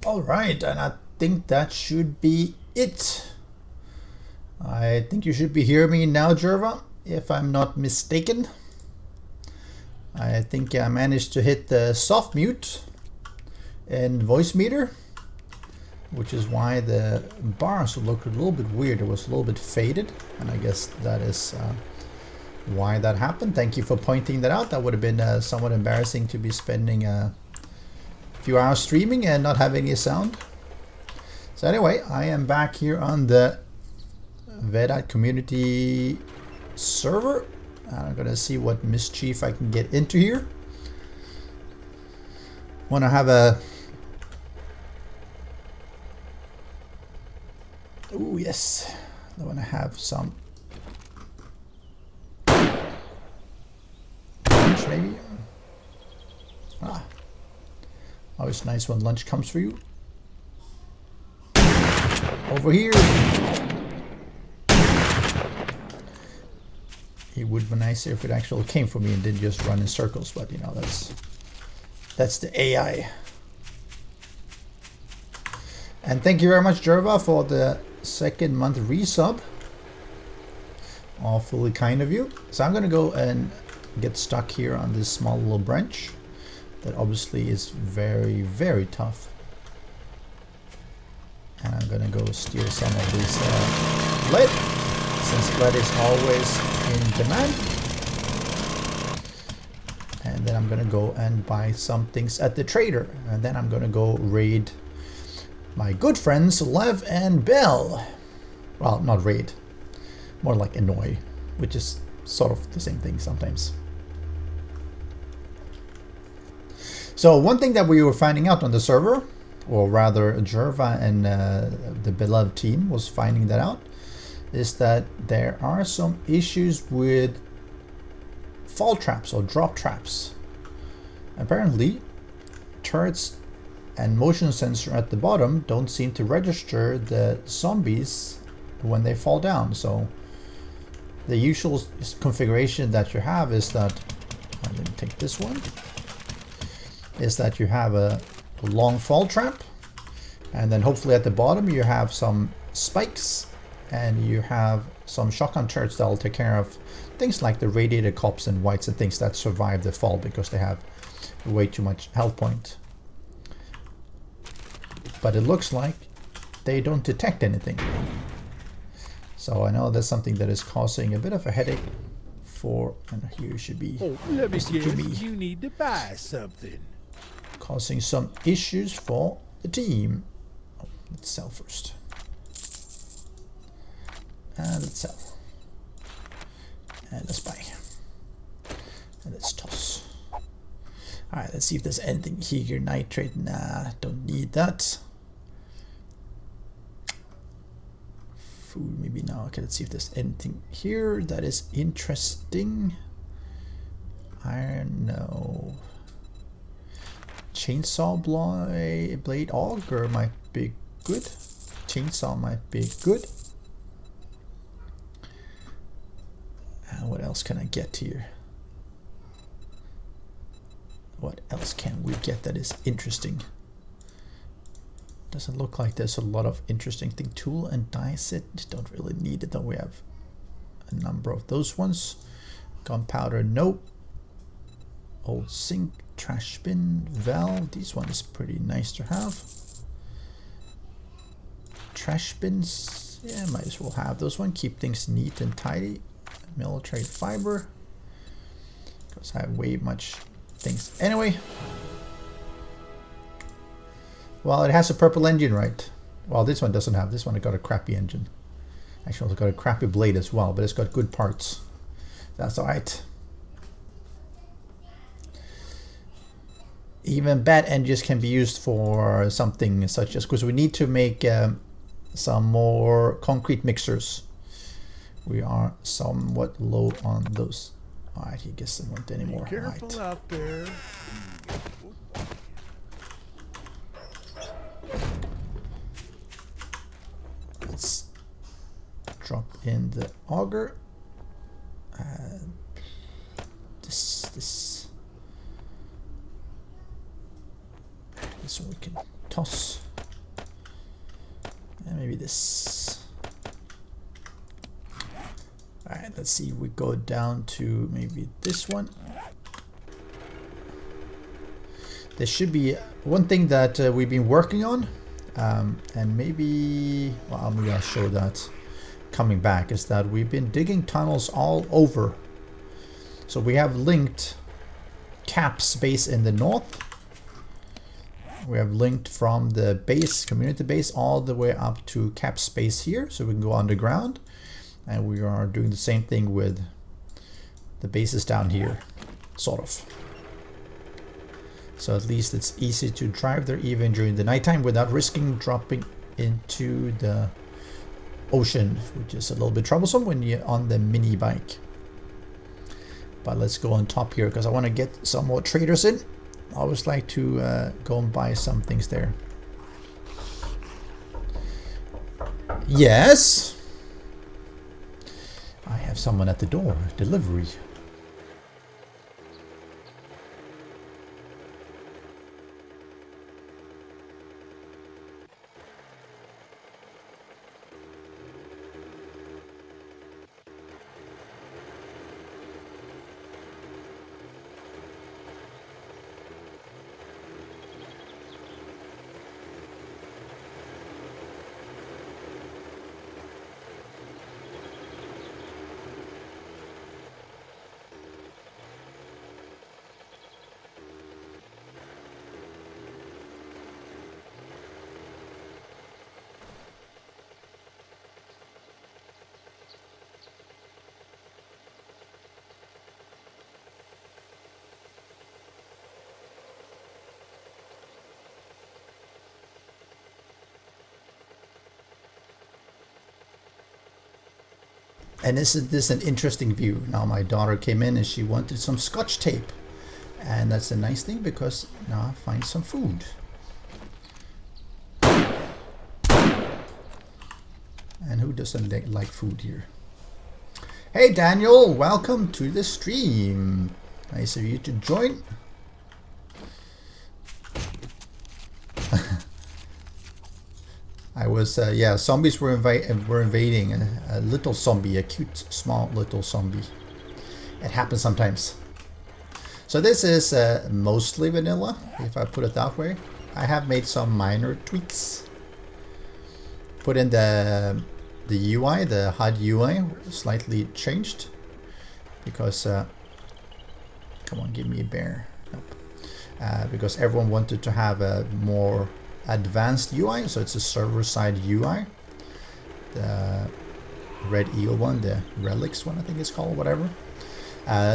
All right, and I think that should be it. I think you should be hearing me now, Jerva, if I'm not mistaken. I think I managed to hit the soft mute and voice meter, which is why the bars look a little bit weird. It was a little bit faded, and I guess that is why that happened. Thank you for pointing that out. That would have been somewhat embarrassing to be spending a few hours streaming and not having any sound. So anyway, I am back here on the Veddite community server. I'm gonna see what mischief I can get into here. Want to have a... Oh yes, I want to have some lunch maybe. Always nice when lunch comes for you. Over here. It would be nicer if it actually came for me and didn't just run in circles, but you know, that's the AI. And thank you very much, Jerva, for the second month resub. Awfully kind of you. So I'm gonna go and get stuck here on this small little branch that obviously is very, very tough. And I'm gonna go steal some of this lead, since lead is always in demand. And then I'm gonna go and buy some things at the trader, and then I'm gonna go raid my good friends Lev and Bell. Well, not raid, more like annoy, which is sort of the same thing sometimes. So one thing that we were finding out on the server, or rather Jerva and the beloved team was finding that out, is that there are some issues with fall traps or drop traps. Apparently turrets and motion sensor at the bottom don't seem to register the zombies when they fall down. So the usual configuration that you have is that, let me take this one, is that you have a long fall trap, and then hopefully at the bottom you have some spikes, and you have some shotgun turrets that will take care of things like the radiated cops and whites and things that survive the fall because they have way too much health point. But it looks like they don't detect anything. So I know that's something that is causing a bit of a headache for, and here you should be. Oh, let me guess, you need to buy something. causing some issues for the team. Oh, let's sell first. And let's sell. And let's buy. And let's toss. Alright, let's see if there's anything here. Nitrate, nah, don't need that. Food, maybe now. Okay, let's see if there's anything here that is interesting. Iron, no. Chainsaw blade auger might be good. Chainsaw might be good. And what else can I get here? What else can we get that is interesting? Doesn't look like there's a lot of interesting thing. Tool and die set, don't really need it, though. We have a number of those ones. Gunpowder, nope. Old sink, trash bin, valve. These ones pretty nice to have. Trash bins, yeah, might as well have those one. Keep things neat and tidy. Military fiber, because I have way much things anyway. Well, it has a purple engine, right? Well, this one doesn't have. This one got a crappy engine. Actually, it's got a crappy blade as well, but it's got good parts. That's alright. Even bad engines can be used for something such as, because we need to make some more concrete mixers. We are somewhat low on those. Alright, he gets them not anymore. Be careful right. out there. Let's drop in the auger. This one we can toss. And maybe this. Alright, let's see. We go down to maybe this one. There should be one thing that we've been working on, and maybe, well, maybe I'll show that coming back, is that we've been digging tunnels all over. So we have linked Cap's base in the north. We have linked from the base, community base, all the way up to Cap's base here, so we can go underground. And we are doing the same thing with the bases down here, sort of. So at least it's easy to drive there even during the nighttime without risking dropping into the ocean, which is a little bit troublesome when you're on the mini bike. But let's go on top here because I want to get some more traders in. I always like to go and buy some things there. Yes. I have someone at the door. Delivery. And isn't this an interesting view? Now my daughter came in and she wanted some scotch tape. And that's a nice thing because now I find some food. And who doesn't like food here? Hey Daniel, welcome to the stream. Nice of you to join. I was, yeah, zombies were invading. A little zombie, a cute, small little zombie. It happens sometimes. So this is mostly vanilla, if I put it that way. I have made some minor tweaks. Put in the UI, the HUD UI, slightly changed. Because, come on, give me a bear. Nope. because everyone wanted to have a more advanced UI. So it's a server-side UI. The Red Eel one, the Relics one, I think it's called, whatever.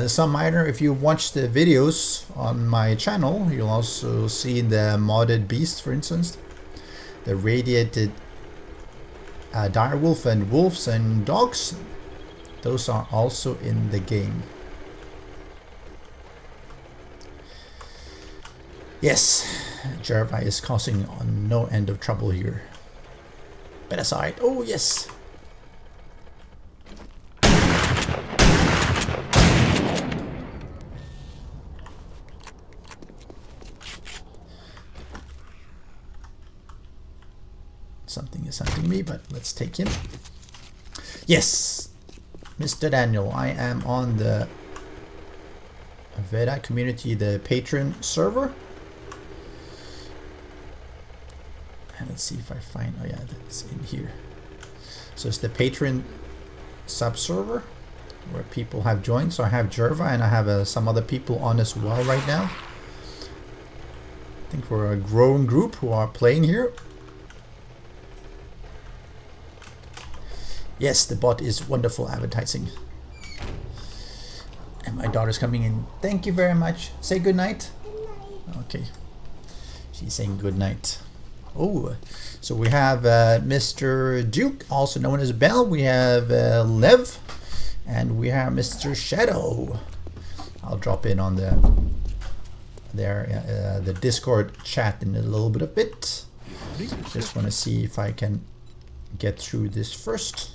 Some minor, if you watch the videos on my channel, you'll also see the modded beast, for instance. The radiated direwolf and wolves and dogs. Those are also in the game. Yes, Jerva is causing no end of trouble here. But aside, oh yes. Something is hunting me, but let's take him. Yes, Mr. Daniel, I am on the Veddite community, the patron server. And let's see if I find, oh yeah, that's in here. So it's the patron sub server where people have joined. So I have Jerva and I have some other people on as well right now. I think we're a growing group who are playing here. Yes, the bot is wonderful advertising. And my daughter's coming in. Thank you very much. Say good night. Good night. Okay. She's saying good night. Oh, so we have Mr. Duke, also known as Bell. We have Lev. And we have Mr. Shadow. I'll drop in on the Discord chat in a little bit. Just want to see if I can get through this first.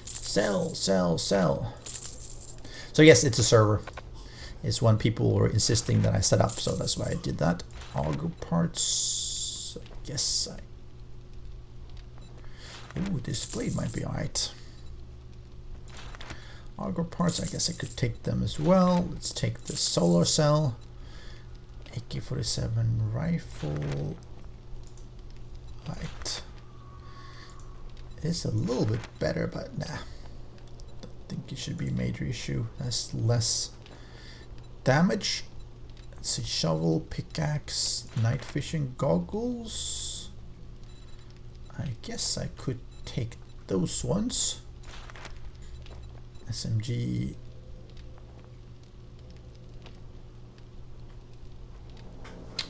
Sell. So yes, it's a server. It's one people were insisting that I set up, so that's why I did that. Auger parts. I guess ooh, this blade might be alright. Auger parts, I guess I could take them as well. Let's take the solar cell. AK-47 rifle. Right. It's a little bit better, but nah. Don't think it should be a major issue. That's less damage. Let's see, shovel, pickaxe, night fishing goggles. I guess I could take those ones. SMG.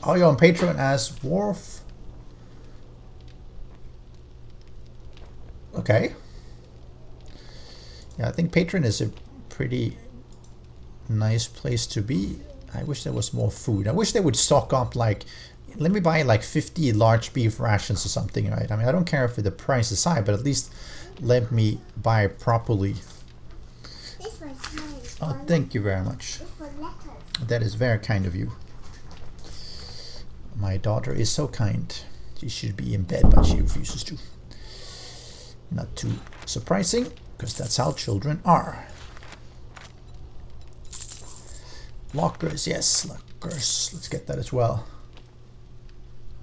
Oh, you're on Patreon as Worf. Okay. Yeah, I think Patreon is a pretty nice place to be. I wish there was more food. I wish they would stock up, like, let me buy like 50 large beef rations or something, right? I mean, I don't care if the price is high, but at least let me buy properly. Oh, thank you very much. That is very kind of you. My daughter is so kind. She should be in bed, but she refuses to. Not too surprising, because that's how children are. Lockers, yes, lockers. Let's get that as well.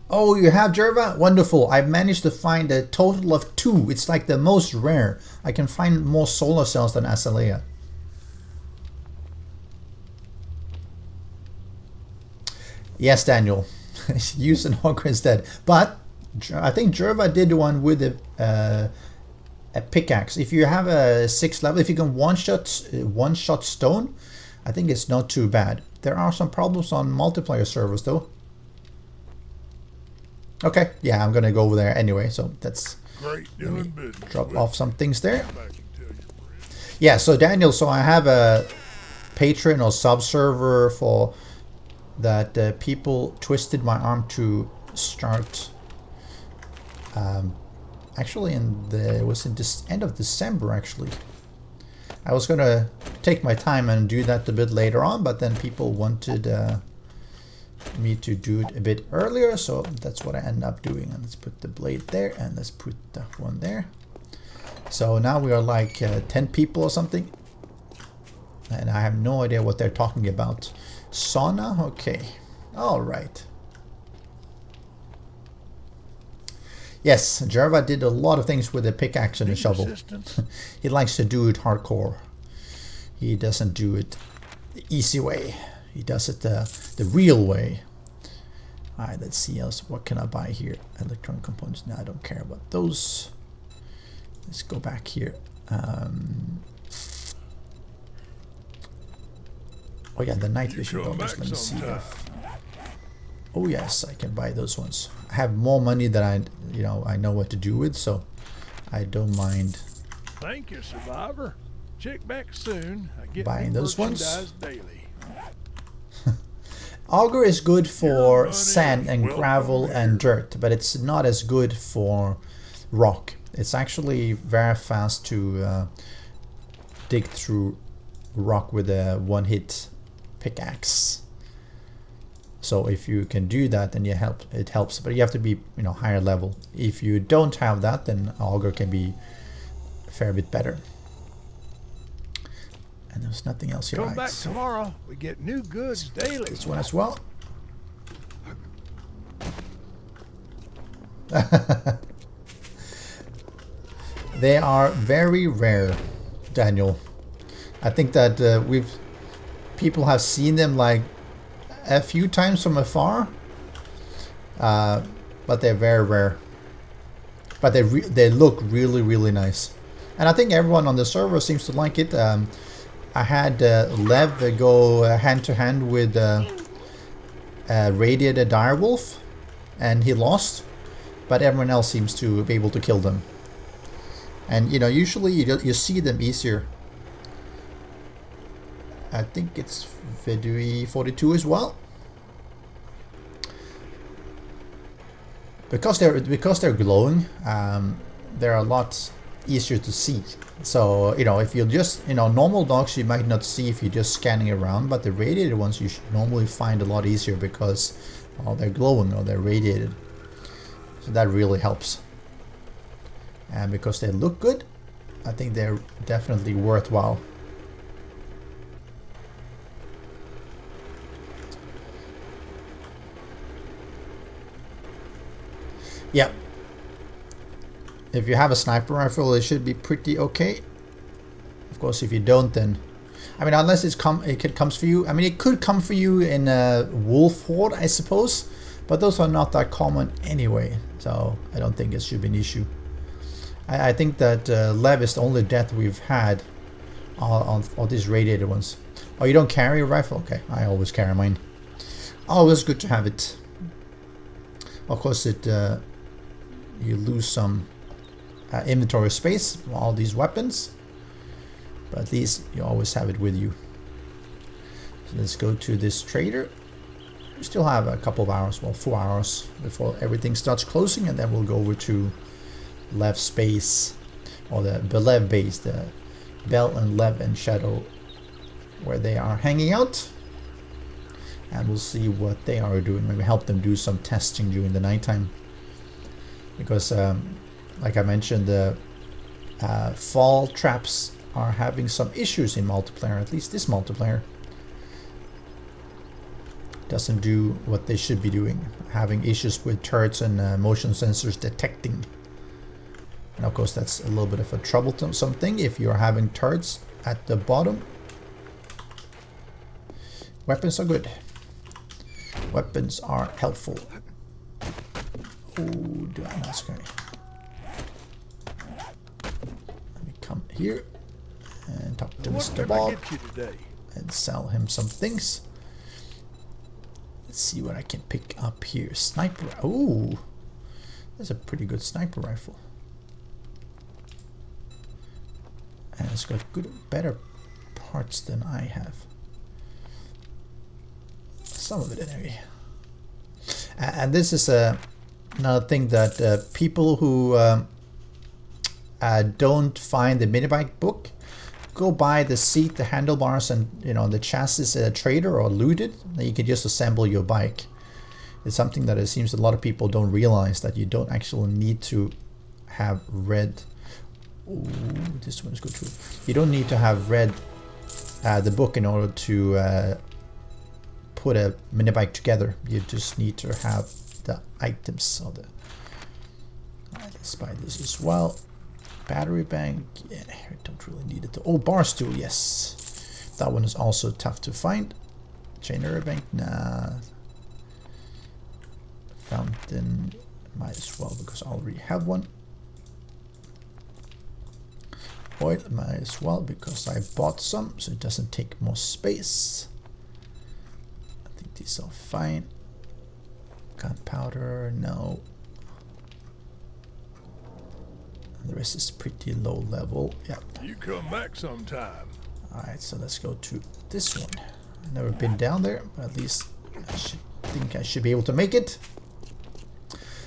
Oh, you have Jerva? Wonderful. I've managed to find a total of 2. It's like the most rare. I can find more solar cells than Azalea. Yes, Daniel. Use an auger instead. But I think Jerva did one with a pickaxe. If you have a 6 level, if you can one shot stone, I think it's not too bad. There are some problems on multiplayer servers though. Okay, yeah, I'm gonna go over there anyway, so that's great. Drop off some things there. Yeah, so Daniel, so I have a patron or sub server for that people twisted my arm to start. Actually, it was in this end of December. Actually, I was gonna take my time and do that a bit later on, but then people wanted me to do it a bit earlier, so that's what I ended up doing. And let's put the blade there, and let's put that one there. So now we are like 10 people or something, and I have no idea what they're talking about. Sauna, okay, all right. Yes, Jerva did a lot of things with a pickaxe and a shovel. He likes to do it hardcore. He doesn't do it the easy way. He does it the real way. Alright, let's see else. What can I buy here? Electronic components. No, I don't care about those. Let's go back here. Oh yeah, the night vision goggles. Let me see if... Oh yes, I can buy those ones. I have more money than I know what to do with, so I don't mind. Thank you, survivor. Check back soon. I get buying those ones. Daily. Auger is good for sand and gravel and dirt, but it's not as good for rock. It's actually very fast to dig through rock with a one-hit pickaxe. So if you can do that, then it helps. But you have to be higher level. If you don't have that, then auger can be a fair bit better. And there's nothing else here. Come back tomorrow. We get new goods daily. This one as well. They are very rare, Daniel. I think that people have seen them like a few times from afar, but they're very rare. But they look really, really nice, and I think everyone on the server seems to like it. I had Lev go hand to hand with Radiated Direwolf, and he lost, but everyone else seems to be able to kill them. And usually you see them easier. I think it's Veddite 42 as well, because they're glowing. They're a lot easier to see. So if you just normal dogs you might not see if you're just scanning around, but the radiated ones you should normally find a lot easier because they're glowing or they're radiated. So that really helps. And because they look good, I think they're definitely worthwhile. Yeah. If you have a sniper rifle, it should be pretty okay. Of course, if you don't, then unless it comes for you. It could come for you in a wolf horde, I suppose, but those are not that common anyway, so I don't think it should be an issue. I think that Lev is the only death we've had on these radiated ones. Oh, you don't carry a rifle? Okay, I always carry mine. Always good to have it. Of course, you lose some inventory space from all these weapons, but at least you always have it with you. So let's go to this trader. We still have a couple of hours, well 4 hours before everything starts closing, and then we'll go over to Lev's base, or the Lev base, the Bell and Lev and Shadow, where they are hanging out, and we'll see what they are doing. Maybe help them do some testing during the nighttime, because like I mentioned, the fall traps are having some issues in multiplayer. At least this multiplayer doesn't do what they should be doing, having issues with turrets and motion sensors detecting. And of course that's a little bit of a troublesome thing if you're having turrets at the bottom. Weapons are good. Weapons are helpful. Oh, do I not scary? Let me come here and talk to Mr. Bob and sell him some things. Let's see what I can pick up here. Sniper. Oh, that's a pretty good sniper rifle. And it's got better parts than I have. Some of it anyway. And this is another thing that people who don't find the minibike book, go buy the seat, the handlebars, and the chassis at a trader or looted. Then you can just assemble your bike. It's something that it seems a lot of people don't realize, that you don't actually need to have red. Ooh, this one is good too. You don't need to have read the book in order to put a mini bike together. You just need to have the items of the. Let's buy this as well. Battery bank. Yeah, I don't really need it. Oh, bar stool. Yes, that one is also tough to find. Chainer bank, nah. Fountain, might as well because I already have one. Oil, might as well because I bought some, so it doesn't take more space. I think these are fine. Gunpowder, no. The rest is pretty low level. Yeah. You come back sometime. Alright, so let's go to this one. I've never been down there, but at least I should be able to make it.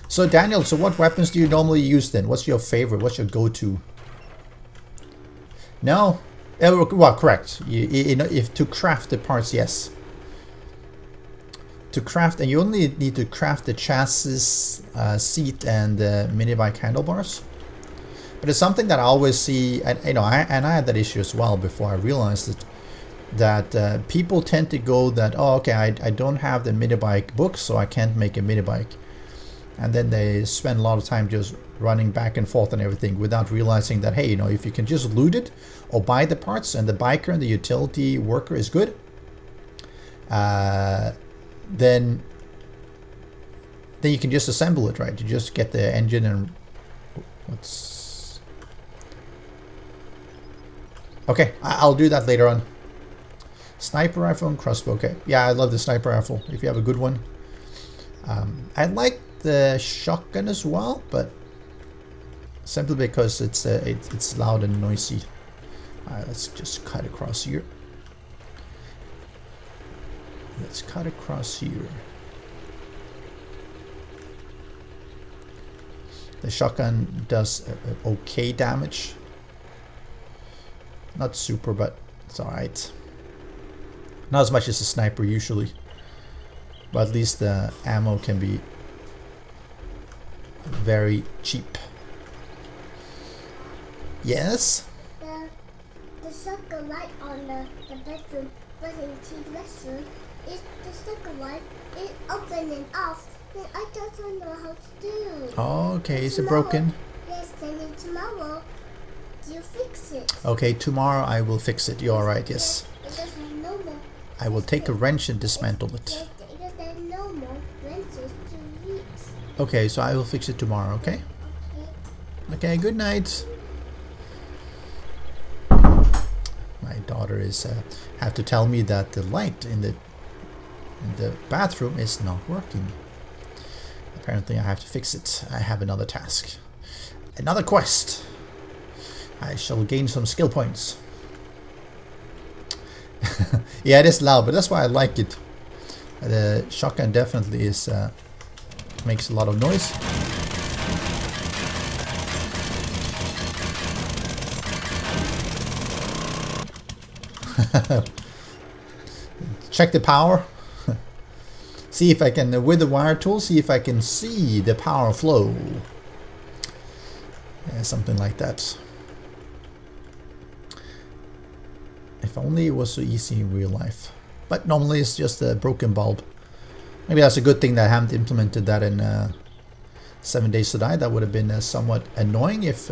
So Daniel, so what weapons do you normally use then? What's your favorite? What's your go-to? No? Well, correct. You know, if to craft the parts, yes. To craft, and you only need to craft the chassis, seat, and mini bike handlebars. But it's something that I always see, and you know, I had that issue as well before I realized it, that people tend to go that, oh, okay, I don't have the mini bike book, so I can't make a mini bike. And then they spend a lot of time just running back and forth and everything without realizing that, hey, you know, if you can just loot it or buy the parts and the biker and the utility worker is good, then you can just assemble it, right? You just get the engine and what's... Okay, I'll do that later on. Sniper rifle and crossbow. Okay, yeah, I love the sniper rifle if you have a good one. I like the shotgun as well, but simply because it's loud and noisy. Alright, let's just cut across here. Let's cut across here. The shotgun does okay damage. Not super, but it's alright. Not as much as a sniper usually. But at least the ammo can be very cheap. Yes? The circle light on the bedroom was in the restroom. Is the circle light is open and off? Then I don't know how to do. Oh, okay, is it broken? Yes, then tomorrow you fix it. Okay, tomorrow I will fix it. You're alright, yes. Because no more. I will take a wrench and dismantle it. Yes, because there are no more wrenches to use. Okay, so I will fix it tomorrow, okay? Okay, good night. My daughter is have to tell me that the light in the bathroom is not working. Apparently I have to fix it. I have another task. Another quest. I shall gain some skill points. Yeah, it is loud, but that's why I like it. The shotgun definitely is makes a lot of noise. Check the power. See if I can, with the wire tool, see if I can see the power flow. Yeah, something like that. If only it was so easy in real life. But normally it's just a broken bulb. Maybe that's a good thing that I haven't implemented that in 7 Days to Die. That would have been somewhat annoying if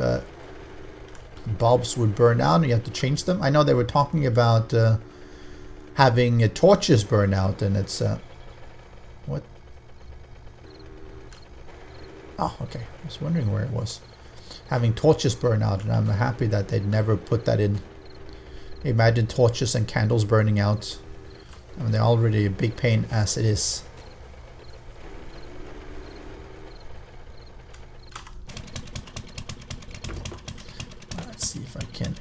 bulbs would burn out and you have to change them. I know they were talking about having torches burn out, and it's... what? Oh, okay. I was wondering where it was. Having torches burn out, and I'm happy that they'd never put that in. Imagine torches and candles burning out. I mean, they're already a big pain as it is. Let's see if I can...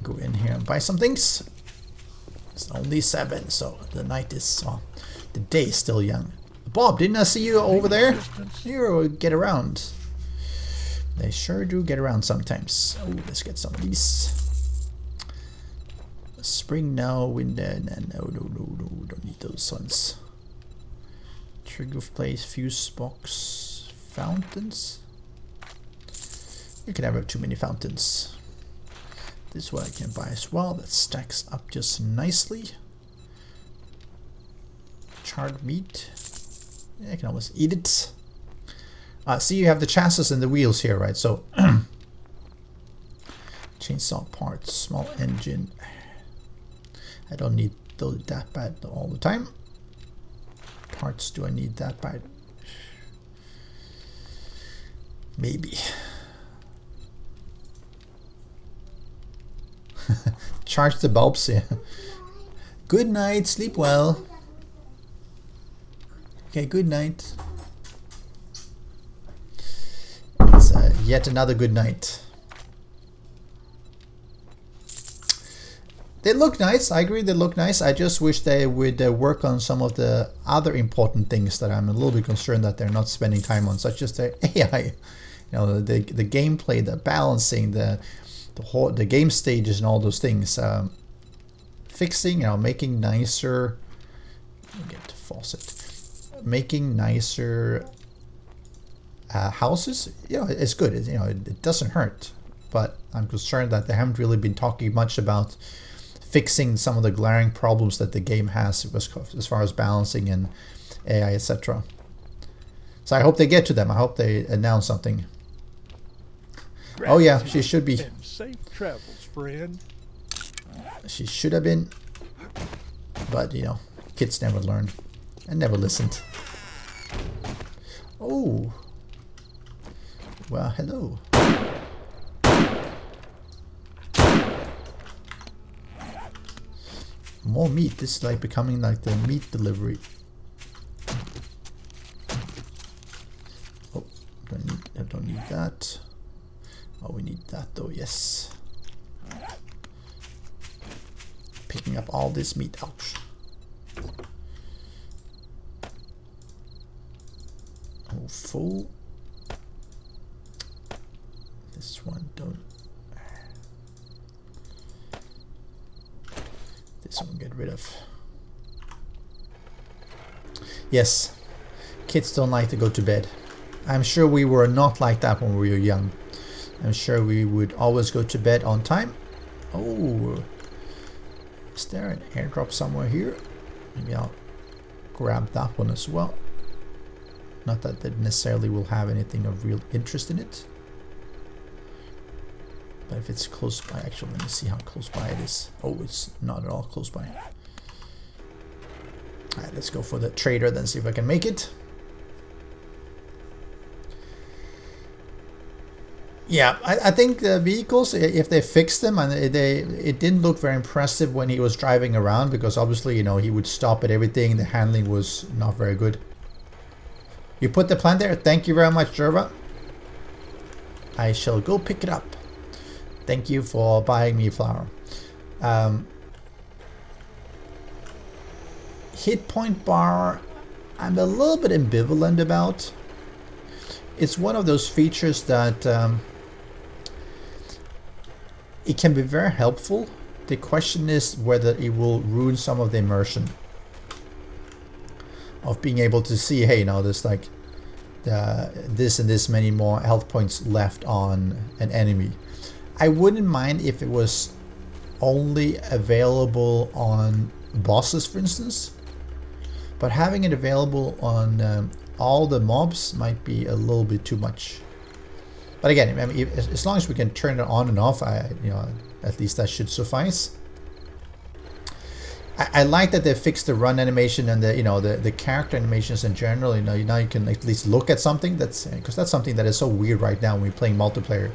go in here and buy some things. It's only 7, so the night is... well, the day is still young. Bob, didn't I see you over there? You get around. They sure do get around sometimes. Oh, let's get some of these. Spring now, winter, no, don't need those ones. Trigger place, fuse box, fountains. You can never have too many fountains. This one I can buy as well. That stacks up just nicely. Charred meat. Yeah, I can almost eat it. See, you have the chassis and the wheels here, right? So, chainsaw parts, small engine. I don't need that bad all the time. Parts, do I need that bad? Maybe. Charge the bulbs here. Good night, sleep well. Okay, good night. It's yet another good night. They look nice. I agree, they look nice. I just wish they would work on some of the other important things that I'm a little bit concerned that they're not spending time on, such as the AI. You know, the gameplay, the balancing, the game stages, and all those things. Fixing, you know, making nicer. Let me get the faucet. Making nicer houses, you know, it's good. You know, it doesn't hurt. But I'm concerned that they haven't really been talking much about fixing some of the glaring problems that the game has as far as balancing and AI, etc. So I hope they get to them. I hope they announce something. Oh yeah, she should be. And safe travels, friend. She should have been. But, you know, kids never learn. I never listened. Oh. Well, hello. More meat. This is like becoming like the meat delivery. Oh, I don't need that. Oh, we need that though, yes. Picking up all this meat. Ouch. Oh, full. This one don't. This one get rid of. Yes, kids don't like to go to bed. I'm sure we were not like that when we were young. I'm sure we would always go to bed on time. Oh, is there an airdrop somewhere here? Maybe I'll grab that one as well. Not that they necessarily will have anything of real interest in it. But if it's close by, actually, let me see how close by it is. Oh, it's not at all close by. Alright, let's go for the trader then, see if I can make it. Yeah, I think the vehicles, if they fix them, and it didn't look very impressive when he was driving around, because obviously, you know, he would stop at everything. The handling was not very good. You put the plant there. Thank you very much, Jerva. I shall go pick it up. Thank you for buying me flour. Hit point bar, I'm a little bit ambivalent about. It's one of those features that it can be very helpful. The question is whether it will ruin some of the immersion of being able to see, hey, now there's like this and this many more health points left on an enemy. I wouldn't mind if it was only available on bosses, for instance, but having it available on all the mobs might be a little bit too much. But again, I mean, as long as we can turn it on and off, you know, at least that should suffice. I like that they fixed the run animation and the character animations in general. You know, now you can at least look at something because that's something that is so weird right now when we're playing multiplayer.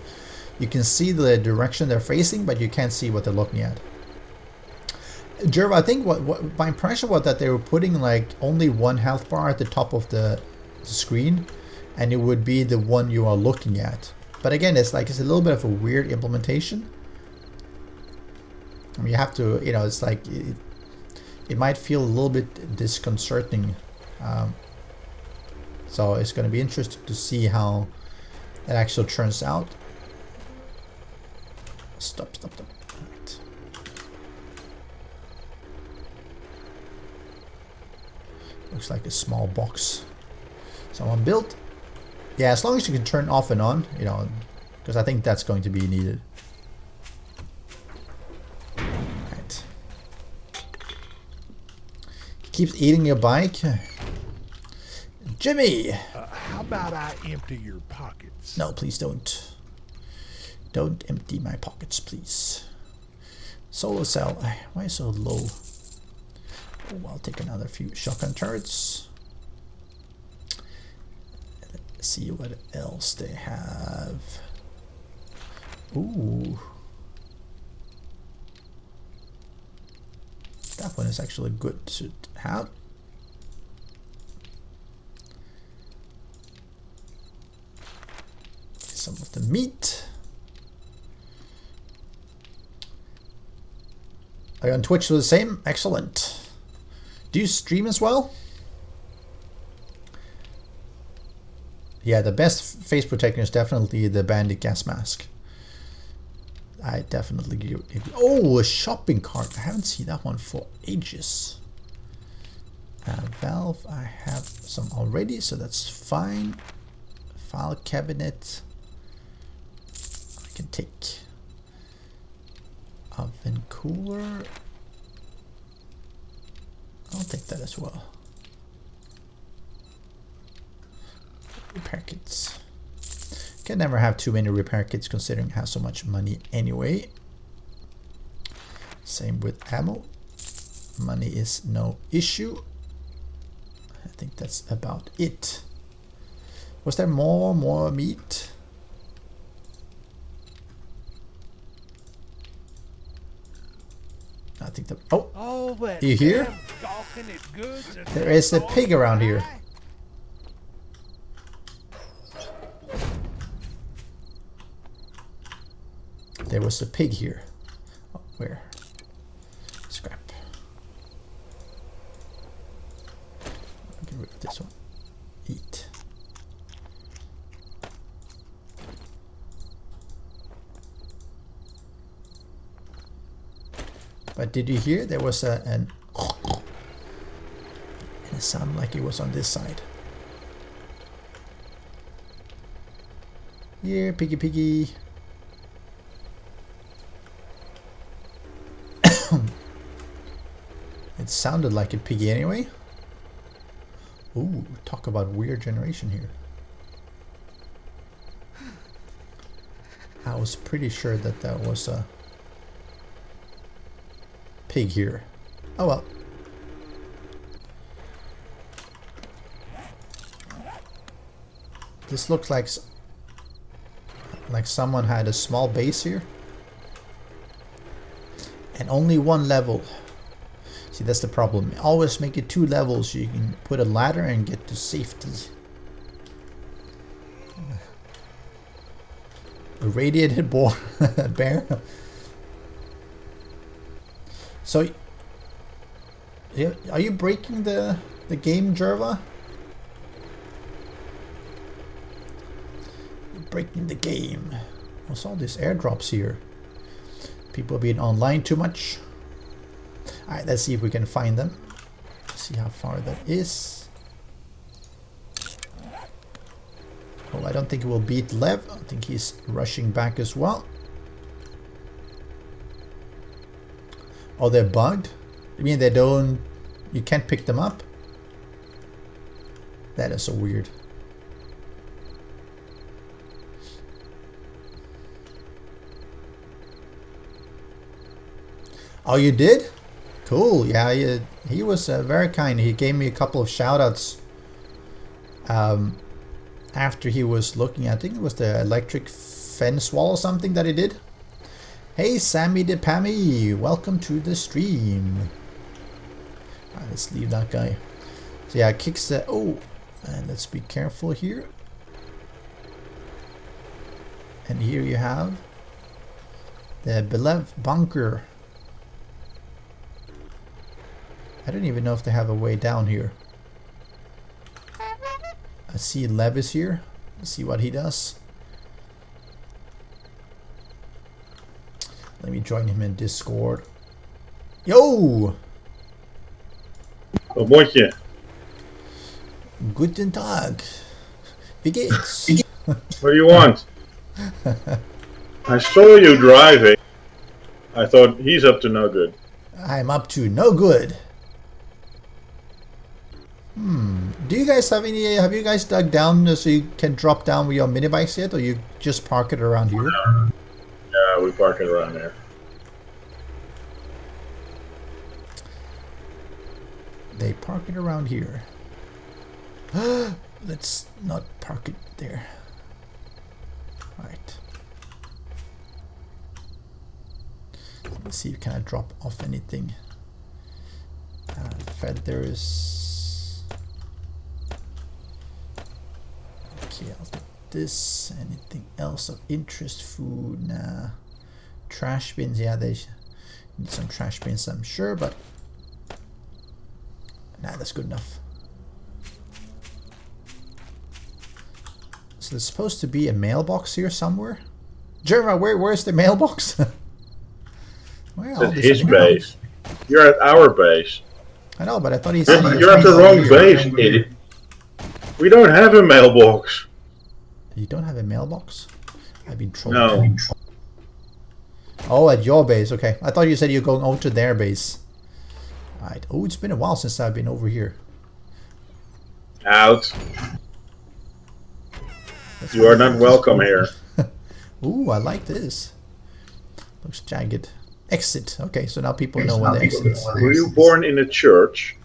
You can see the direction they're facing, but you can't see what they're looking at. Jerva, I think what my impression was that they were putting like only one health bar at the top of the screen, and it would be the one you are looking at. But again, it's a little bit of a weird implementation. I mean, you have to, you know, it's like it might feel a little bit disconcerting. So it's going to be interesting to see how it actually turns out. Stop. Right. Looks like a small box someone built. Yeah, as long as you can turn off and on, you know, because I think that's going to be needed. Right. Keeps eating your bike. Jimmy! How about I empty your pockets? No, please don't. Don't empty my pockets, please. Solar cell. Why so low? Oh, I'll take another few shotgun turrets. Let's see what else they have. Ooh. That one is actually good to have. Some of the meat. Are you on Twitch for the same? Excellent. Do you stream as well? Yeah, the best face protector is definitely the bandit gas mask. I definitely give you. Oh, a shopping cart. I haven't seen that one for ages. Valve, I have some already, so that's fine. File cabinet. I can take. Oven cooler. I'll take that as well. Repair kits. Can never have too many repair kits considering it has so much money anyway. Same with ammo. Money is no issue. I think that's about it. Was there more meat? I think that. Oh, you hear? There is a pig around here. There was a pig here. Oh, where? Scrap. I'll get rid of this one. Eat. But did you hear? There was and it sounded like it was on this side. Here, piggy piggy. It sounded like a piggy anyway. Ooh, talk about weird generation here. I was pretty sure that that was a pig here. Oh well. This looks like someone had a small base here. And only one level. See, that's the problem. Always make it 2 levels so you can put a ladder and get to safety. A radiated bear. So, are you breaking the game, Jerva? You're breaking the game. What's all these airdrops here? People being online too much. Alright, let's see if we can find them. See how far that is. Oh, I don't think it will beat Lev. I think he's rushing back as well. Oh, they're bugged? You mean they don't... You can't pick them up? That is so weird. Oh, you did? Cool. Yeah, he was very kind. He gave me a couple of shout-outs after he was looking. I think it was the electric fence wall or something that he did. Hey, Sammy the Pammy. Welcome to the stream. Alright, let's leave that guy. So yeah, kicks the... Oh, and let's be careful here. And here you have the beloved bunker. I don't even know if they have a way down here. I see Lev is here. Let's see what he does. Let me join him in Discord. Yo! Oh boy, Guten Tag. Wie geht's? What do you want? I saw you driving. I thought he's up to no good. I'm up to no good. Do you guys have any? Have you guys dug down so you can drop down with your mini bikes yet, or you just park it around here? Yeah, we park it around there. They park it around here. Let's not park it there. Right. Let's see if can I drop off anything. Feathers. Okay, I'll do this. Anything else of interest? Food? Nah. Trash bins. Yeah, they need some trash bins, I'm sure, but nah, that's good enough. So there's supposed to be a mailbox here somewhere. Jeremy, where's the mailbox? Well, at his base. You're at our base. I know, but I thought he said You're at the wrong base, idiot. We don't have a mailbox. You don't have a mailbox? I've been trolled. No. Oh, at your base. Okay. I thought you said you're going over to their base. Alright. Oh, it's been a while since I've been over here. Out. You are not welcome here. Ooh, I like this. Looks jagged. Exit. Okay, so now people know where the exit is. Were you born in a church?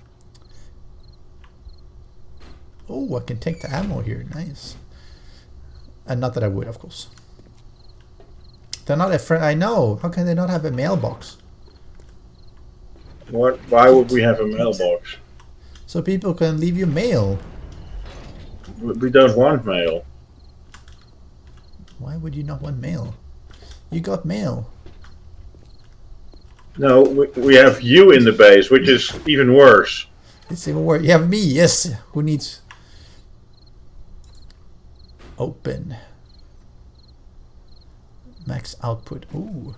Oh, I can take the ammo here. Nice. And not that I would, of course. They're not a friend. I know. How can they not have a mailbox? What? Why would we have a mailbox? So people can leave you mail. We don't want mail. Why would you not want mail? You got mail. No, we have you in the base, which is even worse. It's even worse. You have me, yes. Who needs... Open. Max output. Ooh.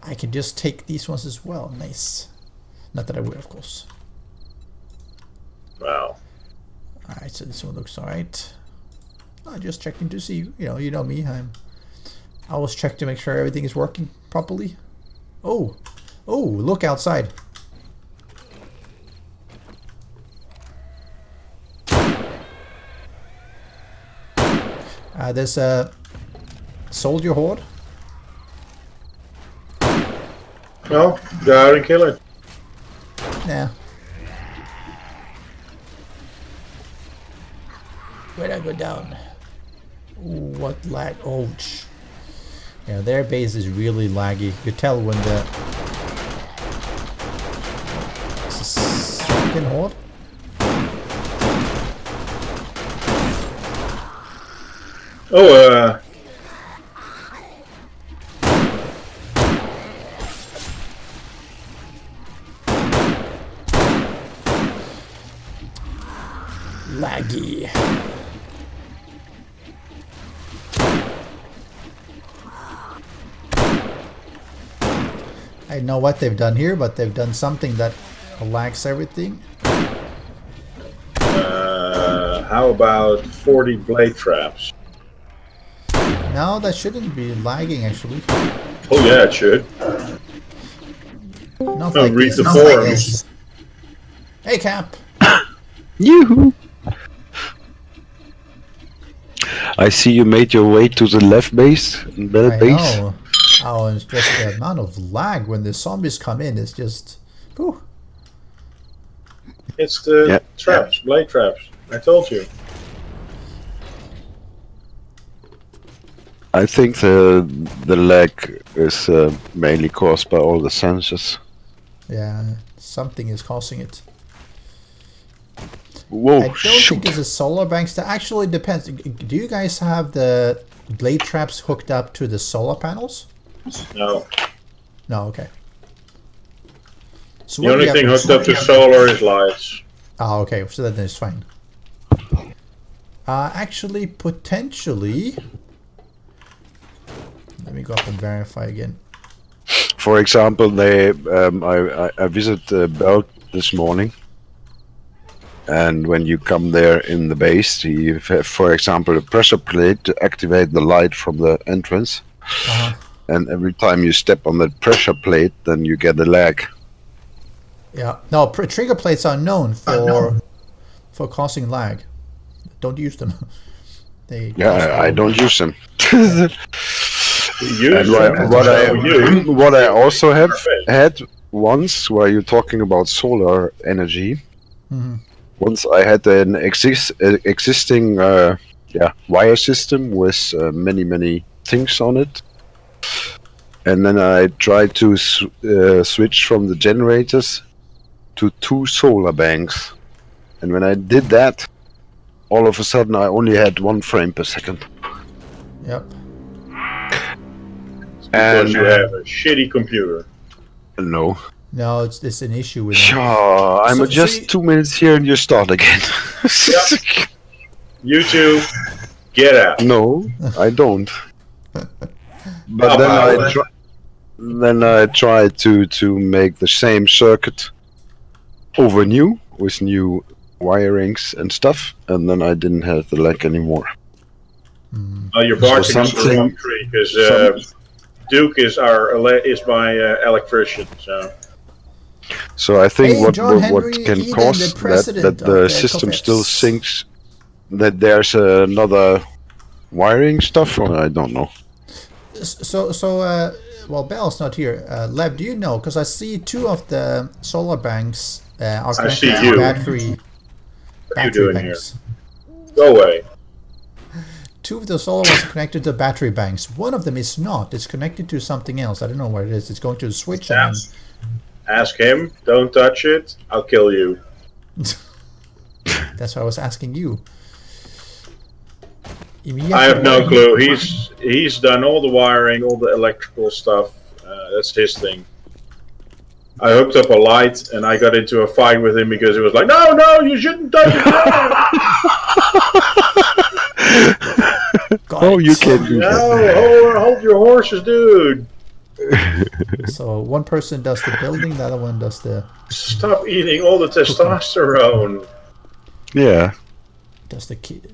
I can just take these ones as well. Nice. Not that I would, of course. Wow. Alright, so this one looks alright. I just checking to see, you know me. I always check to make sure everything is working properly. Oh, look outside. There's a soldier horde. Well, go out and kill it. Nah. Where'd I go down? Ooh, what lag? Ouch. Yeah, their base is really laggy. You could tell when the... It's a second horde? Oh, Laggy. I know what they've done here, but they've done something that lags everything. how about 40 blade traps? No, that shouldn't be lagging actually. Oh yeah, it should. Not No, like read this, the not like forums. this. Hey, Cap. Yoo-hoo! I see you made your way to the left base, Bell I base. know. Oh, and it's just the amount of lag when the zombies come in is just... Whew. It's the traps, blade traps. I told you. I think the lag is mainly caused by all the sensors. Yeah, something is causing it. Whoa! I don't Shoot! think it's a solar banks. That actually depends. Do you guys have the blade traps hooked up to the solar panels? No. No, okay. So The what do only you thing have- hooked up to solar is lights. Oh, okay. So then it's fine. Actually, potentially. Let me go up and verify again. For example, I visited Belt this morning, and when you come there in the base, you have, for example, a pressure plate to activate the light from the entrance. Uh-huh. And every time you step on that pressure plate, then you get a lag. Yeah. No, trigger plates are known for for causing lag. Don't use them. They cause Yeah, I don't use them. You And said what I also have Perfect. had once, where you're talking about solar energy. Mhm. Once I had an existing wire system with many things on it, and then I tried to switch from the generators to 2 solar banks, and when I did that, all of a sudden I only had 1 frame per second. Yep. Because And you have a shitty computer. no, No, it's an issue with it. sure, I'm So just you- 2 minutes here and you start again. You two, get out. No, I don't. But How then about it? then I tried to make the same circuit over new with new wirings and stuff, and then I didn't have the lag anymore. Oh, you're So barking up the something- wrong tree because Duke is my electrician. So I think Hey, what John what Henry can Eden, cause the that president that of the the system still Cofex. thinks that there's another wiring stuff, or I don't know. Well, Bell's not here. Lev, do you know? Because I see 2 of the solar banks are I see connected to you. battery doing here? banks. Go away. 2 of the solar ones are connected to battery banks. One of them is not. It's connected to something else. I don't know what it is. It's going to the switch and Ask him. Don't touch it. I'll kill you. that's why I was asking you. I have no clue. He's done all the wiring, all the electrical stuff. That's his thing. I hooked up a light and I got into a fight with him because he was like, "No, you shouldn't touch it." Got Oh, it. you can do that. No, hold your horses, dude. So one person does the building, the other one does the Stop eating all the testosterone. Yeah. kid.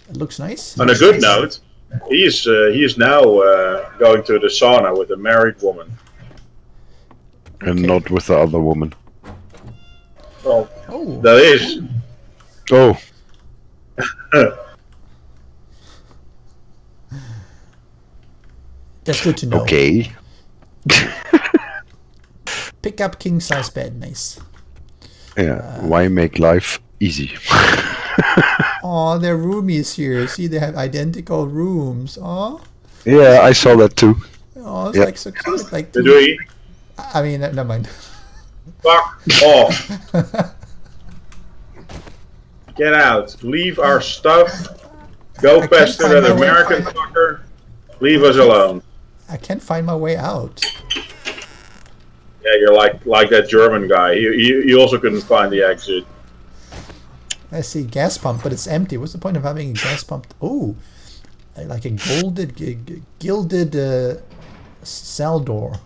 It looks nice. On a good note, he is now going to the sauna with a married woman. And Okay. not with the other woman. Well, Oh, that is. Oh, that's good to know. okay. Pick up king size bed, nice. Yeah. Why make life easy? Oh, they're roomies here. See, they have identical rooms. Oh, Yeah, I saw that too. it's Yep. like so cute. Like Did two, we? I mean, never mind. Fuck off. Get out. Leave our stuff. Go can't pester find that my way American back. fucker. Leave us alone. I can't find my way out. Yeah, you're like that German guy. He also couldn't find the exit. I see gas pump, but it's empty. What's the point of having a gas pump? Oh, like a gilded cell door.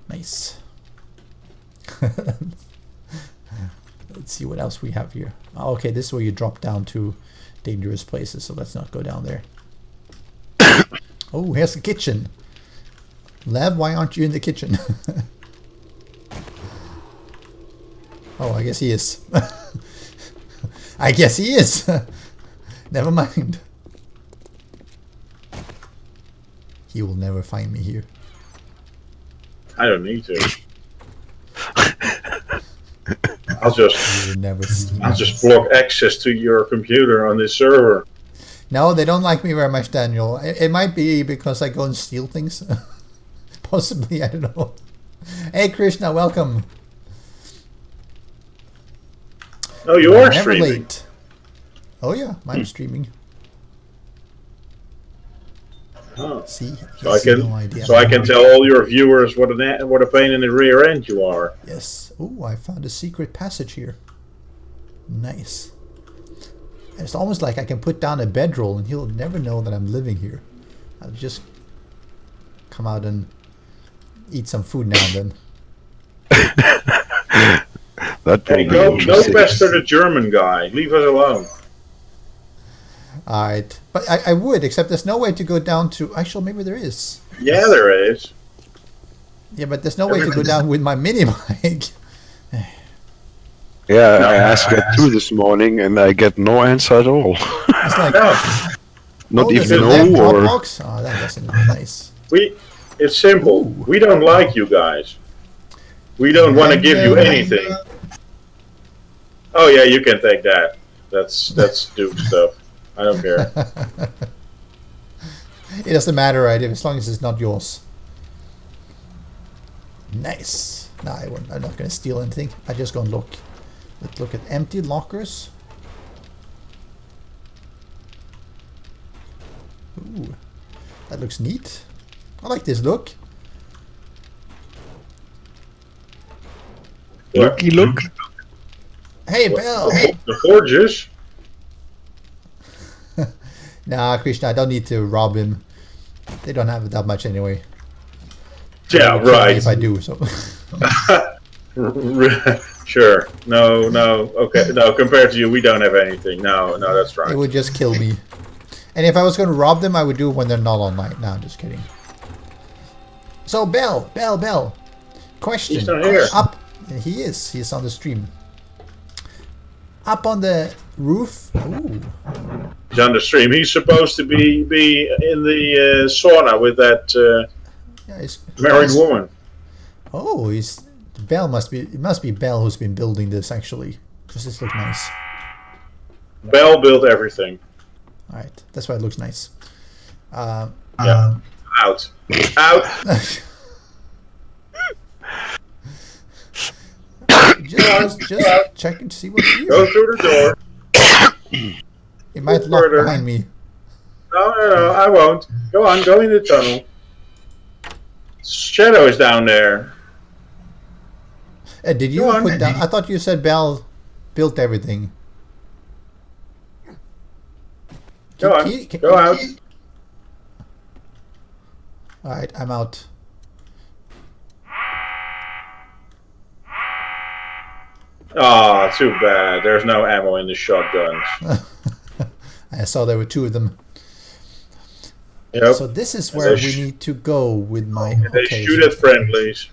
Nice. Let's see what else we have here. Oh, okay, this is where you drop down to dangerous places, so let's not go down there. Oh, here's the kitchen. Lev, why aren't you in the kitchen? Oh, I guess he is. I guess he is. Never mind. He will never find me here. I don't need to. He will never see me. I'll just block access to your computer on this server. No, they don't like me very much, Daniel. It might be because I go and steal things. Possibly, I don't know. Hey, Krishna, welcome. Oh, you are Never streaming. late. Oh yeah, I'm streaming. Oh. See, So I he's no can idea. tell all your viewers what a pain in the rear end you are. Yes. Oh, I found a secret passage here. Nice. It's almost like I can put down a bedroll and he'll never know that I'm living here. I'll just come out and eat some food now and then. That Hey, will be go interesting. pester the German guy. Leave us alone. Alright. But I would, except there's no way to go down to... Actually, maybe there is. Yeah, there is. Yeah, but there's no way to go down with my mini bike. Yeah, I asked that too this morning, and I get no answer at all. It's like, Not oh, there's even a left no, or Dropbox. Oh, that doesn't look nice. It's simple. We don't like you guys. We don't want to give you anything. Oh yeah, you can take that. That's Duke stuff. I don't care. It doesn't matter, right? As long as it's not yours. Nice. No, I'm not going to steal anything. I just go and look. Let's look at empty lockers. Ooh, that looks neat. I like this look. looky look. Hey, Bill. The forges. Nah, Krishna, I don't need to rob him. They don't have that much anyway. Yeah, Kill me right. if I do, so. Sure. No. Okay. No, compared to you, we don't have anything. No, that's right. It would just kill me. And if I was going to rob them, I would do it when they're not online. No, I'm just kidding. So, Bell. Question. He's not here. Up. He is. He's on the stream. Up on the roof. Ooh. He's on the stream. He's supposed to be in the sauna with that Yeah, married woman. Oh, he's Bell. It must be Bell who's been building this actually, because this looks nice. Bell built everything. All right, that's why it looks nice. Yeah. Out. just checking to see what's here. Go through the door. It might lock further. behind me. No, I won't. Go on. Go in the tunnel. Shadow is down there. Did you Go on. put down? I thought you said Bell built everything. Go on. Go out. All right, I'm out. Oh, too bad. There's no ammo in the shotguns. I saw there were two of them. Yep. So this is where They we sh- need to go with my. They shoot at friendlies.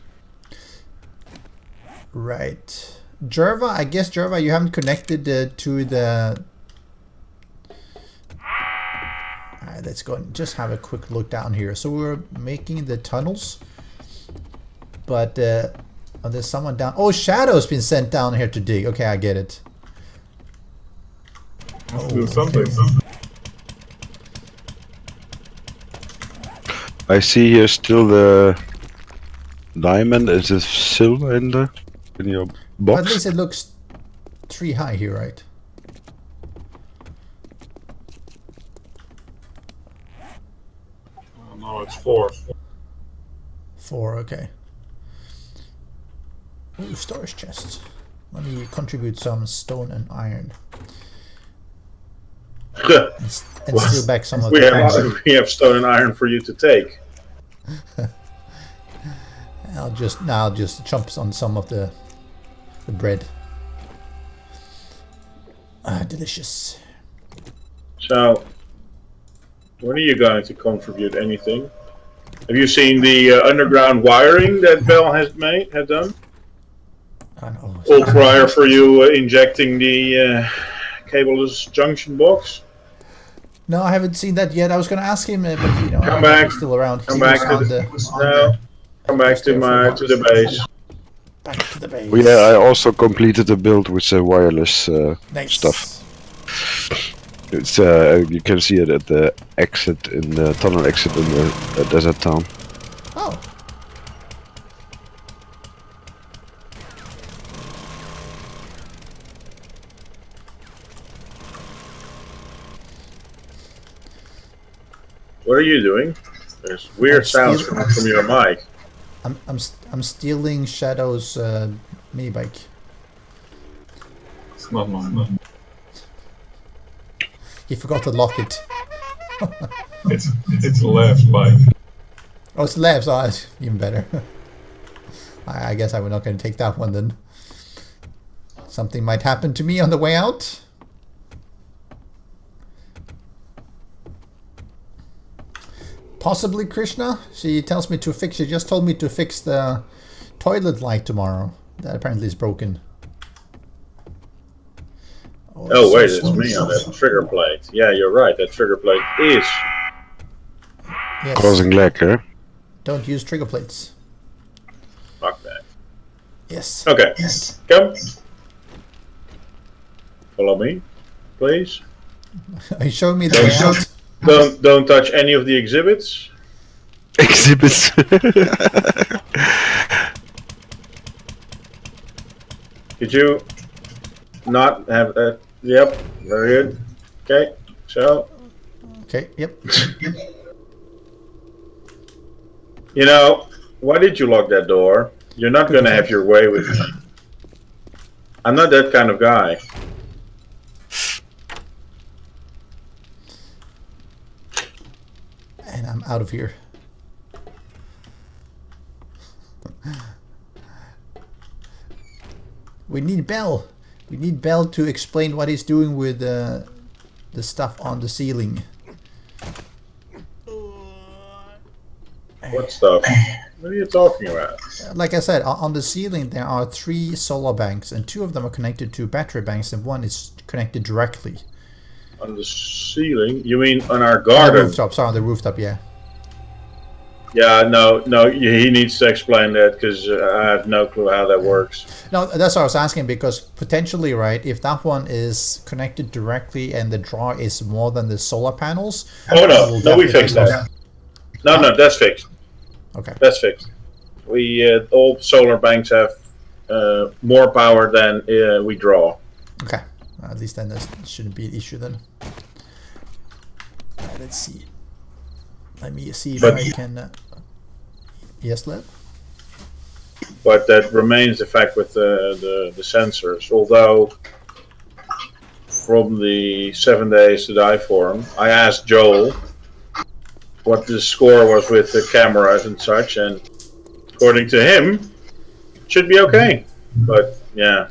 Right. Jerva, I guess Jerva, you haven't connected to the. Alright, let's go and just have a quick look down here. So we're making the tunnels, but oh, there's someone down. Oh, Shadow's been sent down here to dig. Okay, I get it. Must do something. I see here still the diamond. Is it silver in your But at box? least it looks 3 high here, right? No, it's 4. 4, okay. Ooh, storage chests. Let me contribute some stone and iron. And steal back some of we the have stone and iron for you to take. I'll just chomp on some of the bread. Delicious. So, when are you going to contribute anything? Have you seen the underground wiring that Bell had done? I know. All prior for you injecting the cableless junction box? No, I haven't seen that yet. I was going to ask him, but you know, Come back. he's still around. Come He back was to on come back to the base. back to the base. Well, yeah, I also completed the build with the wireless Nice. stuff. It's you can see it at the exit in the tunnel exit in the desert town. Oh. What are you doing? There's weird sounds from your mic. I'm stealing Shadow's mini bike. It's not mine. He forgot to lock it. It's left bike. Oh, it's left, so it's even better. I guess I'm not going to take that one then. Something might happen to me on the way out. Possibly Krishna. She tells me to fix. She just told me to fix the toilet light tomorrow. That apparently is broken. Oh, wait, so it's slow. me on that trigger plate. Yeah, you're right. That trigger plate is. Yes. Causing lag, huh? Don't use trigger plates. Fuck that. Yes. Okay, come. Follow me, please. Are you showing me the way out? Don't touch any of the exhibits. Exhibits. Could you not have that? Yep, very good. Okay, so Okay, yep. you know, why did you lock that door? You're not gonna have your way with me. I'm not that kind of guy. And I'm out of here. We need Bell. We need Bell to explain what he's doing with the stuff on the ceiling. What stuff? What are you talking about? Like I said, on the ceiling there are 3 solar banks, and 2 of them are connected to battery banks, and 1 is connected directly. On the ceiling? You mean on our On the garden? rooftop, sorry, on the rooftop, yeah. Yeah, no, he needs to explain that because I have no clue how that works. No, that's what I was asking, because potentially, right, if that one is connected directly and the draw is more than the solar panels... Oh, it no, will no, we definitely fixed cause- that. No, that's fixed. Okay. That's fixed. We all solar banks have more power than we draw. Okay. At least then that shouldn't be an issue then. Alright, let's see. Let me see if I can... Yes, Lev? But that remains the fact with the sensors. Although, from the 7 days to die forum, I asked Joel what the score was with the cameras and such, and according to him, it should be okay. But yeah,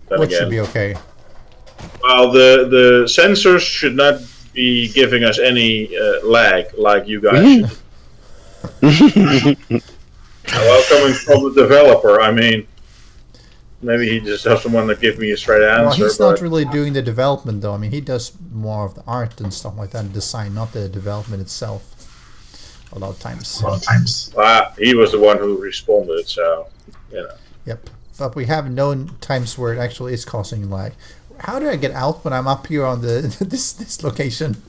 then What again, should be okay? well, the sensors should not be giving us any lag like you guys should. Well, coming from the developer, I mean, maybe he just doesn't want to give me a straight answer. Well, he's but not really doing the development though. I mean, he does more of the art and stuff like that, design, not the development itself. A lot of times. he was the one who responded, so you know. Yep. But we have known times where it actually is causing lag. How do I get out when I'm up here on the this location?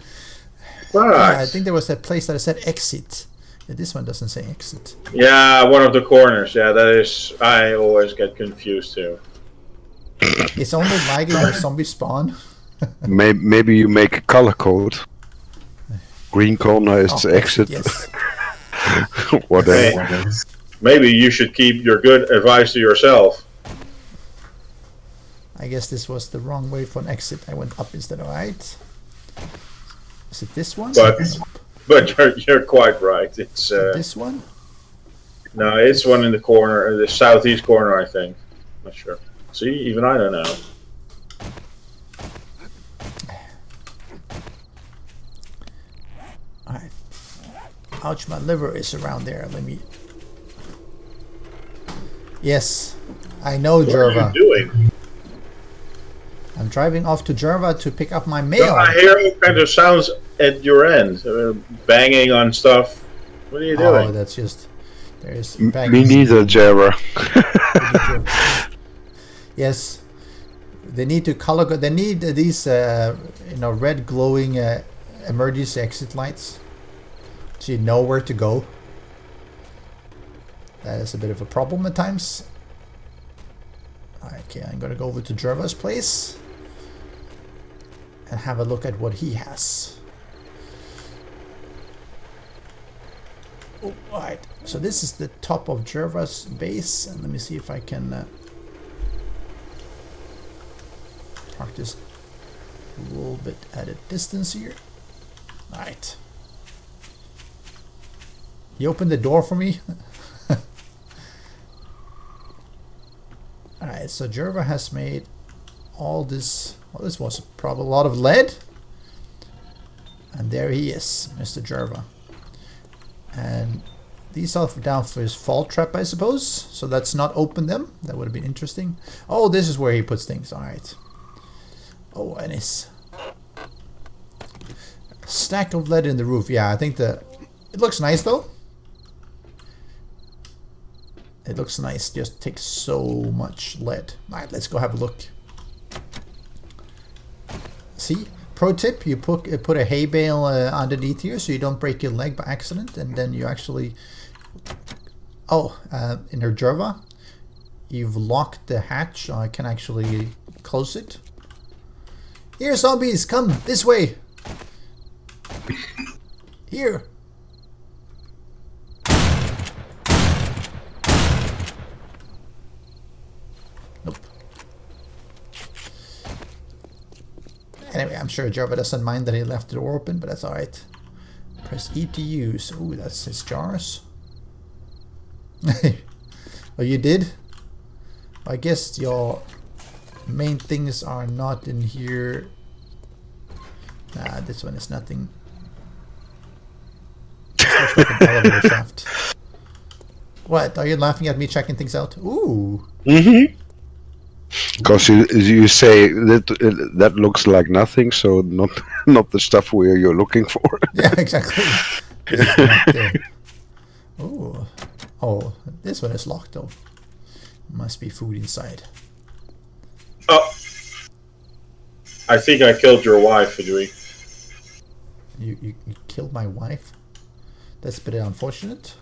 Right. Yeah, I think there was a place that said exit. Yeah, this one doesn't say exit. Yeah, one of the corners. Yeah, that is. I always get confused too. It's only lagging when zombies spawn. Maybe you make a color code. Green corner is exit. Yes. Whatever. Hey, maybe you should keep your good advice to yourself. I guess this was the wrong way for an exit. I went up instead of right. Is it this one? But you're quite right. It's This one? no, it's one in the corner, the southeast corner, I think. Not sure. See, even I don't know. Alright. Ouch, my liver is around there. Let me... Yes, I know, What Jerva. are you doing? I'm driving off to Jerva to pick up my mail. I hear all kinds of sounds at your end, banging on stuff. What are you doing? Oh, that's just... There's Me banging. neither, Jera. Yes, they need to color. They need these, red glowing emergency exit lights, so you know where to go. That is a bit of a problem at times. Okay, I'm gonna go over to Jerva's place and have a look at what he has. Oh, alright, so this is the top of Jerva's base, and let me see if I can park this a little bit at a distance here. Alright. He opened the door for me. Alright, so Jerva has made all this. Well, this was probably a lot of lead. And there he is, Mr. Jerva. And these are down for his fall trap, I suppose. So let's not open them. That would have been interesting. Oh, this is where he puts things. Alright. Oh, and it's stack of lead in the roof. Yeah, I think it looks nice though. It looks nice. Just takes so much lead. All right, let's go have a look. See, pro tip: you put a hay bale underneath here so you don't break your leg by accident, and then you actually. Oh, in her Java, you've locked the hatch. I can actually close it. Here, zombies, come this way. Here. Nope. Anyway, I'm sure Java doesn't mind that he left the door open, but that's alright. Press E to use. Ooh, that's his jars. Oh, you did? I guess your main things are not in here. Nah, this one is nothing. This looks like an elevator shaft. What? Are you laughing at me checking things out? Ooh. Mm-hmm. Because you say that looks like nothing, so not the stuff you're looking for. Yeah, exactly. This is not there. Ooh. Oh, this one is locked though. Must be food inside. Oh, I think I killed your wife, Dewey. You killed my wife? That's a bit unfortunate.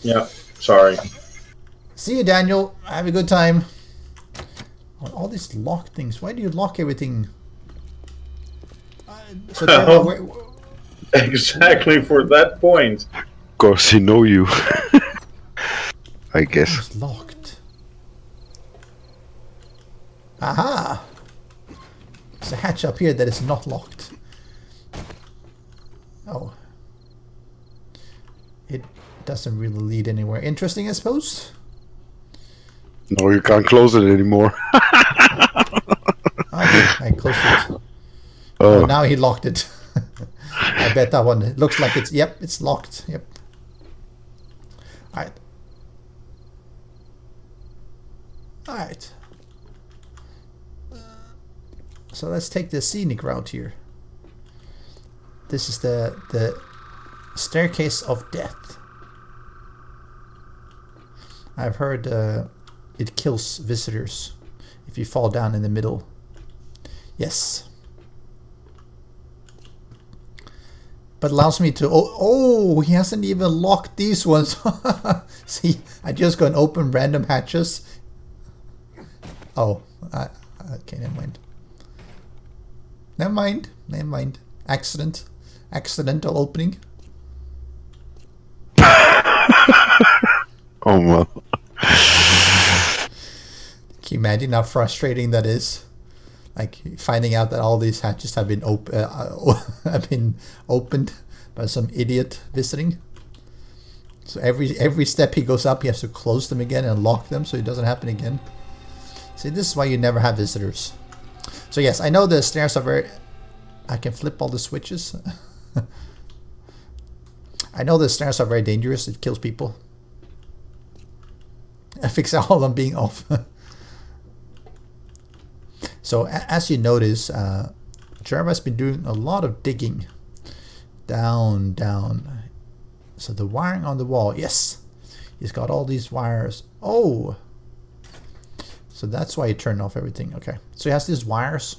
Yeah, sorry. See you, Daniel. Have a good time. All these lock things. Why do you lock everything? So Trevor, Exactly for that point. Because he know you. I guess. it's locked. Aha! There's a hatch up here that is not locked. Oh. It doesn't really lead anywhere interesting, I suppose. No, you can't close it anymore. I closed it. Oh, Now he locked it. I bet that one. It looks like it's. Yep, it's locked. Yep. Alright. Alright. So let's take the scenic route here. This is the staircase of death. I've heard it kills visitors if you fall down in the middle. Yes. But allows me to... Oh, he hasn't even locked these ones. See, I just go and open random hatches. Oh, okay, never mind. Never mind, never mind. Accidental opening. oh well. Can you imagine how frustrating that is? Like finding out that all these hatches have been have been opened by some idiot visiting. So every step he goes up, he has to close them again and lock them so it doesn't happen again. See, this is why you never have visitors. So yes, I know the stairs are very... I can flip all the switches. I know the stairs are very dangerous. It kills people. I fix all of them being off. So as you notice, Jerva's been doing a lot of digging. Down. So the wiring on the wall, yes. He's got all these wires. Oh! So that's why he turned off everything. Okay. So he has these wires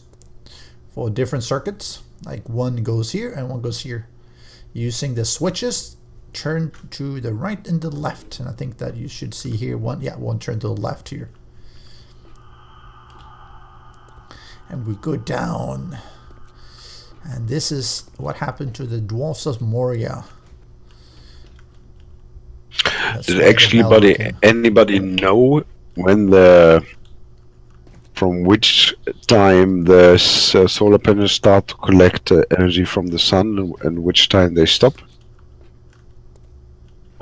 for different circuits. Like one goes here and one goes here. Using the switches, turn to the right and the left. And I think that you should see here one turn to the left here. And we go down. And this is what happened to the dwarfs of Moria. Did anybody know when from which time the solar panels start to collect energy from the sun and which time they stop?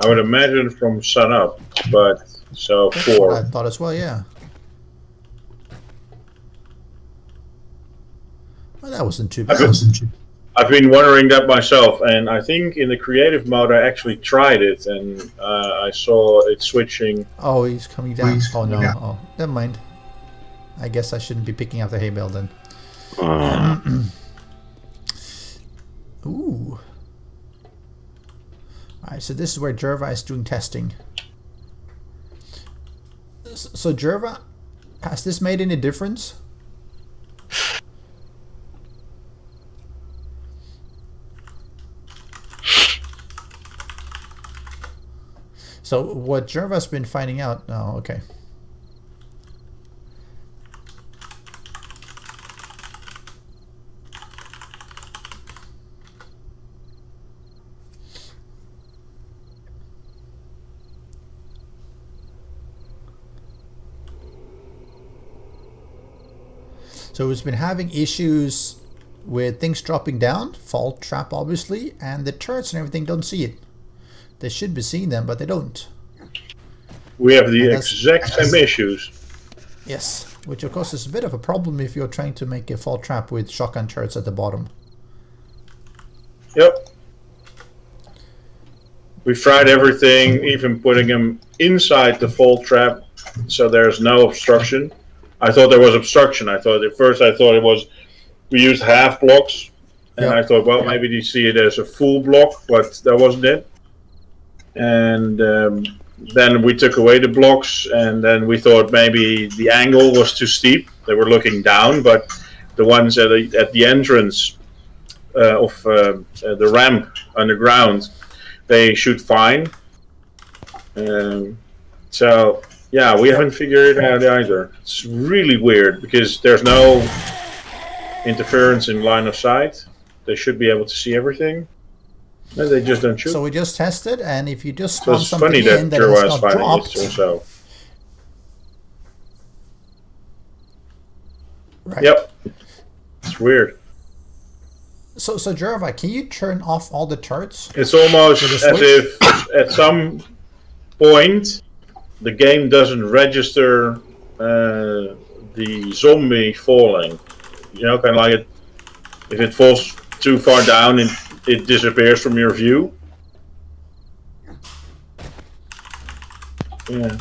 I would imagine from sun up, but so That's what 4. I thought as well, yeah. Well, that wasn't too bad. I've been wondering that myself, and I think in the creative mode I actually tried it, and I saw it switching. Oh, he's coming down. Oh, no. Oh, never mind. I guess I shouldn't be picking up the hay bale then. Ooh. Alright, so this is where Jerva is doing testing. So Jerva, has this made any difference? So what Jerva's been finding out... Oh, okay. So it's been having issues with things dropping down, fault trap obviously, and the turrets and everything don't see it. They should be seeing them, but they don't. We have the exact same issues. Yes, which of course is a bit of a problem if you're trying to make a fault trap with shotgun turrets at the bottom. Yep. We tried everything, even putting them inside the fault trap, so there's no obstruction. I thought there was obstruction. I thought at first it was we used half blocks, and Yep. I thought, well, maybe you see it as a full block, but that wasn't it. And then we took away the blocks, and then we thought maybe the angle was too steep. They were looking down, but the ones at the entrance of the ramp underground, they shoot fine. So yeah, we haven't figured it out either. It's really weird because there's no interference in line of sight. They should be able to see everything. And they just don't shoot. So we just tested, and if you just So spawn it's something funny in that that Jerva is is not finding dropped, it also. right? Yep. It's weird. So Jerva, can you turn off all the turrets? It's almost With as a switch? if at some point the game doesn't register the zombie falling. You know, kind of like if it falls too far down, it disappears from your view. Yeah,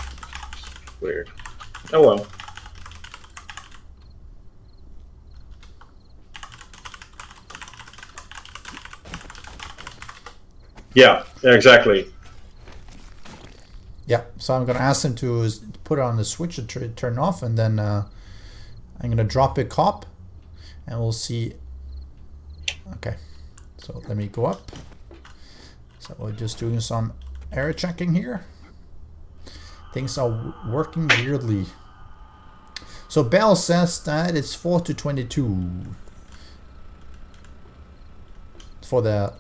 weird. Oh well. Yeah, exactly. Yeah, so I'm going to ask him to put on the switch to turn off, and then I'm going to drop a cop, and we'll see. Okay, so let me go up. So we're just doing some error checking here. Things are working weirdly. So Bell says that it's 4 to 22 for the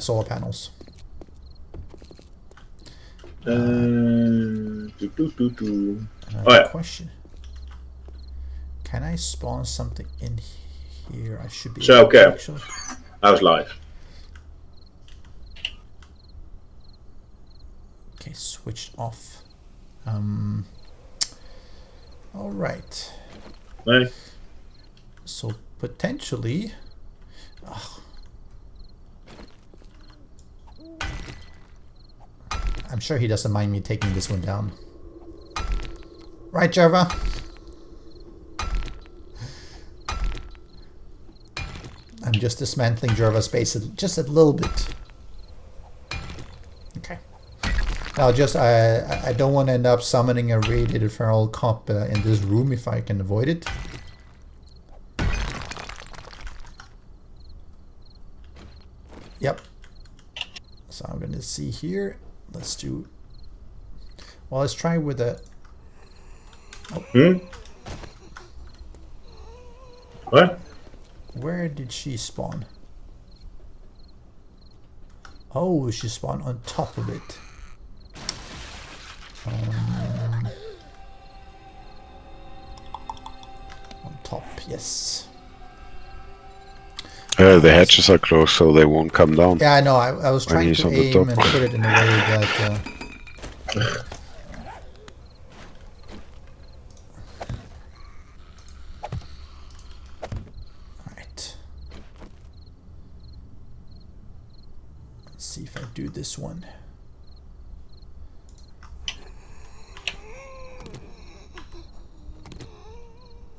solar panels. Oh, yeah. Question: can I spawn something in here? I should be. So, able to okay. actually. I was live. Okay, switched off. All right. Hey. So potentially. I'm sure he doesn't mind me taking this one down. Right, Jerva? I'm just dismantling Jerva's base just a little bit. Okay. Now, just I don't want to end up summoning a radiated feral cop in this room if I can avoid it. Yep. So I'm going to see here. Let's do. Well, let's try with a. Oh. What? Where did she spawn? Oh, she spawned on top of it. On top, yes. The hatches are closed, so they won't come down. Yeah, I know. I was trying he's to on the aim top. and put it in a way that. Right. Let's see if I do this one.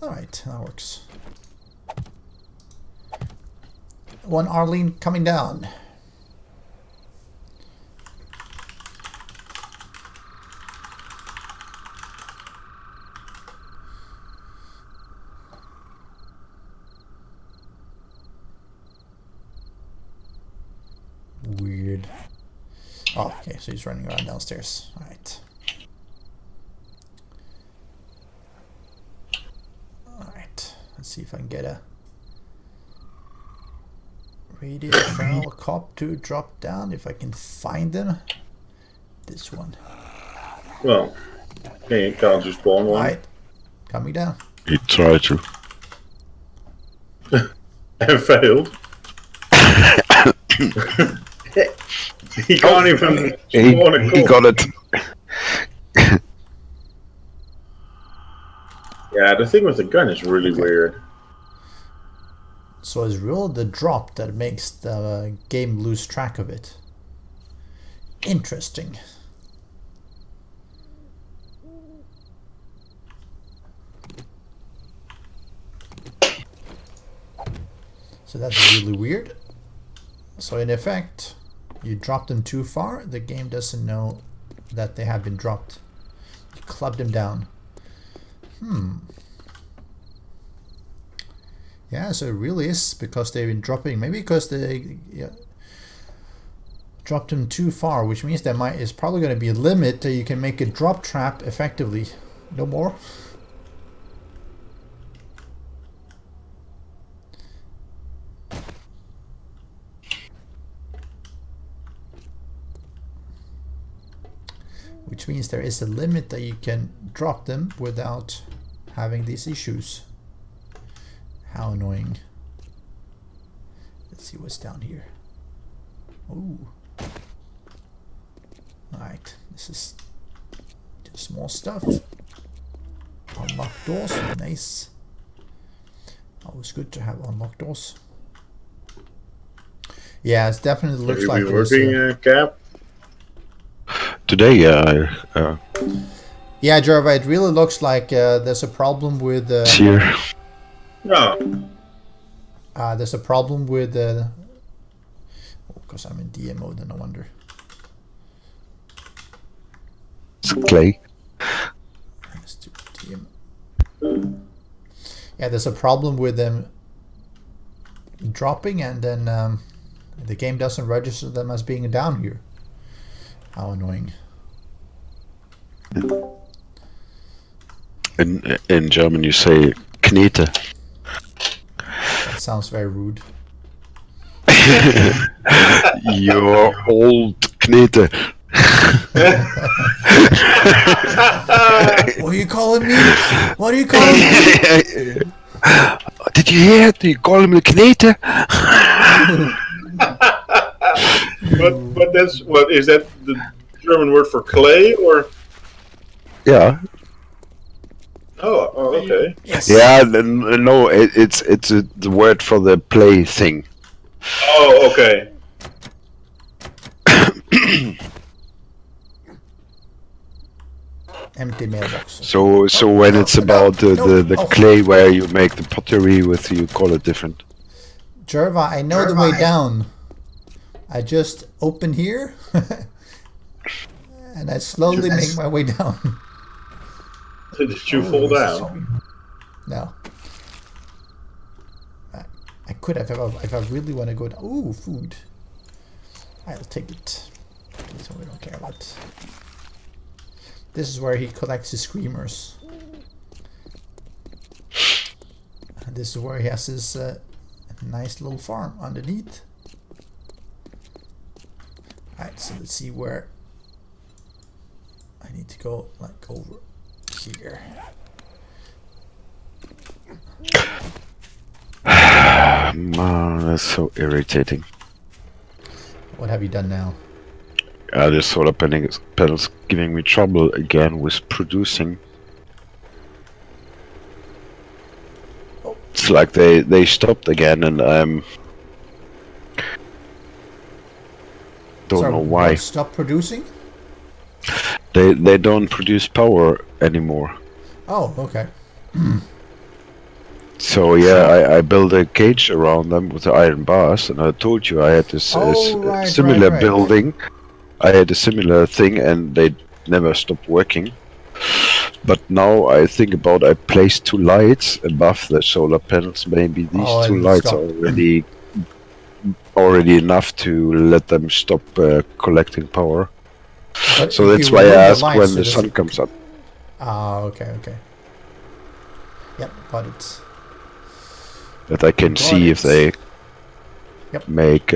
All right, that works. one Arlene coming down. Weird. Oh, okay, so he's running around downstairs. Alright. Alright, let's see if I can get a radio file cop to drop down, if I can find them. This one. Well, you can't just spawn one. Alright, coming down. He tried to. And failed. He can't even spawn a He call. got it. Yeah, the thing with the gun is really weird. So it's really the drop that makes the game lose track of it. Interesting. So that's really weird. So in effect, you drop them too far, the game doesn't know that they have been dropped. You club them down. Yeah, so it really is because they've been dropping. Maybe because they dropped them too far, which means there is probably going to be a limit that you can make a drop trap effectively. No more. Which means there is a limit that you can drop them without having these issues. How annoying. Let's see what's down here. Ooh. Alright, this is just small stuff. Unlocked doors, nice. Always good to have unlocked doors. Yeah, it definitely looks like Are we working, Cap? Today, yeah. Yeah, Jerva, it really looks like there's a problem with Here. No. there's a problem with because I'm in DM mode, and no wonder. It's clay. Let's do DM. Yeah, there's a problem with them dropping, and then the game doesn't register them as being down here. How annoying. In German, you say Knete. That sounds very rude. Your old Knete. What are you calling me? What are you calling me? Did you hear it? You call him a Knete? But that's what is that the German word for clay or? Yeah. Oh, okay. Yes. Yeah, no, it's the word for the play thing. Oh, okay. Empty mailbox. So when it's about the Oh. clay where you make the pottery with, you call it different. Jerva, I know the way down. I just open here and I slowly make my way down. Did you fall down? No. I could have if I really want to go down. Ooh, food. I'll take it. This one we don't care about. This is where he collects his screamers. And this is where he has his nice little farm underneath. Alright, so let's see where I need to go, like over here. Man, that's so irritating. What have you done now? This solar panel's giving me trouble again with producing. It's like they stopped again, and don't know why. Stop producing? They don't produce power anymore. Oh, okay. So yeah, I built a cage around them with the iron bars, and I told you I had this Right, similar right. building. I had a similar thing, and they never stopped working. But now I think about I placed 2 lights above the solar panels. Maybe these Oh, 2 and lights stop. are already enough to let them stop collecting power. But So if that's you why I remove the ask lights, when the it sun doesn't- comes up. Ah, okay. Yep, got it. That I can Got see if it. they Yep. make.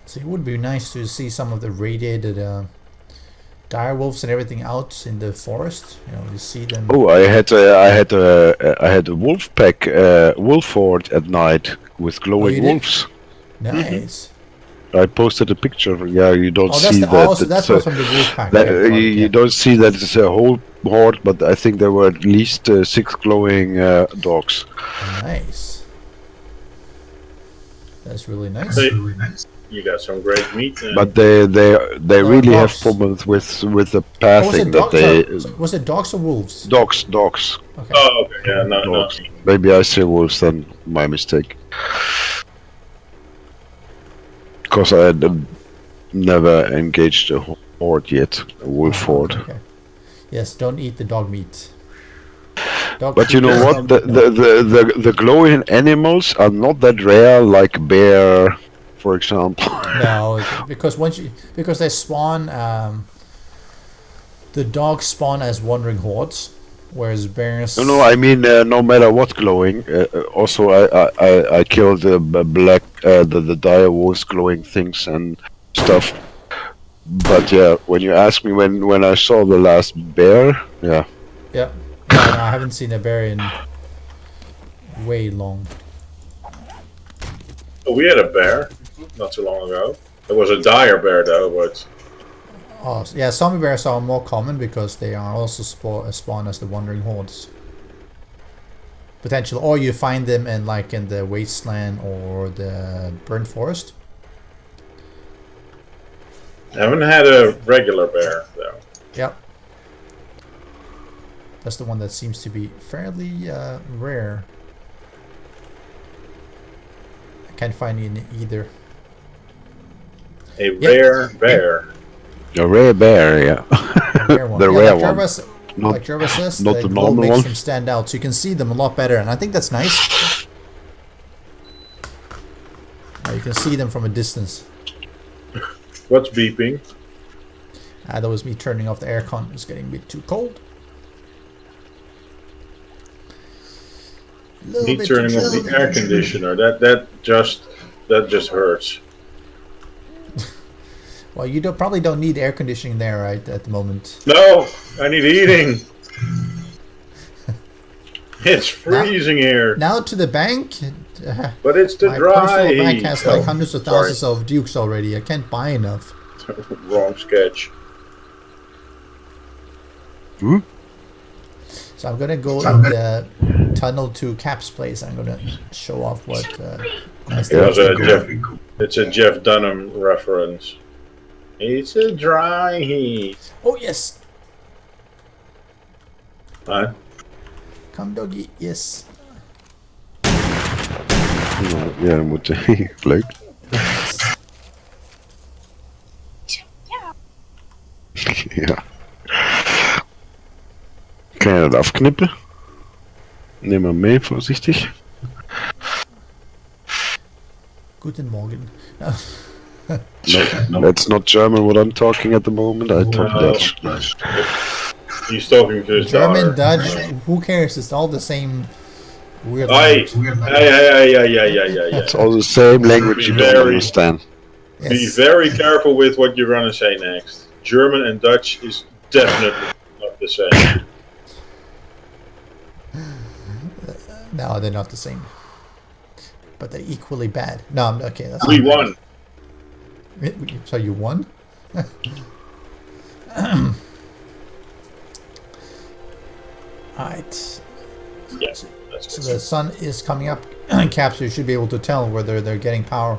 So it would be nice to see some of the radiated dire wolves and everything out in the forest. You know, you see them. Oh, I had a wolf pack, wolf fort at night with glowing you did? wolves. Nice. I posted a picture. Yeah, you don't Oh, that's see the that. so that's what's from the wolf pack. that Okay, got it, you yeah. don't see that it's a whole horde, but I think there were at least 6 glowing dogs. Nice. That's really nice. Hey, you got some great meat. But they No, really have dogs. problems with the Oh, was pathing it that dogs? they Sorry, was it dogs or wolves? dogs. Okay. Oh, okay. Yeah, no. Dogs. Maybe I say wolves, then my mistake. Because I had never engaged a horde yet, a wolf horde. Okay. Yes, don't eat the dog meat. Dog But you food know is what? dog The, meat, no. the glowing animals are not that rare, like bear, for example. No, because because they spawn, the dogs spawn as wandering hordes, whereas bears. No, I mean no matter what glowing. Also, I killed the black, the dire wolves glowing things and stuff. But yeah, when you ask me when I saw the last bear, yeah, Yeah. No, I haven't seen a bear in way long. Oh, we had a bear not too long ago. It was a dire bear though, but Oh, yeah, zombie bears are more common because they are also spawn as the wandering hordes. Potential, or you find them in the wasteland or the burnt forest. I haven't had a regular bear though. Yep. That's the one that seems to be fairly rare. I can't find any either. A rare bear. a rare bear, yeah. A rare one. The Yeah, rare like one. Jervis, Not- like Jervis says, not the the glow normal makes one. them stand out, so you can see them a lot better, and I think that's nice. You can see them from a distance. What's beeping? That was me turning off the aircon. It's getting a bit too cold. Me turning off the air conditioner. That just hurts. Well, you probably don't need air conditioning there, right, at the moment. No, I need eating. It's freezing here. Now to the bank. But it's the My dry personal bank heat. has Oh, hundreds of sorry. thousands of dukes already. I can't buy enough. Wrong sketch. So I'm gonna go in the tunnel to Cap's place. I'm gonna show off what nice It was things. it's a Jeff Dunham reference. It's a dry heat. Oh yes, Huh? come doggy. Yes. Ja, dan moet leuk. Ja. Kan je dat afknippen? Neem maar mee, voorzichtig. Guten Morgen. No, that's not German what I'm talking at the moment. I talk Dutch. He's talking to his German, daughter. Dutch. Who cares? It's all the same. Weird. Hey, language. yeah. It's all the same language you don't Very- understand. Be Yes. very careful with what you're gonna say next. German and Dutch is definitely not the same. No, they're not the same. But they're equally bad. No, I'm okay. That's We not won. bad. So you won? Alright. Yes, that's So good. the sun is coming up, Cap, so you should be able to tell whether they're getting power.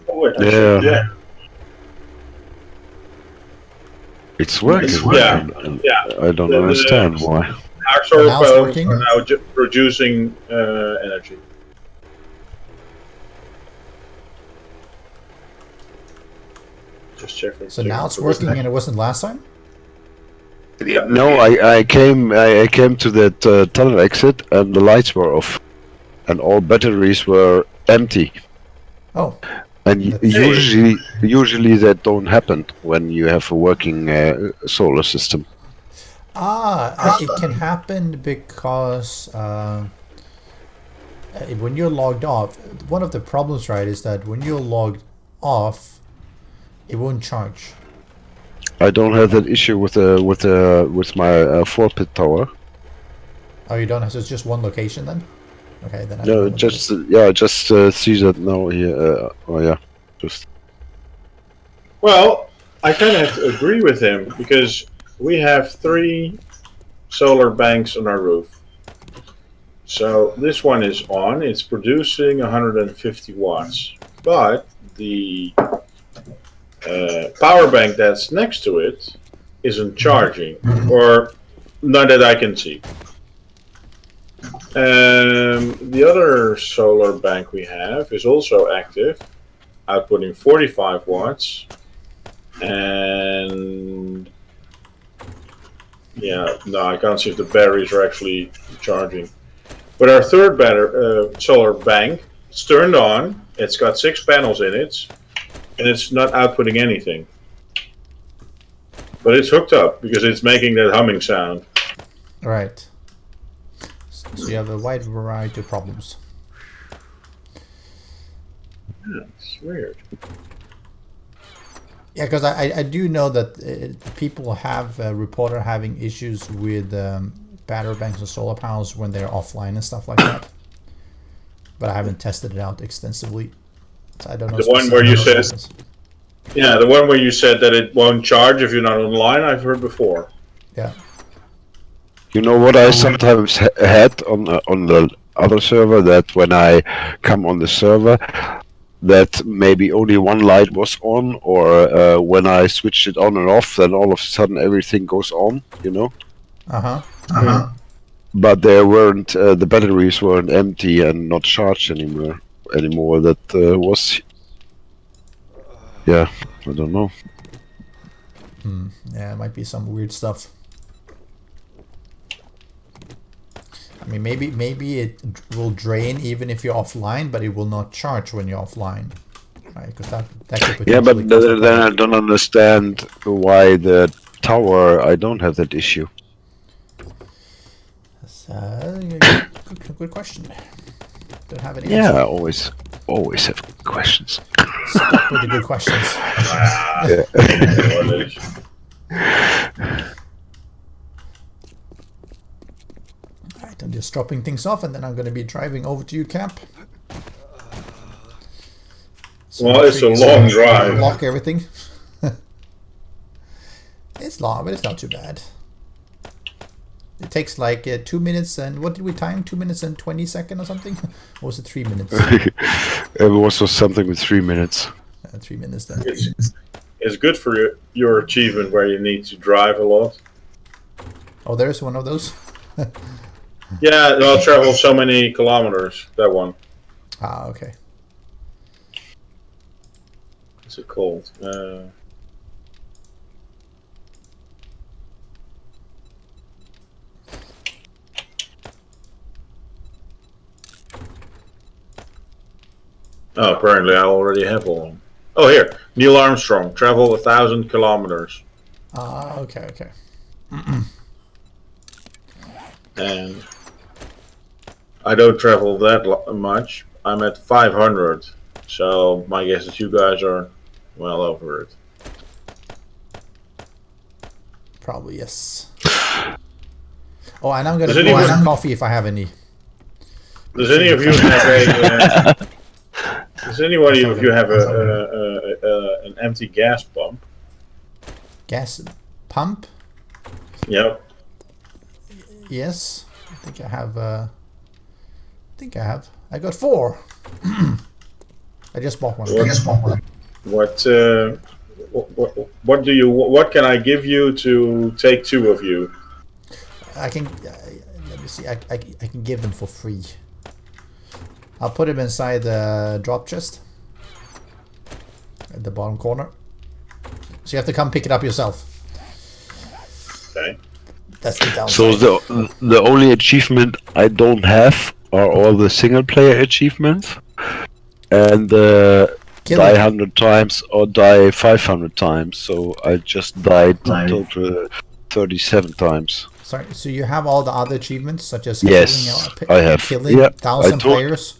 Oh, wait, Yeah. It's working. Yeah, yeah. I don't understand why. Our solar Now it's panels working? are now producing energy. Just check. So now it's working and it wasn't last time? No, I came to that tunnel exit and the lights were off, and all batteries were empty. Oh, And That's- usually that don't happen when you have a working solar system. it can happen because when you're logged off, one of the problems, right, is that when you're logged off, it won't charge. I don't have that issue with my 4-pit tower. Oh, you don't have, so it's just one location then? Okay, then I No, don't know what it is. just see that now here. Oh yeah, just. Well, I kind of have to agree with him because we have 3 solar banks on our roof. So this one is on. It's producing 150 watts, but the power bank that's next to it isn't charging, or not that I can see. The other solar bank we have is also active, outputting 45 watts, and yeah, no, I can't see if the batteries are actually charging. But our third solar bank, it's turned on, it's got 6 panels in it, and it's not outputting anything. But it's hooked up because it's making that humming sound. Right. So you have a wide variety of problems. Yeah, it's weird. Yeah, because I do know that people have reported having issues with battery banks and solar panels when they're offline and stuff like that. But I haven't tested it out extensively. So I don't know. The one where you said, specifics. yeah, the one where you said that it won't charge if you're not online, I've heard before. Yeah. You know what I sometimes had on the other server, that when I come on the server, that maybe only one light was on, or when I switched it on and off, then all of a sudden everything goes on, you know. But there weren't the batteries weren't empty and not charged anymore. That was, yeah, I don't know. Yeah, it might be some weird stuff. I mean, maybe it will drain even if you're offline, but it will not charge when you're offline, right? Because that could Yeah, but potentially cause a then I problem. don't understand why the tower I don't have that issue. Good question. Don't have any Yeah, answer. I always have questions. Stuck with the good questions. Alright, I'm just dropping things off and then I'm going to be driving over to you, Camp. So Well, it's a long drive. Lock everything. It's long, but it's not too bad. It takes like 2 minutes and what did we time? 2 minutes and 20 seconds or something? Or was it 3 minutes? It was something with 3 minutes. 3 minutes then. It's good for your achievement where you need to drive a lot. Oh, there's one of those. Yeah, I'll travel so many kilometers, that one. Ah, okay. What's it called? Oh, apparently I already have one. Oh, here. Neil Armstrong, travel 1,000 kilometers. Ah, okay, okay. And I don't travel that much. I'm at 500. So my guess is you guys are well over it. Probably, yes. Oh, and I'm going to Does go anyone- some coffee if I have any. Does any of you have a... does anybody of you have an empty gas pump? Gas pump? Yep. Yes. I think I have. I got 4. I just bought one. What What do you? What can I give you to take 2 of you? I can. Let me see. I can give them for free. I'll put him inside the drop chest at the bottom corner. So you have to come pick it up yourself. Okay. That's the downside. So the only achievement I don't have are all the single player achievements, and Kill die it. 100 times or die 500 times. So I just died in total 37 times. Sorry. So you have all the other achievements, such as Yes, killing, I have. killing Yeah, 1,000 I told- players.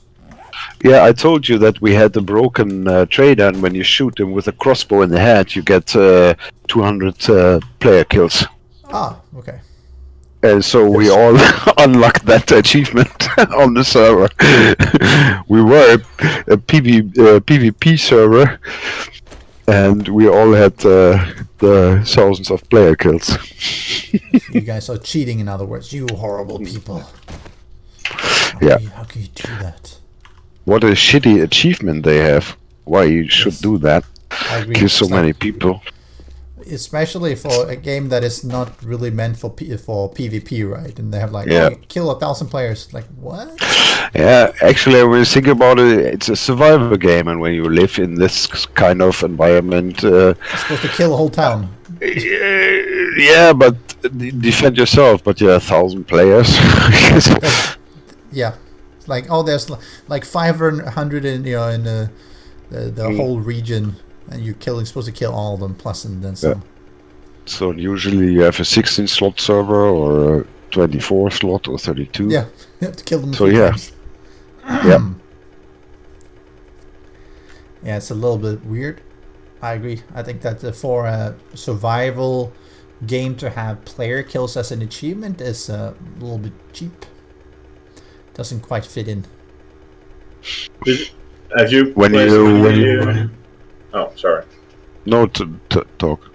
Yeah, I told you that we had the broken trader, and when you shoot him with a crossbow in the head, you get 200 player kills. Ah, okay. And so we all unlocked that achievement on the server. We were a PvP server, and we all had the thousands of player kills. You guys are cheating, in other words. You horrible people. Yeah. How can you do that? What a shitty achievement they have. Why you should do that? I agree. Kill so It's like- many people. especially for a game that is not really meant for PvP, right? And they have like, Yeah. oh, you kill 1,000 players. Like, what? Yeah, actually, when you think about it, it's a survival game, and when you live in this kind of environment, You're supposed to kill the whole town. yeah, but defend yourself. But yeah, 1,000 players. Yeah. It's like, oh, there's like 500 in, you know, in the whole region, and you're supposed to kill all of them, plus and then some. So usually you have a 16 slot server or a 24 slot or 32. Yeah, you have to kill them. So, 3 yeah. times. Yeah. Yeah, it's a little bit weird. I agree. I think that for a survival game to have player kills as an achievement is a little bit cheap. Doesn't quite fit in. Have you? When played- you- Oh, sorry. No, to talk.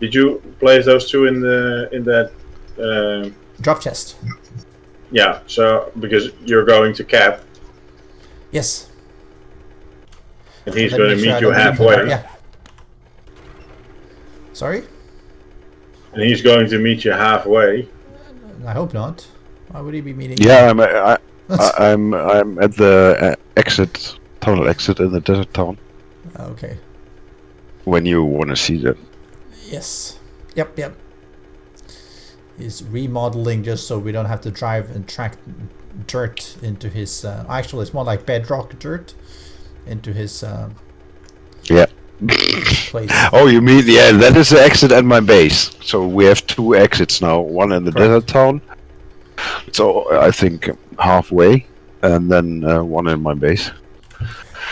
Did you place those 2 in that? Drop chest. Yeah. So because you're going to Cap, Yes. and he's Let me going to make sure meet I you don't leave halfway, them. Yeah. Sorry? and he's going to meet you halfway. I hope not. Why would he be meeting? Yeah, I'm at the exit, tunnel exit in the desert town. Okay. When you want to see that. Yes. Yep. He's remodeling just so we don't have to drive and track dirt into his. Actually, it's more like bedrock dirt into his Yeah. place. Oh, you mean that is the exit at my base. So we have 2 exits now. One in the desert town. So I think halfway, and then one in my base.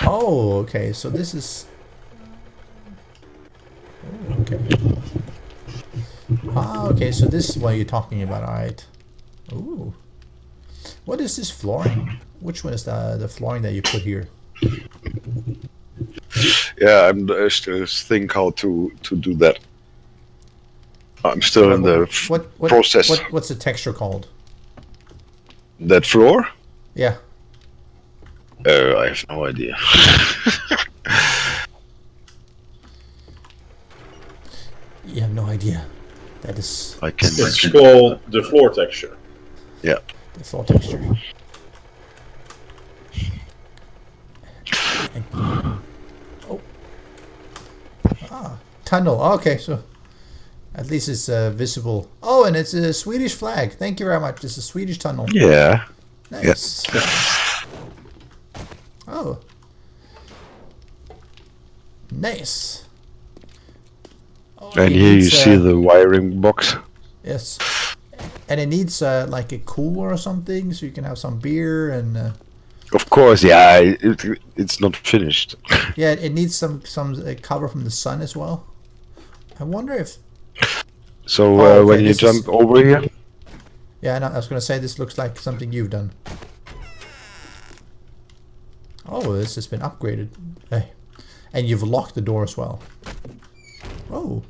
Oh, okay. So this is. Oh, okay. Ah, okay. So this is what you're talking about, alright. Ooh. What is this flooring? Which one is the flooring that you put here? Yeah, I'm still think how to do that. I'm still in the process. What's the texture called? That floor? Yeah. I have no idea. You have no idea. That is I can. It's called the floor texture. Yeah. the floor texture. Oh. Ah, tunnel. Okay, so at least it's visible. Oh, and it's a Swedish flag. Thank you very much. It's a Swedish tunnel. Yeah. Nice. Oh. Nice. Oh, And it here you needs, see the wiring box. Yes. And it needs like a cooler or something, so you can have some beer and Of course, yeah. It's not finished. yeah, it needs some cover from the sun as well. I wonder if So Oh, okay, when you this is- jump over here, yeah, no, I was gonna say this looks like something you've done. Oh, this has been upgraded. Hey. And you've locked the door as well. Oh.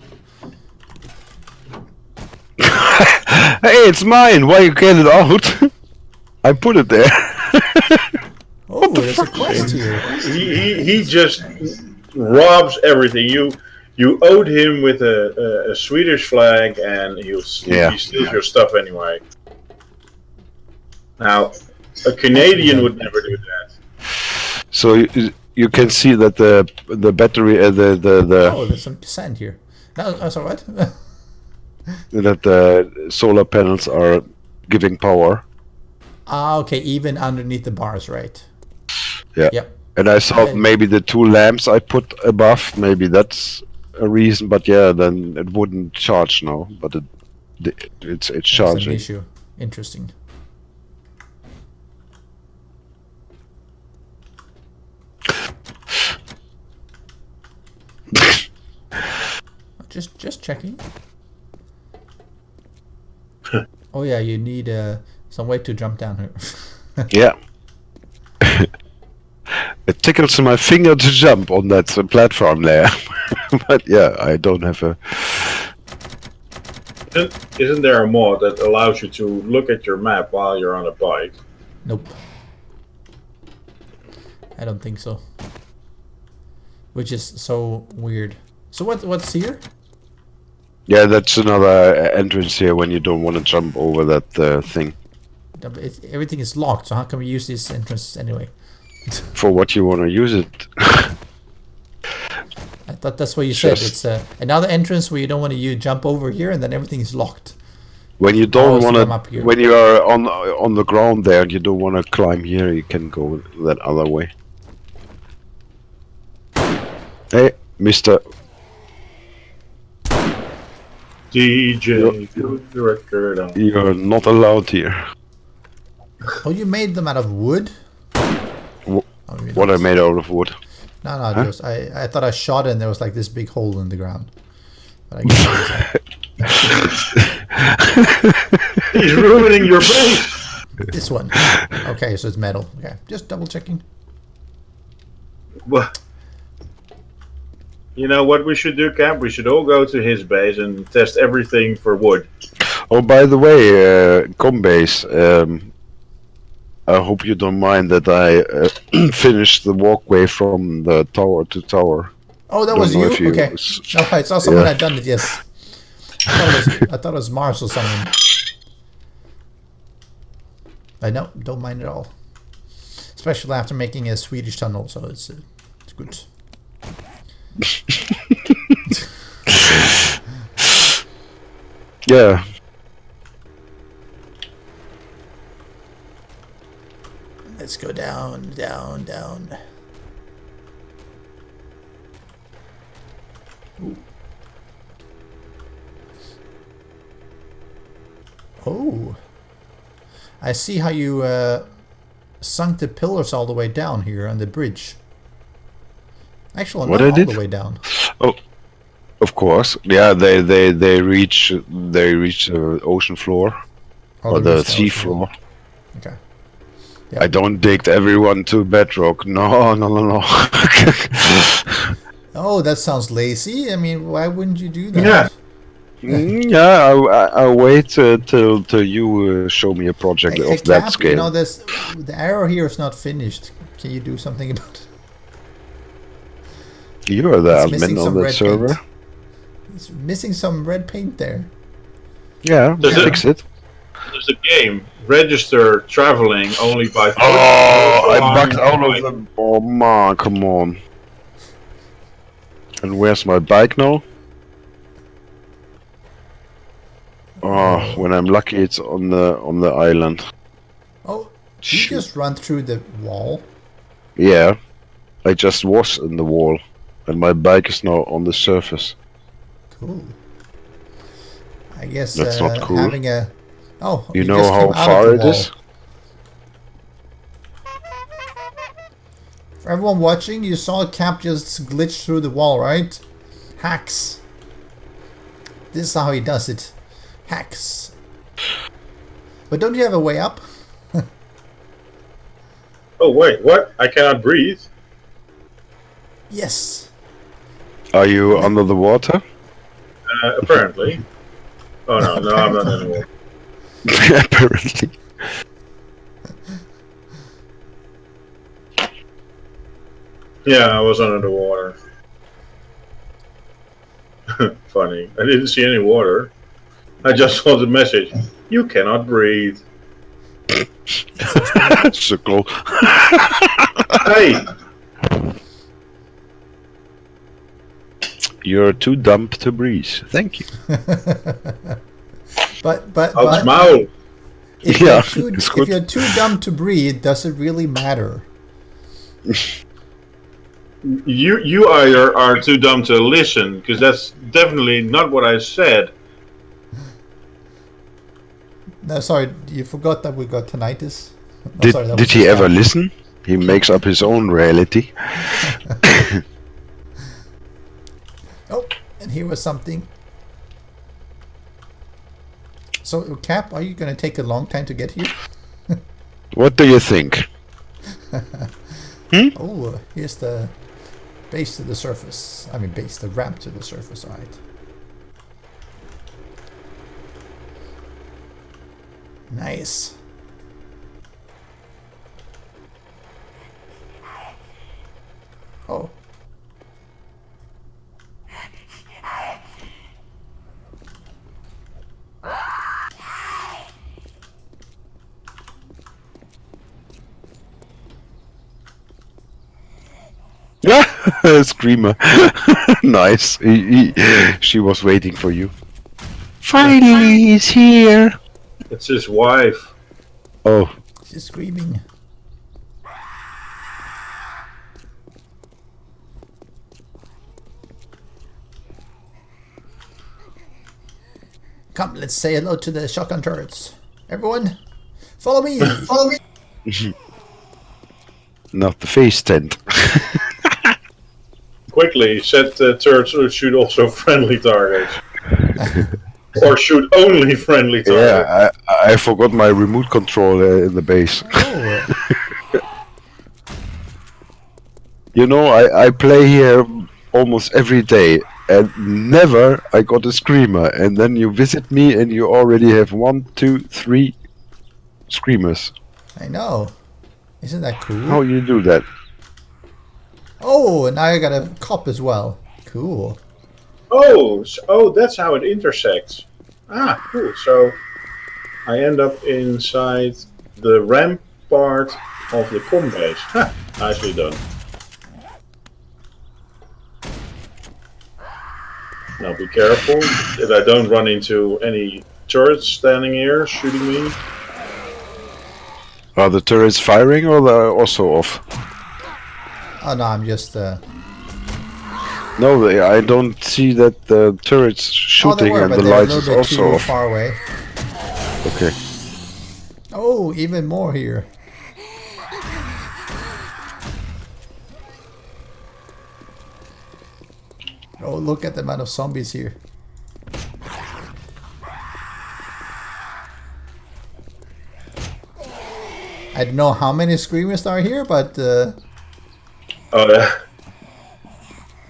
hey, it's mine. Why you get it out? I put it there. Oh, there's a quest here. He just robs everything. You owed him with a Swedish flag, and he steals your stuff anyway. Now, a Canadian would never do that. So you can see that the battery Oh, there's some sand here. No, that's all right. that the solar panels are giving power. Ah, okay, even underneath the bars, right? Yeah. Yep. And I thought maybe the 2 lamps I put above, maybe that's a reason. But yeah, then it wouldn't charge now. But it's That's charging. an issue. Interesting. Just checking. Oh yeah, you need some way to jump down here. Yeah. It tickles my finger to jump on that platform there. But yeah, I don't have a... Isn't there a mod that allows you to look at your map while you're on a bike? Nope. I don't think so. Which is so weird. So what's here? Yeah, that's another entrance here when you don't want to jump over that thing. Everything is locked, so how can we use these entrances anyway? For what you want to use it. I thought that's what you said. It's another entrance where you don't want to jump over here, and then everything is locked. When you don't want to, here. when you are on the ground there and you don't want to climb here, you can go that other way. Hey, Mister. DJ, put the record on. You're not allowed here. Oh, you made them out of wood? What I made out of wood? No, huh? I thought I shot it and there was like this big hole in the ground. But I guess He's ruining your base! This one. Okay, so it's metal. Okay, just double checking. Well, you know what we should do, Cap? We should all go to his base and test everything for wood. Oh, by the way, Combase, I hope you don't mind that I finished the walkway from the tower to tower. Oh, that was you? Okay. No, I saw someone had done it, yes. I thought it was Mars or something. No, don't mind at all. Especially after making a Swedish tunnel, so it's good. Yeah. Let's go down, down, down. Ooh. Oh. I see how you sunk the pillars all the way down here on the bridge. Actually, not all the way down. Oh, of course. Yeah, they reach the ocean floor or the sea floor. Okay. Yep. I don't dig everyone to bedrock. No. Oh, that sounds lazy. I mean, why wouldn't you do that? Yeah. Yeah, I'll wait till you show me a project of that scale. You know, the arrow here is not finished. Can you do something about it? You are the admin on the server. Paint. It's missing some red paint there. Yeah, fix it. There's a game. Register traveling only by foot. Oh, I bugged out of them. Oh man, come on. And where's my bike now? Oh, when I'm lucky, it's on the island. Oh, you just run through the wall? Yeah, I just was in the wall, and my bike is now on the surface. Cool. I guess that's not cool. Having a you know how far it is? For everyone watching, you saw Cap just glitch through the wall, right? Hacks. This is how he does it. Hacks. But don't you have a way up? Oh wait, what? I cannot breathe? Yes. Are you under the water? Apparently. Oh no, I'm not anymore. Apparently. Yeah, I was under the water. funny. I didn't see any water. I just saw the message. You cannot breathe. Sukkel. Hey! You're too dumb to breathe. Thank you. But Outsmaul! if, Yeah, you're too, it's if good. you're too dumb to breathe, does it really matter? You either are too dumb to listen, because that's definitely not what I said. No, sorry, you forgot that we got tinnitus? No, Did, sorry, that did was he just ever that. listen? He makes up his own reality. Oh, and here was something. So, Cap, are you going to take a long time to get here? What do you think? Oh, here's the base to the surface. I mean, base, the ramp to the surface, alright. Nice. Oh. Yeah, Screamer. Nice. She was waiting for you. Finally, he's here. It's his wife. Oh, She's screaming. Come, let's say hello to the shotgun turrets. Everyone, follow me! Follow me! not the face tent. Quickly, set turrets shoot also friendly targets. Or shoot only friendly targets. Yeah, I forgot my remote control in the base. Oh, You know, I play here almost every day, and never I got a screamer. And then you visit me, and you already have 1, 2, 3 screamers. I know. Isn't that cool? How you do that? Oh, and now I got a cop as well. Cool. Oh, that's how it intersects. Ah, cool. So I end up inside the ramp part of the com base. Ha, nicely done. Now be careful that I don't run into any turrets standing here shooting me. Are the turrets firing or they're also off? Oh no, I'm just No, I don't see that the turrets oh, they shooting were, and but the they're a lights little is bit also too off. far away. Okay. Oh, even more here. Oh, look at the amount of zombies here. I don't know how many screamers are here, but Oh,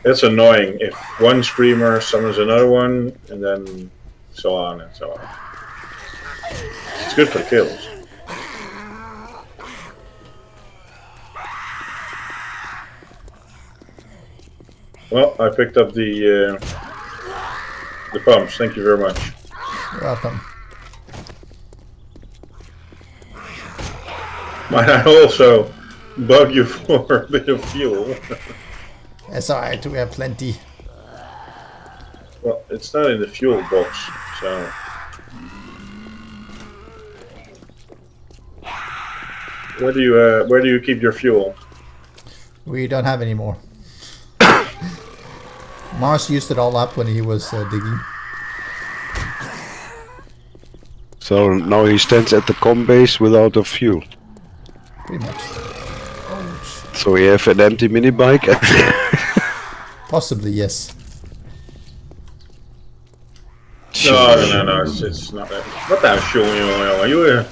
that's annoying. If one screamer summons another one, and then so on and so on. It's good for kills. Well, I picked up the pumps. Thank you very much. you're welcome. Might I also bug you for a bit of fuel? It's alright, we have plenty. Well, it's not in the fuel box, so. Where do you keep your fuel? We don't have any more. Mars used it all up when he was digging. So now he stands at the com base without a fuel. Pretty much. Oh, So we have an empty mini bike. possibly, yes. No, it's not that. What the hell are you?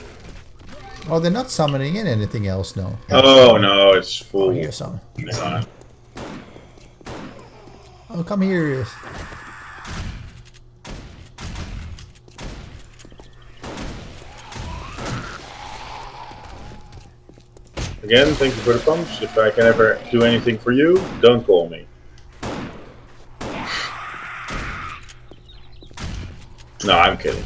Oh, they're not summoning in anything else, no. Oh no, it's full. Oh, here's some. Yeah. Oh, come here. Again, thank you for the pumps. If I can ever do anything for you, don't call me. No, I'm kidding.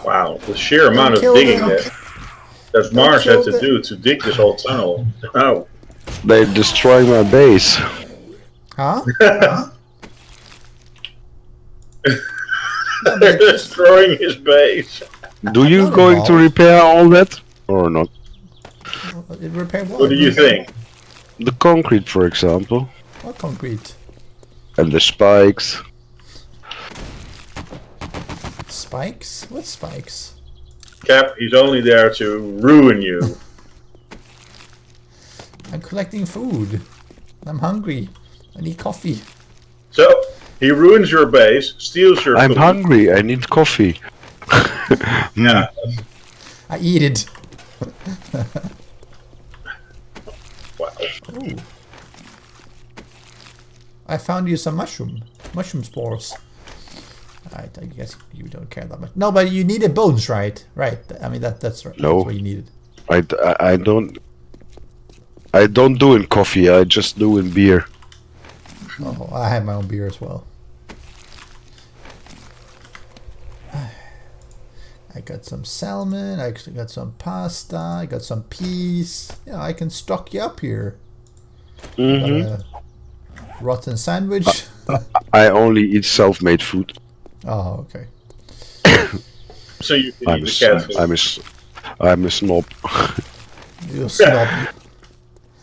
Wow, the sheer amount of kill digging them. that Mars had kill to do to dig this whole tunnel. Oh. They destroy my base. Huh? They're destroying his base. Do you Not going to involved. repair all that or not? It repaired what? What do you think? The concrete, for example, What concrete? and the spikes. Spikes? What spikes? Cap, he's only there to ruin you. I'm collecting food. I'm hungry. I need coffee. So, he ruins your base, steals your I'm food. hungry. I need coffee. Yeah. I eat it. Wow. Ooh. I found you some mushroom spores. I guess you don't care that much. No, but you needed bones, right? Right. I mean that's right. No. That's what you needed. I don't do in coffee. I just do in beer. Oh, I have my own beer as well. I got some salmon. I actually got some pasta. I got some peas. Yeah, I can stock you up here. Hmm. Got a rotten sandwich. I only eat self-made food. Oh, okay. So you can I'm eat a, the cat food. I'm a snob. You snob.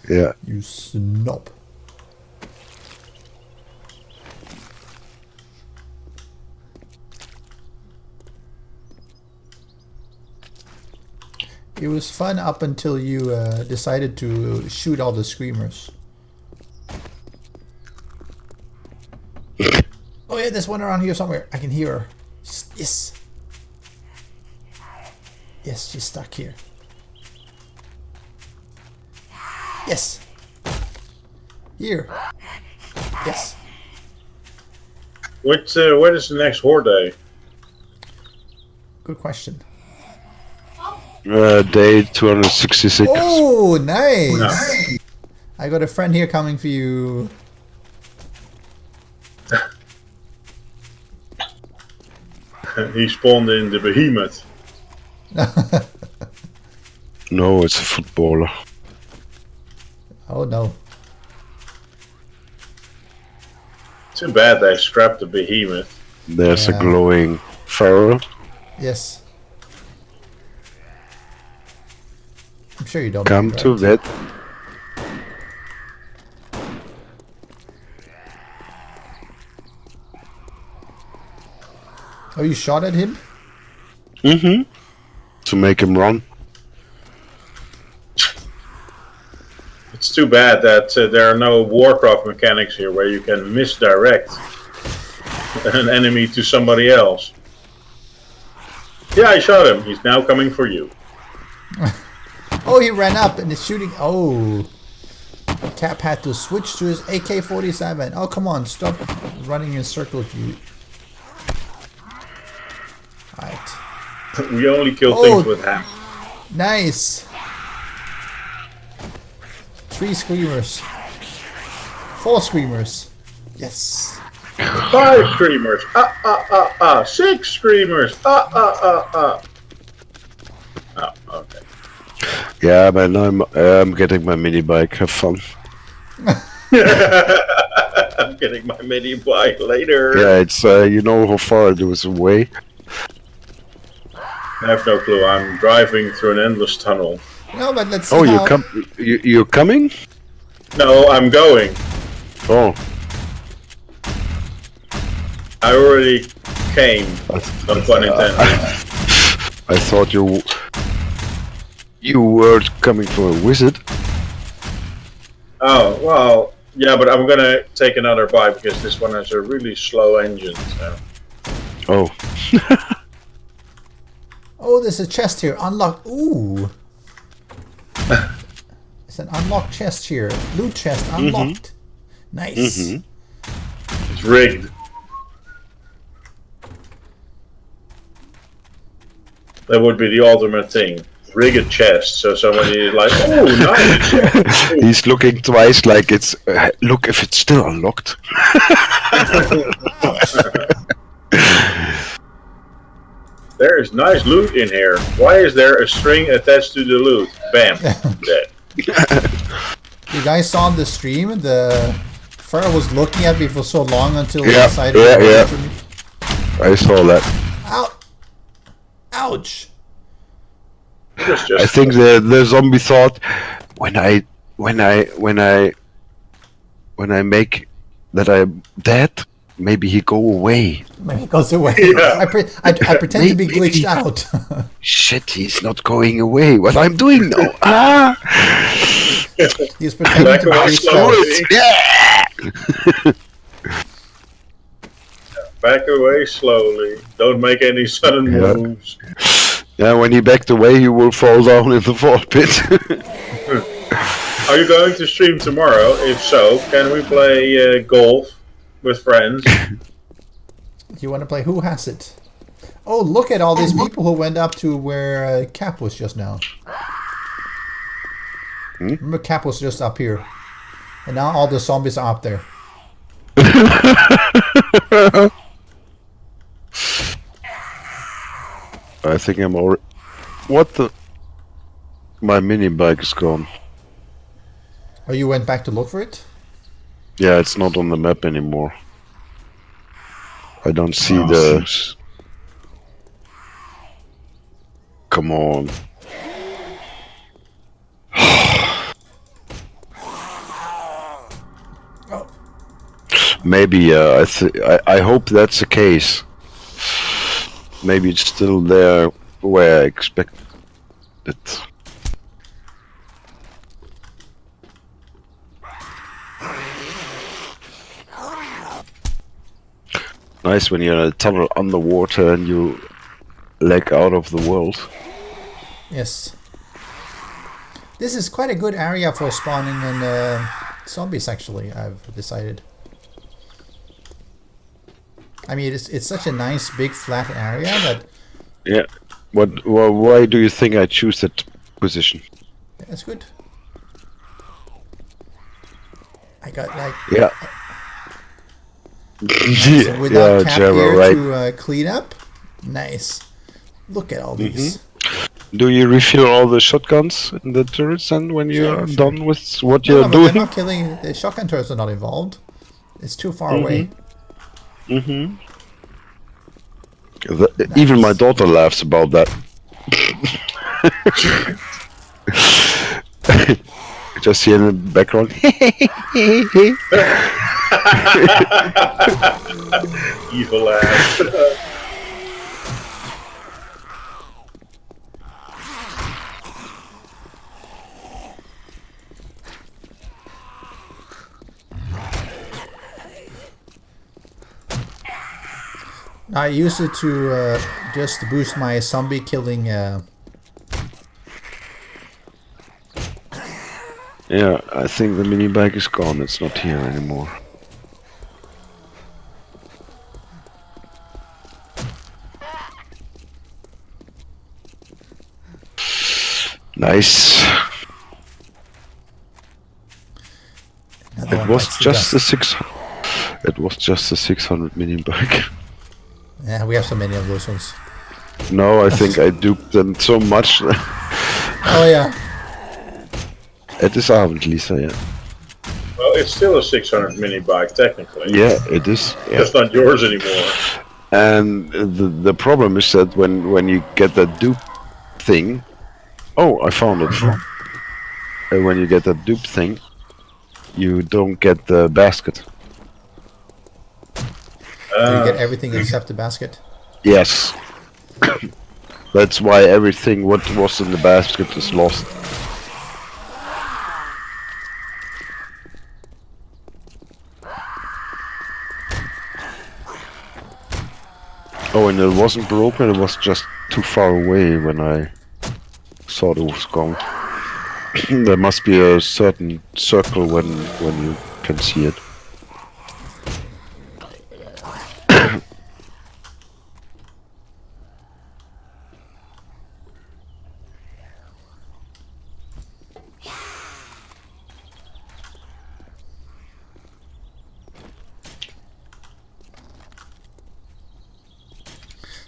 Yeah. You snob. It was fun up until you decided to shoot all the screamers. Oh yeah, there's one around here somewhere. I can hear her. Yes. Yes, she's stuck here. Yes. Here. Yes. What is the next horde day? Good question. Day 266. Oh, nice. No. I got a friend here coming for you. He spawned in the behemoth. No, it's a footballer. Oh no. Too bad they scrapped the behemoth. There's Yeah. a glowing pharaoh. Yes. I'm sure you don't. Come mind, to right? that. Oh, you shot at him? Mm-hmm. To make him run. It's too bad that there are no Warcraft mechanics here where you can misdirect an enemy to somebody else. Yeah, I shot him. He's now coming for you. Oh, he ran up and is shooting. Oh. Cap had to switch to his AK-47. Oh, come on. Stop running in circles, you. Alright. We only kill Oh. things with hammer. Nice. 3 screamers. 4 screamers. Yes. 5 screamers. 6 screamers. Oh, okay. Yeah, man, I'm getting my mini bike. Have fun. I'm getting my mini bike later. Yeah, it's you know how far it was away. I have no clue. I'm driving through an endless tunnel. No, but let's see Oh, how... you're coming? No, I'm going. Oh, I already came. No pun intended. I thought you were coming for a visit. Oh, well, yeah, but I'm gonna take another bike because this one has a really slow engine. So. Oh, Oh, there's a chest here. Unlocked. Ooh. It's an unlocked chest here. Loot chest unlocked. Nice. It's rigged. That would be the ultimate thing. Rig a chest so somebody is like, oh, nice. He's looking twice like it's. Look if it's still unlocked. There is nice loot in here. Why is there a string attached to the loot? Bam. Dead. You guys saw the stream? The Farrah was looking at me for so long until he Yeah, decided yeah, to go yeah. after me. I saw that. Ow! Ouch! Just I think the zombie thought when I make that I'm dead, maybe he go away. Maybe it goes away. Yeah. I pretend to be Maybe. glitched out. Shit, he's not going away. What I'm doing now? He's pretending Back to be away glitched slowly. out. Yeah. Back away slowly. Don't make any sudden Yeah. moves. Yeah, when he backed away, he will fall down in the fall pit. Are you going to stream tomorrow? If so, can we play golf with friends? You want to play Who Has It? Oh, look at all these people who went up to where Cap was just now. Remember, Cap was just up here. And now all the zombies are up there. I think I'm already. What the? My mini bike is gone. Oh, you went back to look for it? Yeah, it's not on the map anymore. I don't see Oh, the. Come on. Maybe I hope that's the case. Maybe it's still there where I expect it. Nice when you're in a tunnel underwater and you leg out of the world. Yes. This is quite a good area for spawning in zombies, actually, I've decided. I mean, it's such a nice, big, flat area that Yeah. Why do you think I choose that position? it's good. I got like Yeah. so without Cap Java, here right. to clean up. Nice. Look at all these. Do you refill all the shotguns in the turrets and when you're Sure. done with what No, you're no, but they're doing? not killing. The shotgun turrets are not involved. It's too far away. Mm-hmm. Even my daughter laughs about that. Just here in the background. Evil ass. I use it to just boost my zombie killing. Yeah, I think the mini bike is gone. It's not here anymore. Nice. Another It one was bites the just dust. a 6. It was just a 600 mini bike. Yeah, we have so many of those ones. No, I think I duped them so much. Oh yeah. Het is avond, Lisa. Yeah. Well, it's still a 600 mini bike, technically. Yeah, it is. Yeah. Just not yours anymore. And the problem is that when you get that dupe thing, oh, I found it. When you get that dupe thing, you don't get the basket. You get everything except the basket. Yes. That's why everything what was in the basket is lost. Oh, and it wasn't broken, it was just too far away when I saw it was gone. There must be a certain circle when you can see it.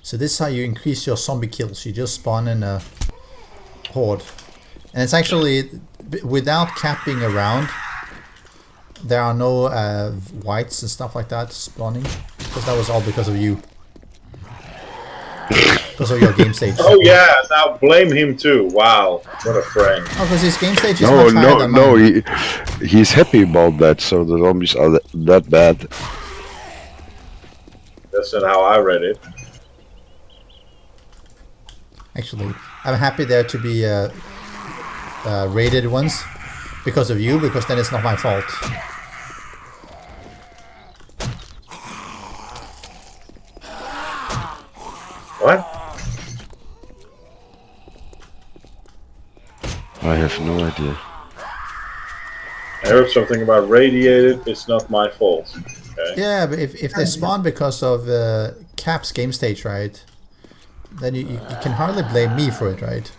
So this is how you increase your zombie kills. You just spawn in a horde. And it's actually, without capping around, there are no whites and stuff like that spawning. Because that was all because of you. Because of your game stage. Oh yeah, now blame him too. Wow, what a friend. Oh, because his game stage is No, much higher no, than no. mine. He's happy about that. So the zombies are that bad. That's not how I read it. Actually, I'm happy there to be raided ones because of you, because then it's not my fault. What? I have no idea. I heard something about radiated. It's not my fault. Okay. Yeah, but if they spawn because of Cap's game stage, right? Then you can hardly blame me for it, right?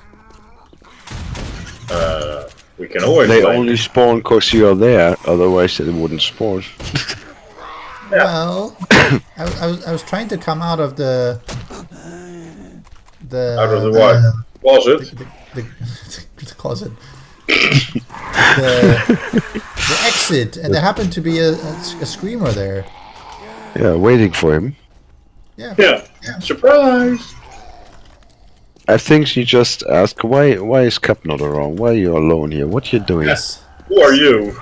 We can always. They blame only him. spawn because you are there. Otherwise, they wouldn't spawn. Well, I was trying to come out of the Out of the what? Closet. the closet. the exit, and there happened to be a screamer there. Yeah, waiting for him. Yeah. Yeah. Surprise. I think she just asked, why is Cap not around? Why are you alone here? What you doing? Yes. Who are you?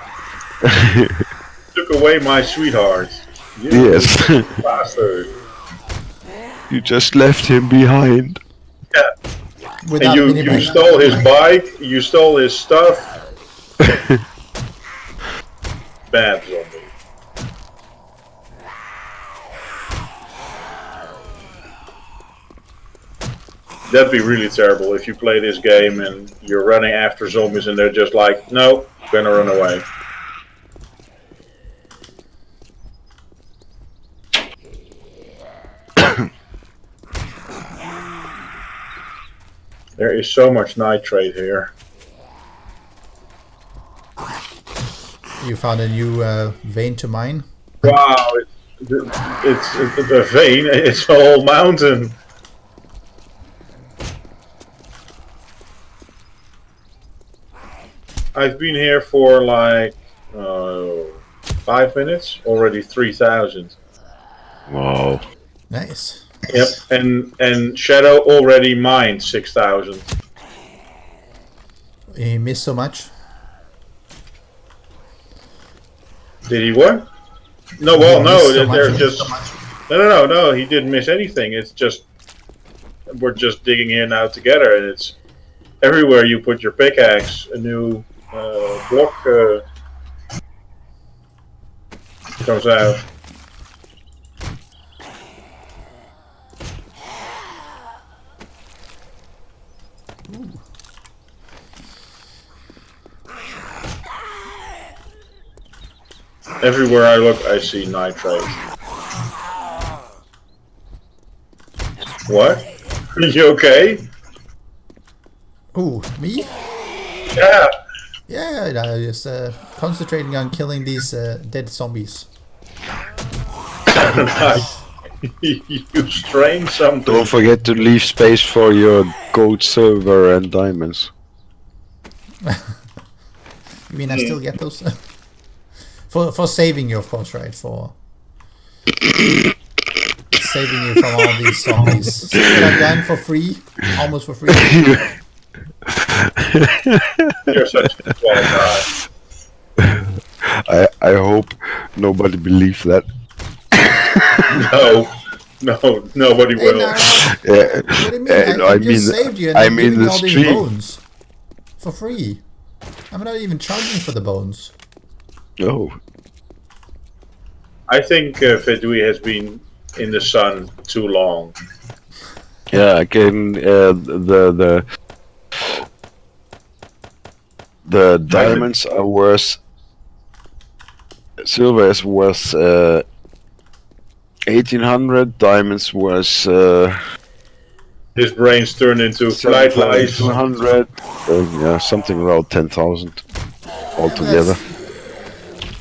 Took away my sweetheart. You Yes. bastard. You just left him behind. Yeah. Without And you minimap. stole his bike. You stole his stuff. Bad zombie. That'd be really terrible if you play this game and you're running after zombies and they're just like, no, gonna run away. There is so much nitrate here. You found a new vein to mine. Wow, it's a vein, it's a whole mountain. I've been here for like 5 minutes, already 3,000. Wow. Nice. Yep, and Shadow already mined 6,000. He missed so much. Did he what? No, well, He no, missed so much, they're yeah. just no. He didn't miss anything. It's just we're just digging here now together, and it's everywhere you put your pickaxe, a new block comes out. Everywhere I look, I see nitrate. What? Are you okay? Ooh, me? Yeah. Yeah, no, just concentrating on killing these dead zombies. Nice. You strained something. Don't forget to leave space for your gold, silver, and diamonds. You mean I still get those? for saving you, of course, right? For saving you from all these zombies. So what I've done for free, almost for free. You're such a swell guy. I hope nobody believes that. No, nobody Hey, will. now, Yeah, what do you mean? I just saved you and I'm giving you all these bones for free. I'm not even charging for the bones. Oh, I think Veddite has been in the sun too long. yeah. Again, the diamonds are worth. Silver is worth 1,800. Diamonds worth His brain's turned into flight lights. 200. Yeah, something around 10,000 altogether.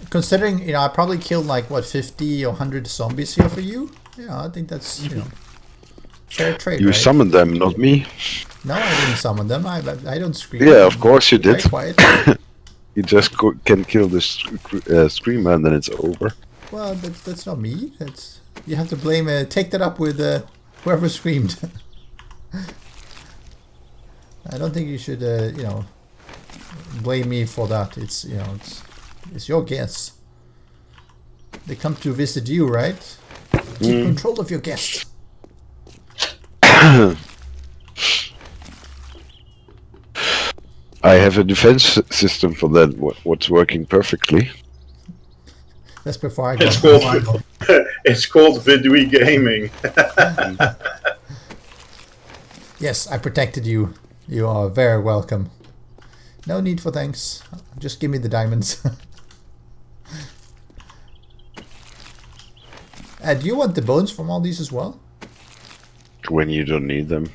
Considering, you know, I probably killed like what 50 or 100 zombies here for you. Yeah, I think that's, you know, Fair trade, You right? summoned them, not me. No, I didn't summon them. I don't scream. Yeah, of course you Very did. quiet. You just can kill the screamer and then it's over. Well, that's not me. It's you have to blame. Take that up with whoever screamed. I don't think you should, blame me for that. It's it's your guess. They come to visit you, right? Keep control of your guests. I have a defense system for that. What's working perfectly. That's before I It's got. called it's called Veddite gaming. Yes, I protected you. You are very welcome. No need for thanks. Just give me the diamonds. Do you want the bones from all these as well? When you don't need them.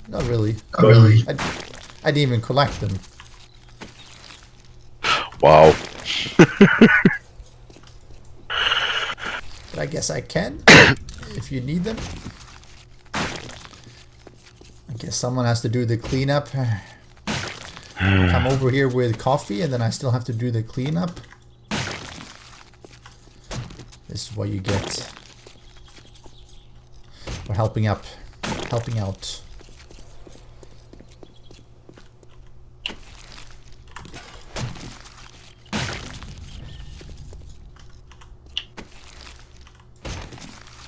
Not really. I didn't even collect them. Wow. But I guess I can. If you need them. I guess someone has to do the cleanup. Come over here with coffee and then I still have to do the cleanup. This is what you get for helping out.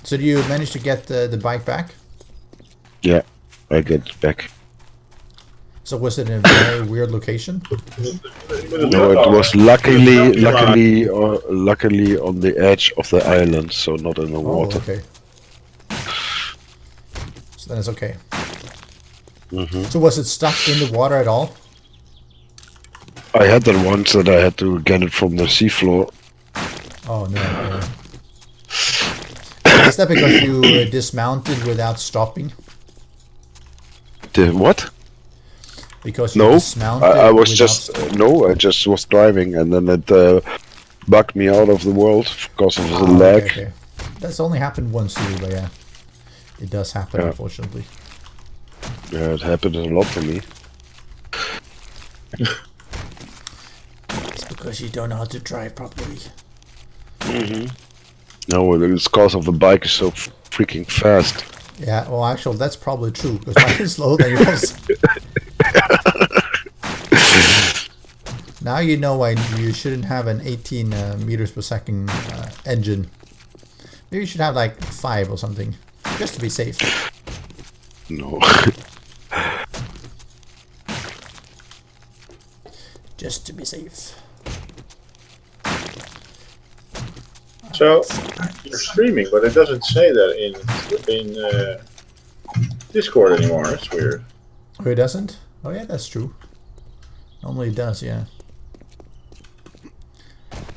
So do you manage to get the bike back? Yeah, I get it back. So was it in a very weird location? No, it was luckily on the edge of the island, so not in the water. Oh, okay. So then it's okay. Mm-hmm. So was it stuck in the water at all? I had that once that I had to get it from the seafloor. Oh no. Is that because you dismounted without stopping? The what? Because you No, dismounted I was without just I just was driving and then it bugged me out of the world because of the Oh, lag. okay. That's only happened once to you, but yeah. It does happen, Yeah. unfortunately. Yeah, it happened a lot to me. It's because you don't know how to drive properly. No, it's because of the bike is so freaking fast. Yeah, well, actually, that's probably true, because mine is slower than yours. Now you know why you shouldn't have an 18 meters per second engine. Maybe you should have like 5 or something, just to be safe. No. Just to be safe. So you're streaming, but it doesn't say that in Discord anymore. It's weird. Oh, it doesn't? Oh yeah, that's true. Normally it does, yeah.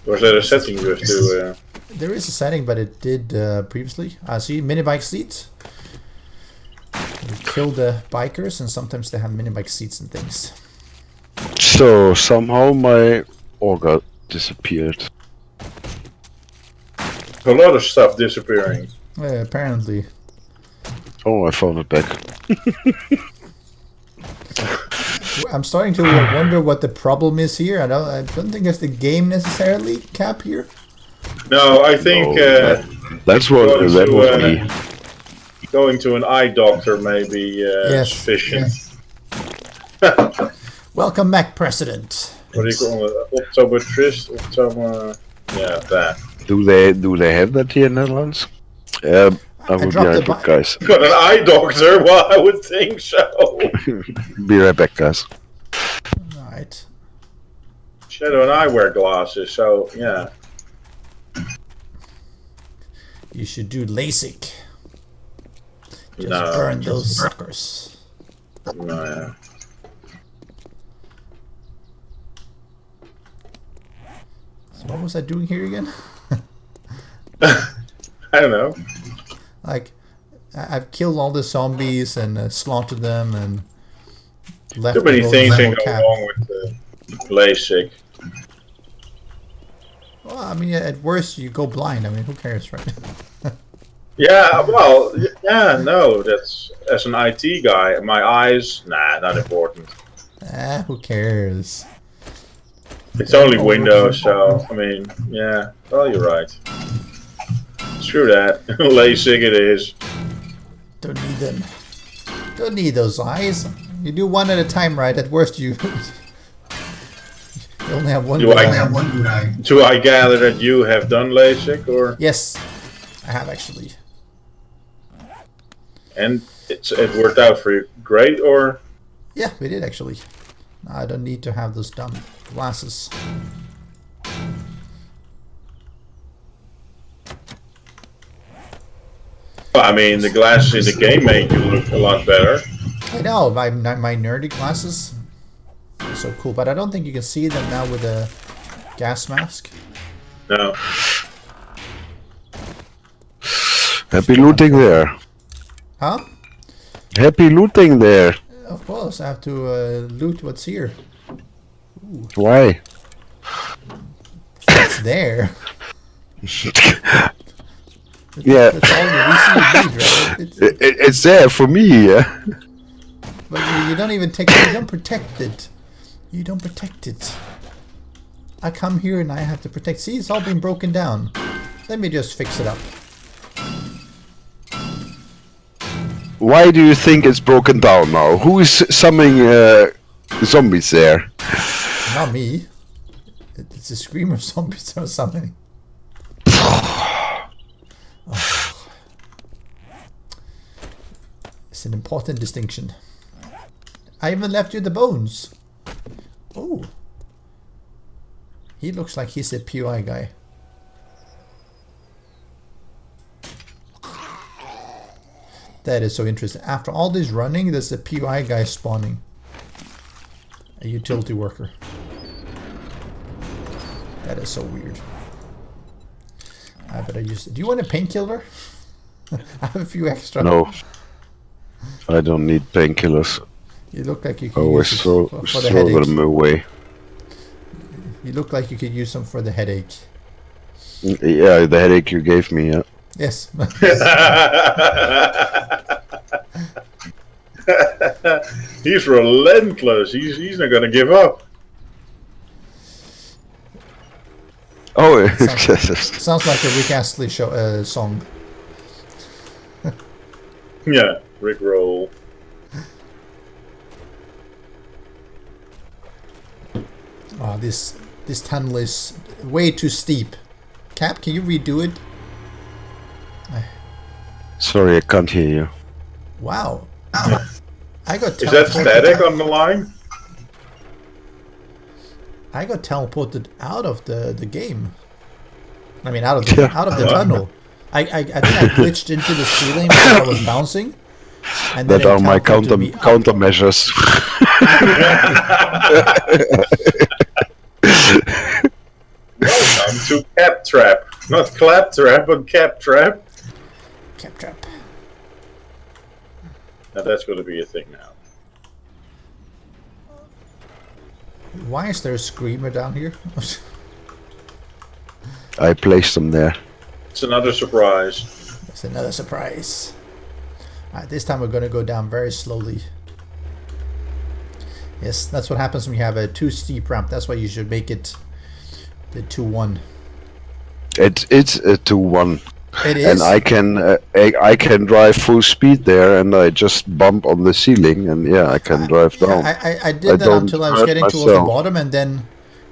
Or is that a setting you have to? There is a setting, but it did previously. See, mini bike seats. You kill the bikers, and sometimes they have mini bike seats and things. So somehow my auger disappeared. A lot of stuff disappearing. Apparently. Oh, I found it back. I'm starting to wonder what the problem is here. I don't think it's the game necessarily, Cap, here. No, I think That's what going that to, was me. going to an eye doctor may be Yes, sufficient. Welcome back, President. What do you call it? Optometrist? Yeah, that. Do they have that here in Netherlands? I will be dropped right the back, guys. Got an eye doctor? Well, I would think so. Be right back, guys. Alright. Shadow and I wear glasses, so yeah. You should do LASIK. Just No. burn those suckers. No, yeah. So what was I doing here again? I don't know. Like, I've killed all the zombies and slaughtered them and left Too many the things little that go Cap. wrong with LASIK. Well, I mean, at worst, you go blind. I mean, who cares, right? Yeah, well, yeah, no, that's as an IT guy. My eyes, nah, not important. Who cares? It's They're only over. Windows, so I mean, yeah. Well, you're right. Screw that. LASIK it is. Don't need them. Don't need those eyes. You do one at a time, right? At worst, you you only have one Do good I eye. do I gather that you have done LASIK, or Yes, I have actually. and it worked out for you great, or Yeah, we did actually. I don't need to have those dumb glasses. I mean, the glasses in the game made you look a lot better. I know, my nerdy glasses are so cool, but I don't think you can see them now with a gas mask. No, Happy looting there. Huh? Happy looting there. Of course, I have to loot what's here. Why? It's there. Yeah. That's all the reason you need, right? It's there for me, yeah. But you don't even take it. You don't protect it. You don't protect it. I come here and I have to protect. See, it's all been broken down. Let me just fix it up. Why do you think it's broken down now? Who is summoning zombies there? Not me. It's a screamer zombies or something. Oh. It's an important distinction. I even left you the bones. Oh. He looks like he's a POI guy. That is so interesting. After all this running, there's a POI guy spawning. A utility worker. That is so weird. I better use it. Do you want a painkiller? I have a few extra. No. I don't need painkillers. You look like you could Always use it throw for the headache. them away. You look like you could use them for the headache. Yeah, the headache you gave me, yeah. Yes. he's relentless. He's not gonna give up. Oh, Sounds like a Rick Astley show, song. Yeah, Rick roll. Oh, this tunnel is way too steep. Cap, can you redo it? Sorry, I can't hear you. Wow. I got Is that static on the line? I got teleported out of the game. I mean, out of the tunnel. I think I glitched into the ceiling because I was bouncing. And then That are my countermeasures. Welcome to Cap Trap. Not Clap Trap, but Cap Trap. Cap trap. Now that's going to be a thing now. Why is there a screamer down here? I placed them there. It's another surprise. That's another surprise. Alright, this time we're going to go down very slowly. Yes, that's what happens when you have a too steep ramp. That's why you should make it the 2-1. It's a 2-1. It is. And I can drive full speed there, and I just bump on the ceiling, and yeah, I can drive down. I did that until I was getting towards the bottom, and then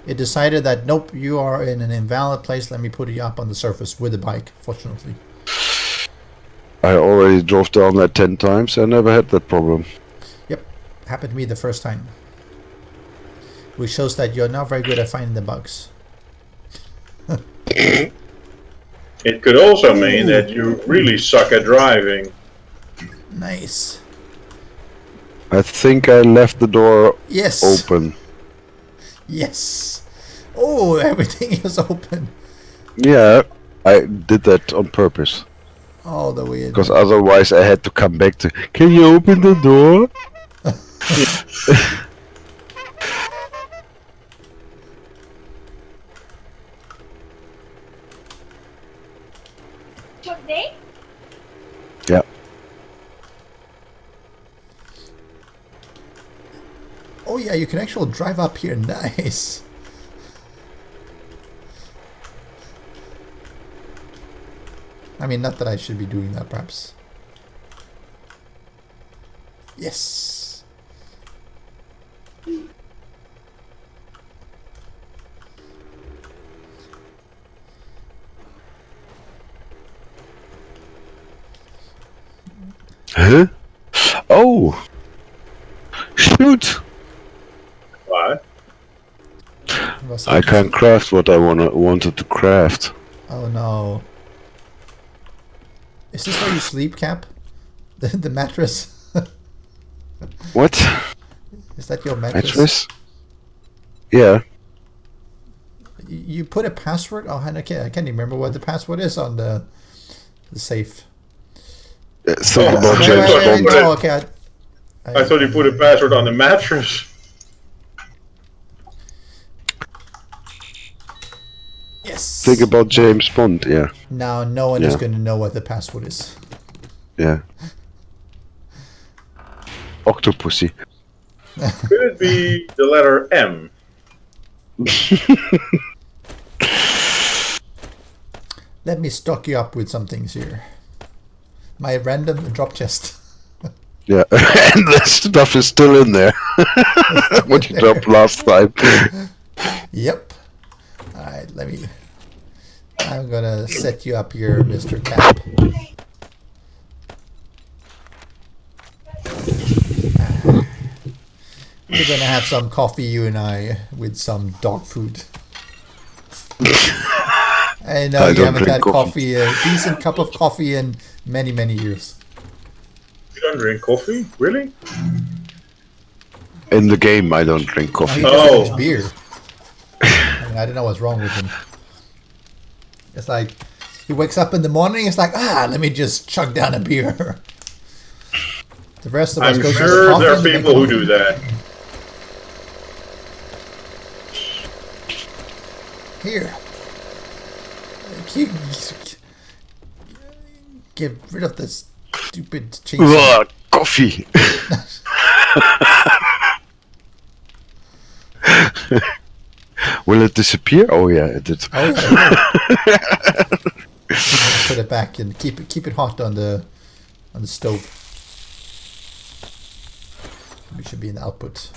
it decided that nope, you are in an invalid place. Let me put you up on the surface with a bike. Fortunately, I already drove down that 10 times. I never had that problem. yep, happened to me the first time, which shows that you're not very good at finding the bugs. It could also mean that you really suck at driving. Nice. I think I left the door Yes. open. Yes. Oh, everything is open. Yeah, I did that on purpose. Oh, the weird. Because otherwise I had to come back to, can you open the door? yeah, you can actually drive up here. Nice. I mean, not that I should be doing that, perhaps. Yes. Huh? Oh! Shoot! What? Was I that- can't craft what I wanted to craft. Oh no. Is this where you sleep, Cap? The mattress? What? Is that your mattress? Mattress? Yeah. You put a password? Oh, I can't remember what the password is on the safe. Think about Wait, James wait, Bond. wait. Oh, okay. I thought you put a password on the mattress. Yes. Think about James Bond, yeah. Now no one is Yeah. going to know what the password is. Yeah. Octopussy. Could it be the letter M? Let me stock you up with some things here. My random drop chest. Yeah. And the stuff is still in there. What you dropped last time. Yep. Alright, I'm gonna set you up here, Mr. Cap. We're gonna have some coffee, you and I, with some dog food. I know I you don't haven't drink had coffee. coffee, a decent cup of coffee in many, many years. You don't drink coffee? Really? In the game, I don't drink He coffee. just Oh. drinks beer. I mean, I don't know what's wrong with him. It's like he wakes up in the morning. It's like, let me just chug down a beer. The rest of us I'm go to the sure coffee there are and they people come who do that. Here. Get rid of this stupid chainsaw. Ugh, coffee. Will it disappear? Oh yeah, it did. Oh, yeah, put it back and keep it hot on the stove. We should be in the output.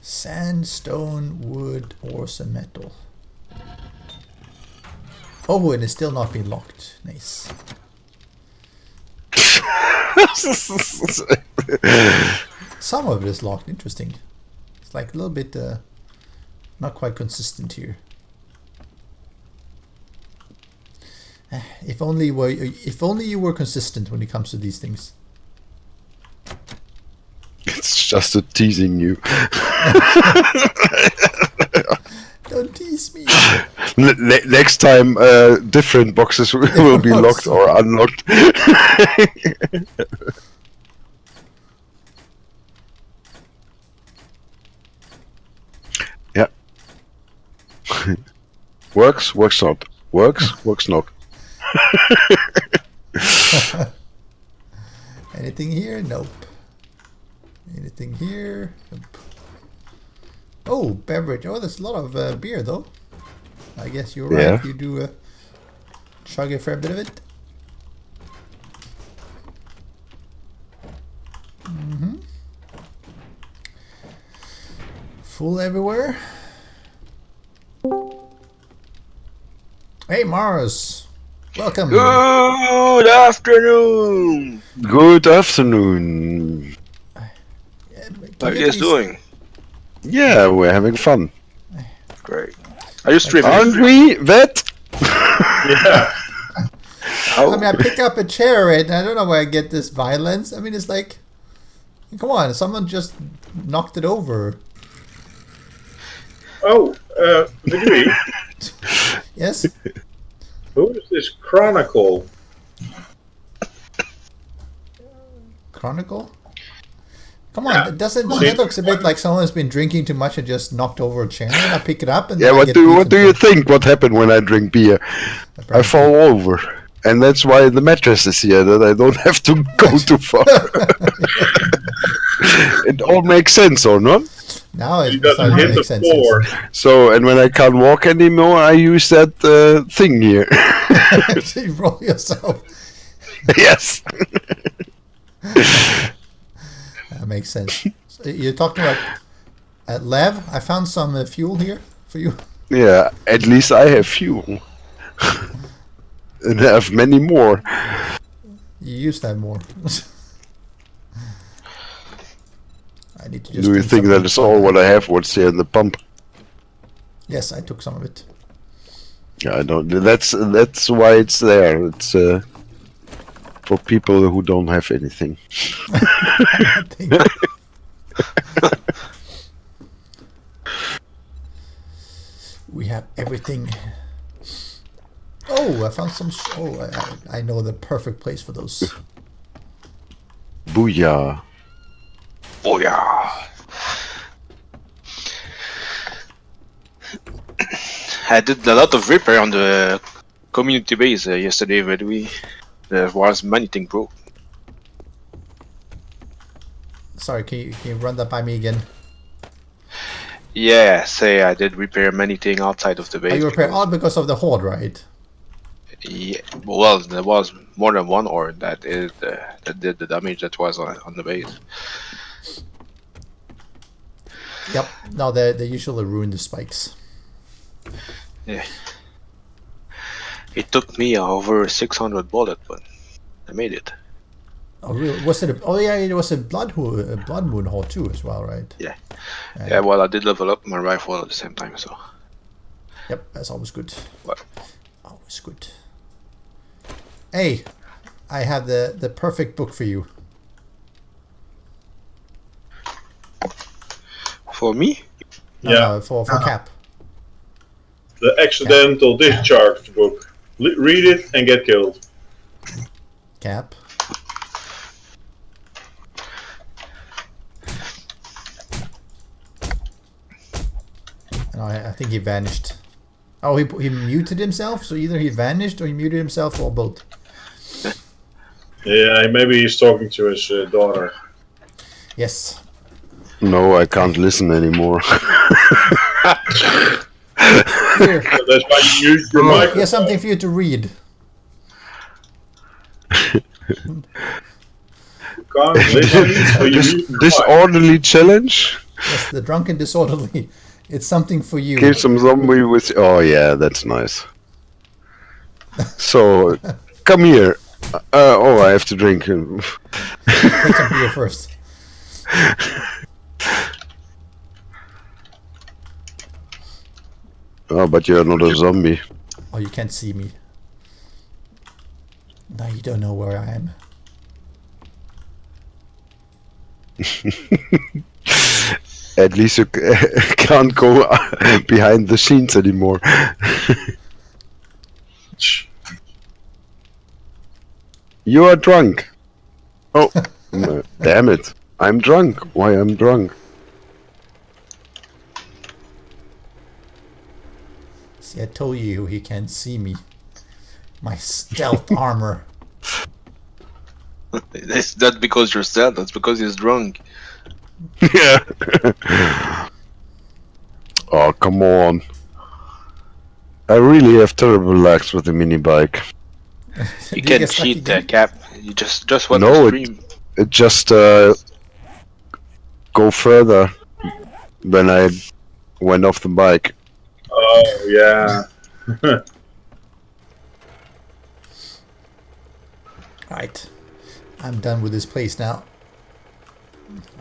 Sandstone, wood, or some metal. Oh, and it's still not been locked. Nice. Some of it is locked. Interesting. It's like a little bit not quite consistent here. If only you were consistent when it comes to these things. It's just a teasing you. Don't tease me. Next time, different boxes will be locked or unlocked. Yeah. Works not. Works not. Anything here? Nope. Anything here? Nope. Oh, beverage. Oh, there's a lot of beer, though. I guess you're right. Yeah. You do chug a fair bit of it. Full everywhere. Hey, Mars. Welcome. Good afternoon. Good afternoon. Can How are you you guys please- doing? Yeah, we're having fun. Great. Are you streaming? Aren't we, Vet? Yeah. How? I mean, I pick up a chair and I don't know where I get this violence. I mean, it's like, come on, someone just knocked it over. Oh, Veddite, Yes? who is this Chronicle? Chronicle? Come on, Yeah. that looks a bit like someone's been drinking too much and just knocked over a chair. And I pick it up and Yeah, then I what get do beaten you for think? What happened when I drink beer? I apparently. fall over And that's why the mattress is here, that I don't have to go too far. It all makes sense, or not? Now He it's doesn't starting to hit the make sense. floor. So, and when I can't walk anymore, I use that thing here. So you roll yourself. Yes. That makes sense. So you're talking about Lev? I found some fuel here for you. Yeah, at least I have fuel. And I have many more. You use that more. I need to just Do you drink think something. that is all what I have? What's here in the pump? Yes, I took some of it. Yeah, I don't. That's why it's there. It's for people who don't have anything. I think. We have everything. Oh, I found some. I know the perfect place for those. Booyah! Oh yeah. I did a lot of repair on the community base yesterday, but there was many things broke. Sorry, can you run that by me again? Yeah, say I did repair many things outside of the base. Oh, you repair all because of the horde, right? Yeah, well, there was more than one ore that did the damage that was on the base. Yep. No, they usually ruin the spikes. Yeah. It took me over 600 bullets, but I made it. Oh, really? Was it? Oh, yeah, it was a blood moon horde too, as well, right? Yeah. Yeah, well, I did level up my rifle at the same time, so. Yep, that's always good. What? Always good. Hey, I have the perfect book for you. For me? Yeah. For Cap. The accidental discharge book. Read it and get killed. Cap. And I think he vanished. Oh, he muted himself. So either he vanished or he muted himself, or both. Yeah, maybe he's talking to his daughter. Yes. No, I can't listen anymore. Here, That's why you use your microphone. here's something for you to read. Can't listen, so you use your mic. Disorderly challenge. Yes, the drunken disorderly. It's something for you. Kill some zombie with. Oh yeah, that's nice. So, come here. Oh, I have to drink. Take some beer first. Oh, but you're not a zombie. Oh, you can't see me. Now you don't know where I am. At least you can't go behind the scenes anymore. You are drunk. Oh, damn it. I'm drunk. Why I'm drunk? See, I told you he can't see me. My stealth armor. That's not because you're sad, that's because he's drunk. Yeah. Oh, come on. I really have terrible lags with the mini bike. You Did can get stuck cheat again? the Cap. You just watch No, the stream. It just go further when I went off the bike. Oh, yeah. Right. I'm done with this place now.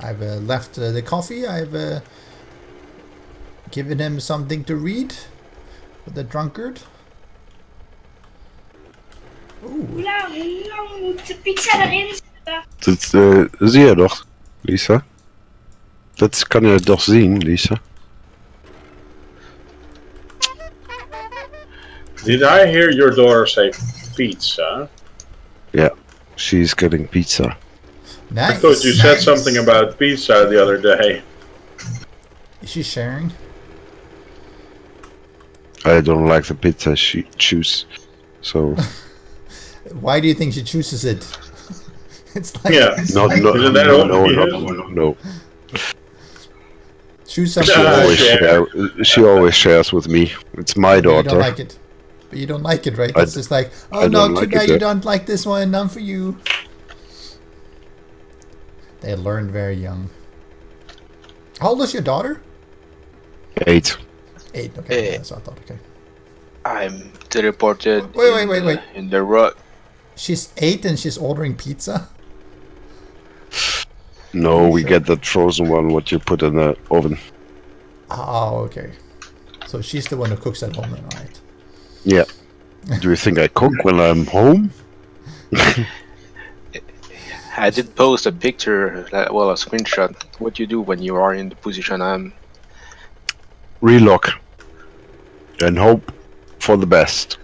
I've left the coffee. I've given him something to read with the drunkard. Ooh. Ja, hoe lang moet de pizza erin zitten? Dat zie je toch, Lisa? Dat kan je toch zien, Lisa? Did I hear your daughter say pizza? Yeah, she's getting pizza. Nice. I thought you said something about pizza the other day. Is she sharing? I don't like the pizza she choose, so Why do you think she chooses it? It's like Yeah. No, no, Isn't no, that no, all no, she no, is? no, no. choose She something. always share. she always shares with me. It's my But you don't daughter. like it. But you don't like it, right? I It's just like, oh I no, don't too like bad it, you don't like this one. None for you. They learn very young. How old is your daughter? 8. 8. Okay, Eh. that's what I thought. Okay. I'm teleported Wait. in the rock. She's 8 and she's ordering pizza. No, we Sure. get that frozen one what you put in the oven. Oh, okay. So she's the one who cooks at home then, right? Yeah. Do you think I cook when I'm home? I did post a picture, well, a screenshot. What you do when you are in the position I'm. Relock. And hope for the best.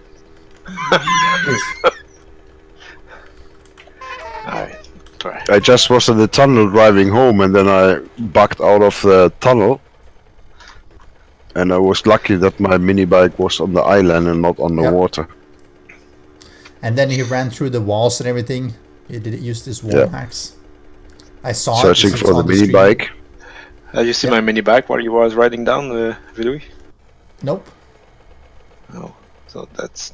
Alright, try. I just was in the tunnel driving home and then I backed out of the tunnel. And I was lucky that my mini bike was on the island and not on the Yep. water. And then he ran through the walls and everything. He did use this wall Yeah. hacks. I saw Searching it. It's for the on mini screen. bike. Did you see Yeah. my mini bike while you was riding down the Veddite? Nope. Oh, so that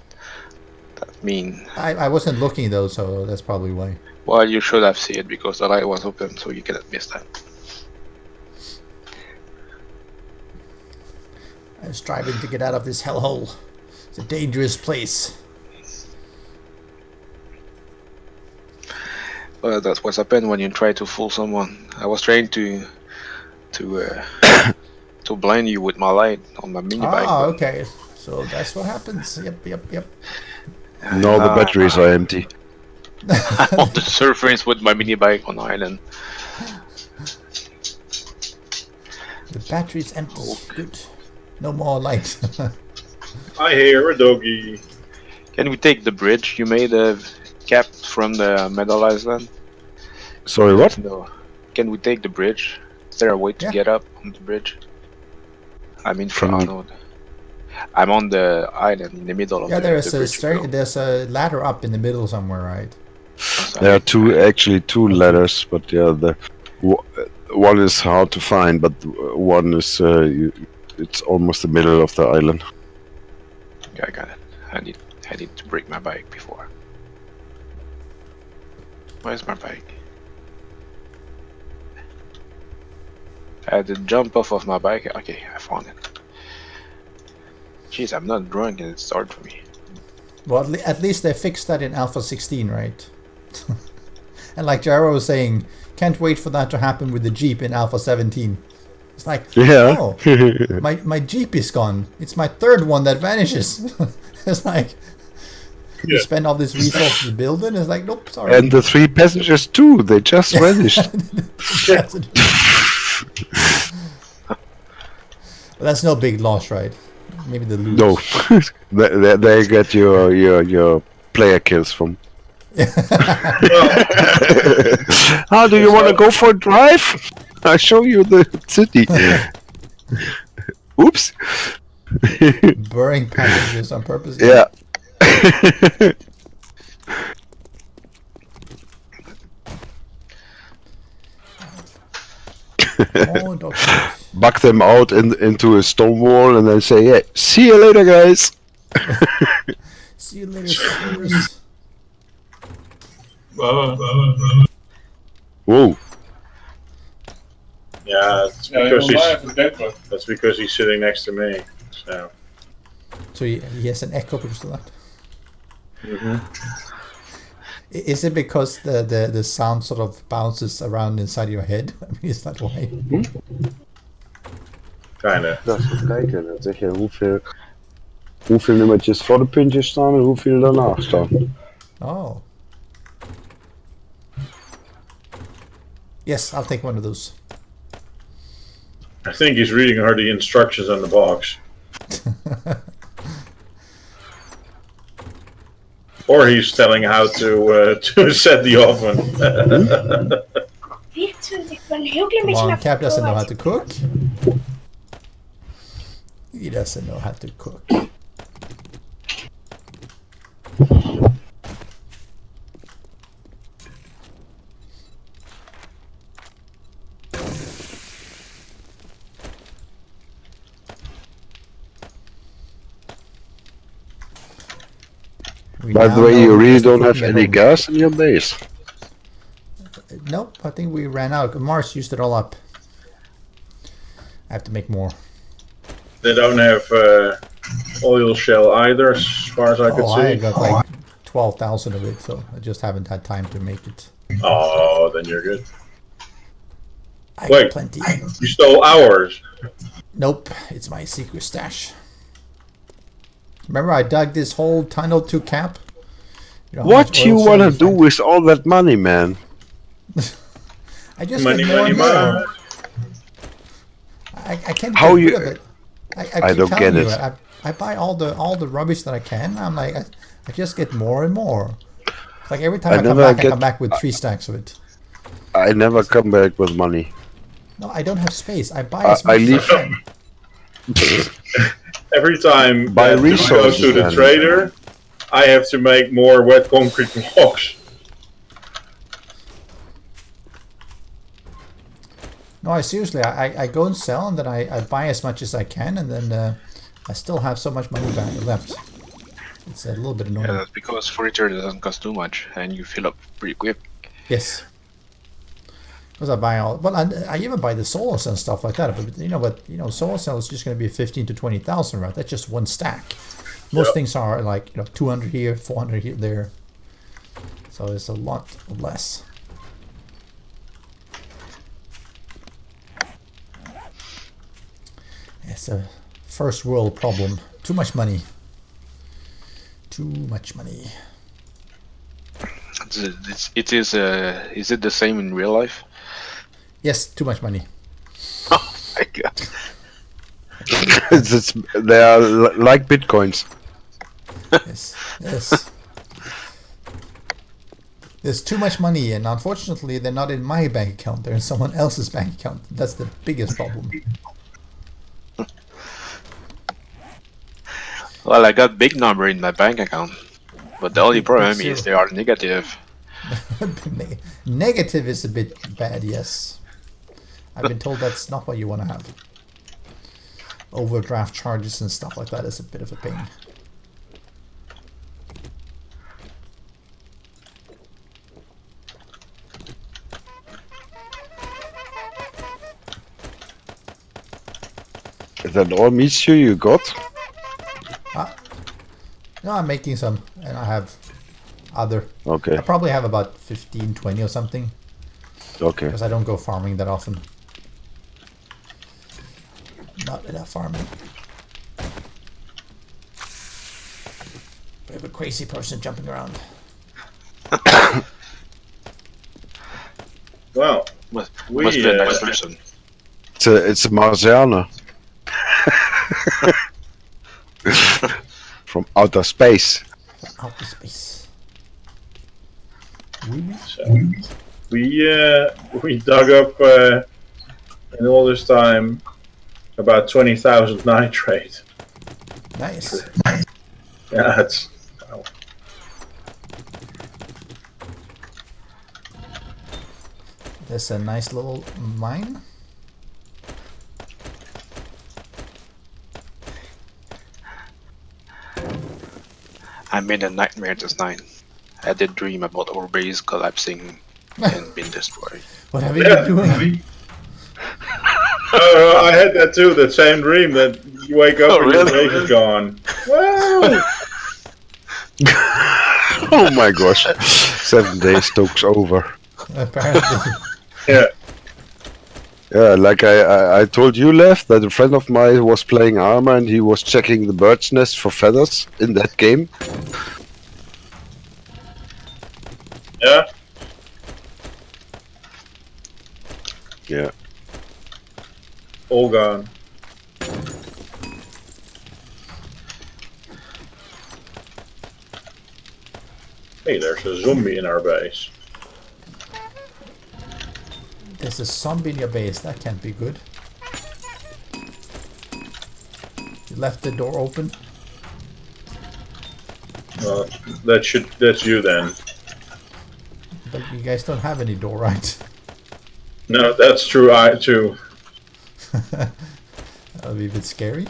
mean. I wasn't looking though, so that's probably why. Well, you should have seen it because the light was open, so you cannot miss that. I was striving to get out of this hellhole. It's a dangerous place. Well, that's what's happened when you try to fool someone. I was trying to to blind you with my light on my mini bike. Ah, but- okay. So that's what happens. Yep. Now the batteries are empty. I'm on the surface with my mini bike on the island. The battery's empty. Good. No more light. I hear a doggy. Can we take the bridge you made Cap from the Metal Island? Sorry, what? No. Can we take the bridge? Is there a way to Yeah. get up on the bridge? I'm in From- front. No. I'm on the island in the middle of Yeah, the there's a bridge. there's a ladder up in the middle somewhere, right? There are two ladders, but yeah, one is hard to find, but one is it's almost the middle of the island. Yeah, I got it. I need to break my bike before. Where's my bike? I had to jump off of my bike. Okay, I found it. Jeez, I'm not drunk and it's hard for me. Well, at least they fixed that in Alpha 16, right? And like Jaro was saying, can't wait for that to happen with the Jeep in Alpha 17. It's like, Yeah. oh, my Jeep is gone. It's my third one that vanishes. It's like, you Yeah. spend all this resources to build it, and it's like, nope, sorry. And the 3 passengers too, they just vanished. But that's no big loss, right? Maybe the loot. No, they get your player kills from. How do you want to go for a drive? I'll show you the city. Oops. Burying packages on purpose. Yeah. Oh, doctor. Buck them out into a stone wall and then say, "Yeah, see you later, guys." See you later, suckers. Whoa. Yeah, it's that's because he's sitting next to me. So So he has an echo because of that. Mhm. Is it because the sound sort of bounces around inside your head? I mean, is that why? kinda. Dat is even kijken. Dan zeg je hoeveel nummertjes voor de puntjes staan en hoeveel daarna staan. Oh. Yes, I'll take one of those. I think he's reading her the instructions on the box. Or he's telling how to set the oven. 24, ik ben een heel klein Come beetje on, naar Cap doesn't know how voren. to cook. He doesn't know how to cook. By the now way, know you who really does the don't have cooking at any home. gas in your base. Nope, I think we ran out. Mars used it all up. I have to make more. They don't have oil shell either, as far as I could Oh, see. I got like 12,000 of it, so I just haven't had time to make it. Oh, then you're good. I Wait. got plenty. You stole ours. Nope, it's my secret stash. Remember I dug this whole tunnel to camp? You know how What much you oil shale wanna do find? with all that money, man? I just Money, get more money, and more. money. I can't How get you- rid of it. I I keep don't telling get you, it. I buy all the rubbish that I can. I'm like, I just get more and more. It's like every time I I come never back, I get- come back with 3 stacks of it. I never come back with money. No, I don't have space. I buy as I much as leave- I can. Every time Buy that we go resources to the then. trader, I have to make more wet concrete blocks. No, I seriously, I go and sell, and then I buy as much as I can, and then I still have so much money back left. It's a little bit annoying. Yeah, that's because furniture doesn't cost too much, and you fill up pretty quick. Yes. Because I buy all, well, I even buy the solar cell and stuff like that. But solar cell is just going to be 15 to 20,000, right? That's just one stack. Most Yep. things are like 200 here, 400 here, there. So it's a lot less. It's a first world problem. Too much money. Too much money. Is it the same in real life? Yes, too much money. Oh my god. They are like bitcoins. Yes, yes. There's too much money, and unfortunately, they're not in my bank account. They're in someone else's bank account. That's the biggest problem. Well, I got big number in my bank account, but the only problem is they are negative. Negative is a bit bad, yes. I've been told that's not what you want to have. Overdraft charges and stuff like that is a bit of a pain. Is that all meat you got? No, I'm making some, and I have other. Okay. I probably have about 15, 20 or something, Okay. because I don't go farming that often. Not enough farming. We have a crazy person jumping around. Well, Must we be a nice person. It's a Marzianer. From outer space. Outer space. we dug up in all this time about 20,000 nitrate. Nice. Yeah, it's There's a nice little mine. I made a nightmare this night. I did dream about our base collapsing and being destroyed. What have you been doing? I had that too. That same dream that you wake up Oh, and your really? base is gone. Wow. Oh my gosh. 7 days took's over. Apparently. Yeah. Yeah, like I told you, Lev, that a friend of mine was playing armor and he was checking the bird's nest for feathers in that game. Yeah. Yeah. All gone. Hey, there's a zombie in our base. There's a zombie in your base. That can't be good. You left the door open. That's you then. But you guys don't have any door, right? No, that's true. I too. That'll be a bit scary.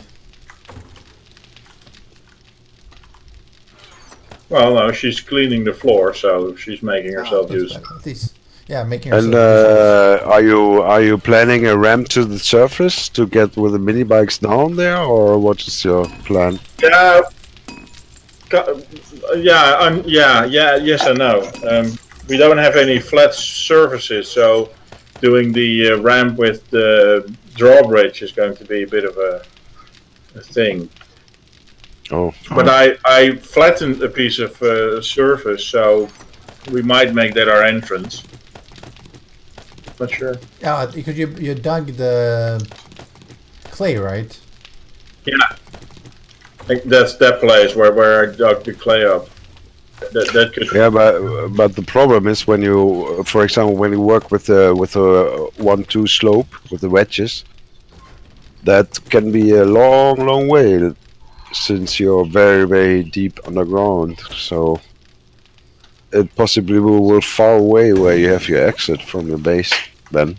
Well, no, she's cleaning the floor, so she's making herself That's useful. better. At least, yeah, making And herself are you planning a ramp to the surface to get with the mini bikes down there, or what is your plan? Yeah, yes and no. We don't have any flat surfaces, so doing the ramp with the drawbridge is going to be a bit of a thing. Oh, But I flattened a piece of surface, so we might make that our entrance. Not sure. Yeah, because you dug the clay, right? Yeah, I think that's that place where I dug the clay up. That could. yeah, but the problem is when you, for example, when you work with a 1-2 slope with the wedges, that can be a long way, since you're very deep underground. So it possibly will far away where you have your exit from your base then.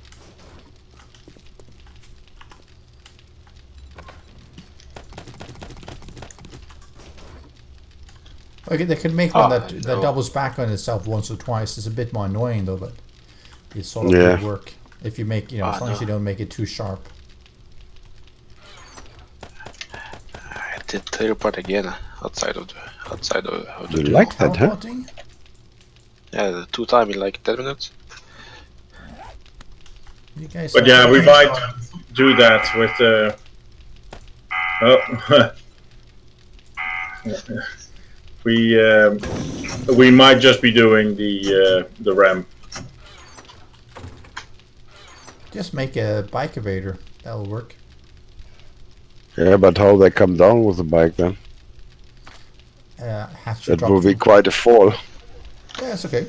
Okay, they could make one that no. doubles back on itself once or twice. It's a bit more annoying though, but it sort of Yeah. would work if you make, as long as you don't make it too sharp. I did teleport again outside of Do you the like that, huh? Teleporting? Yeah, the 2 times in like 10 minutes. You guys But yeah, we might do that with the. Oh. We might just be doing the ramp. just make a bike evader. That'll work. Yeah, but how they come down with the bike then? Has to That drop will be through. quite a fall. Yeah, it's okay.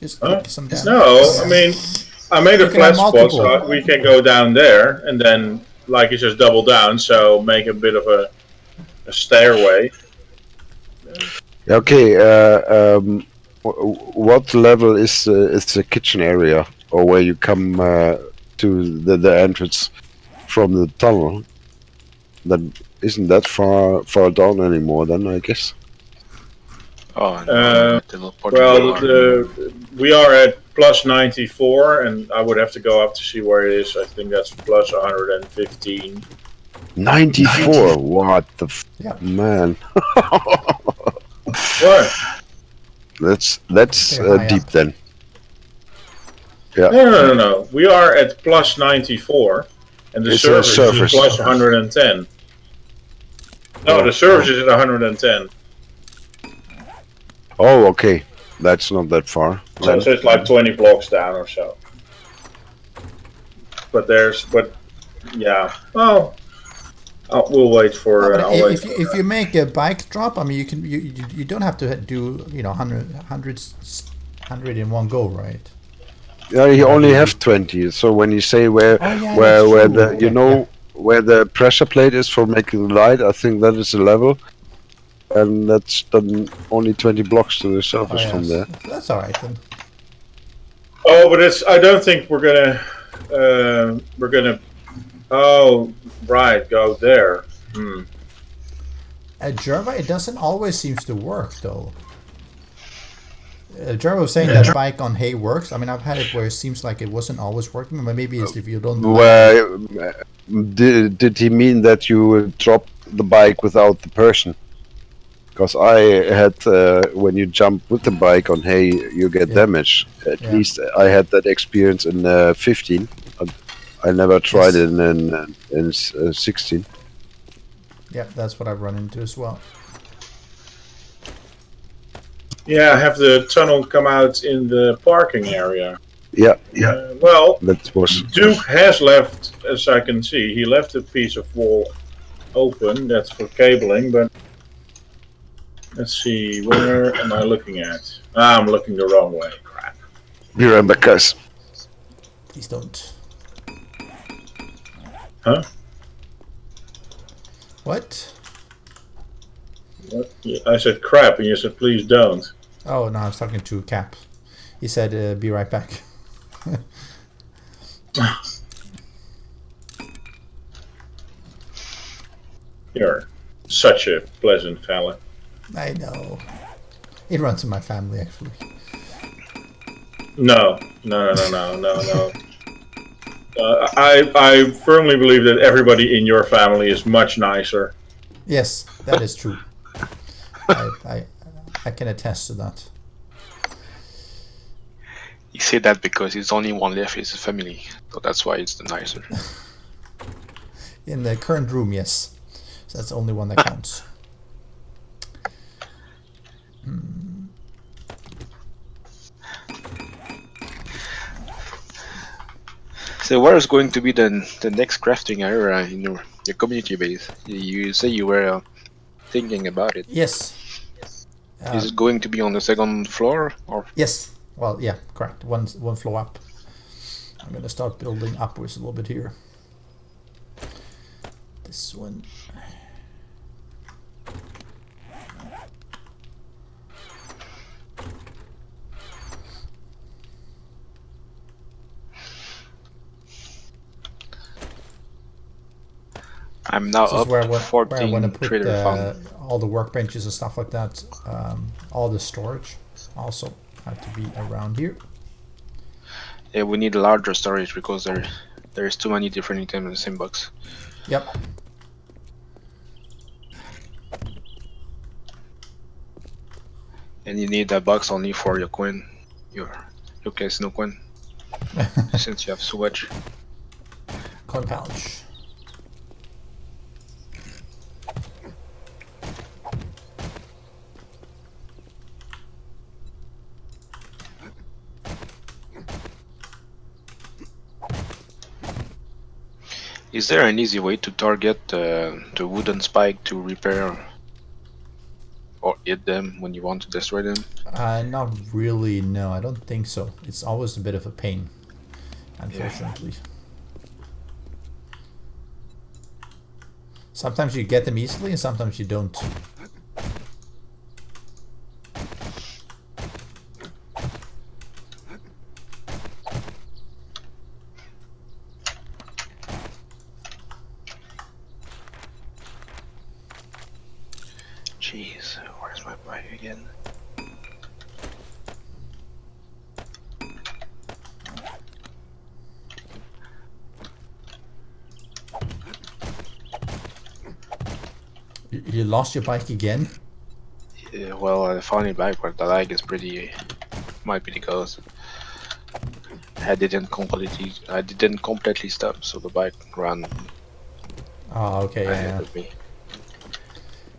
Just Huh? take some down. No, I mean, I made a You can flat have spot multiple. so we can go down there and then, like, it's just double down, so make a bit of a stairway. Okay, what level is the kitchen area, or where you come to the entrance from the tunnel? Then isn't that far down anymore? Then I guess. Oh no, Well, we are at plus 94, and I would have to go up to see where it is. I think that's plus 115. 94. What the Yeah. man? What? That's They're high deep up. then. Yeah. No. We are at plus 94, and the It's a surface surface. is plus 110. No, the surface is at 110. Oh, okay. That's not that far. So it's like 20 blocks down or so. But yeah. Well, we'll wait for. But I'll wait if you make a bike drop, I mean, you don't have to do 100 in one go, right? Yeah, you only have 20. So when you say where yeah, where that's the true. Yeah. where the pressure plate is for making the light, I think that is the level, and that's then only 20 blocks to the surface from there. That's all right then. Oh, but I don't think we're gonna. Oh, right. Go there. At Java, it doesn't always seems to work though. Java was saying that bike on hay works. I mean, I've had it where it seems like it wasn't always working, but maybe it's if you don't. Where did he mean that you drop the bike without the person? Because I had when you jump with the bike on hay, you get damage. At least I had that experience in 15. I never tried it in 16. Yeah, that's what I've run into as well. Yeah, have the tunnel come out in the parking area. Yeah. Well, That was Duke has left, as I can see, he left a piece of wall open. That's for cabling, but let's see, where am I looking at? I'm looking the wrong way. Crap. remember, cuz. Please don't. Huh? What? What? I said crap, and you said please don't. Oh no, I was talking to Cap. He said, "Be right back." You're such a pleasant fella. I know. It runs in my family, actually. No. I firmly believe that everybody in your family is much nicer. Yes, that is true. I can attest to that. You say that because it's only one left, it's a family, so that's why it's the nicer. In the current room, yes. So that's the only one that counts. So where is going to be the next crafting area in your community base? You say you were thinking about it. Yes. Is it going to be on the second floor or? Yes. Well, yeah, correct. One floor up. I'm gonna start building upwards a little bit here. This one. I'm now This is up where to I 14 want to put trader fund. all the workbenches and stuff like that. All the storage also have to be around here. Yeah, we need a larger storage because there is too many different items in the same box. Yep. And you need a box only for your coin, your casino coin, since you have so much. Coin pouch. Is there an easy way to target the wooden spike to repair or hit them when you want to destroy them? Not really, no, I don't think so. It's always a bit of a pain, unfortunately. Sometimes you get them easily and sometimes you don't. Jeez, where's my bike again? You lost your bike again? Yeah, well, I found it back, but the lag is pretty. Might be the cause. I didn't completely stop, so the bike ran Oh, okay, yeah. ahead of me.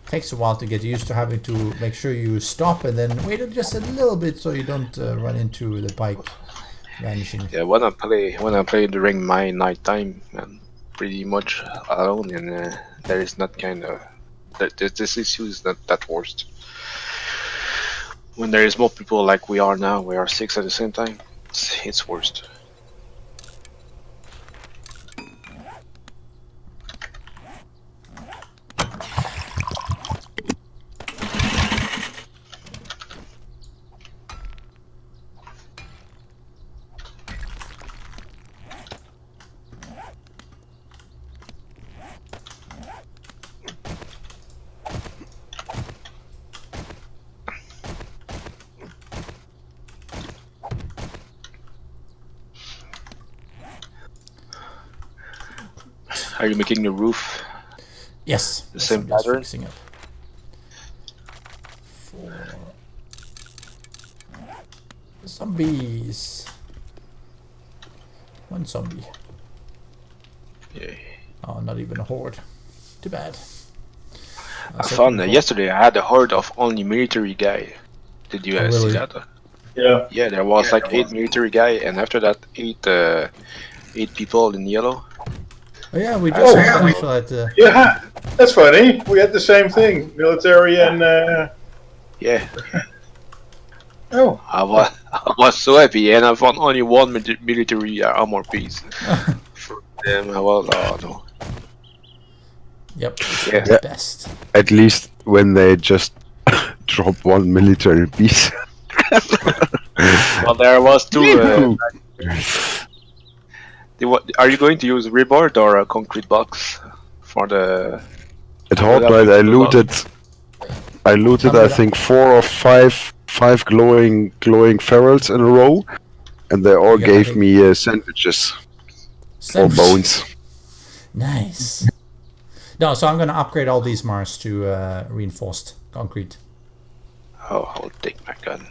Takes a while to get used to having to make sure you stop and then wait just a little bit so you don't run into the bike vanishing. Yeah, when I play during my night time, I'm pretty much alone, and there is not kind of this issue is not that worst. When there is more people like we are now, we are 6 at the same time. It's worst. Are you making the roof? Yes. The same I'm just pattern? fixing it. For zombies. One zombie. Yeah. Oh, not even a horde. Too bad. I found yesterday I had a horde of only military guy. Did you guys see really? that? Yeah. Yeah, there was like 8 military guy, and after that 8 people in yellow. Oh yeah, we just saw that. Yeah, that's funny. We had the same thing, military and. Yeah. Oh. I was so happy, and I found only one military armor piece. For them, I was no. Yep. Yeah. The best. At least when they just drop one military piece. Well, there was 2. Are you going to use reboard or a concrete box for the? At Hardlight, I looted. I think 4 or 5 5 glowing ferals in a row, and they all You got gave like me sandwiches or bones. Nice. No, so I'm gonna upgrade all these Mars to reinforced concrete. Oh, I'll take my gun.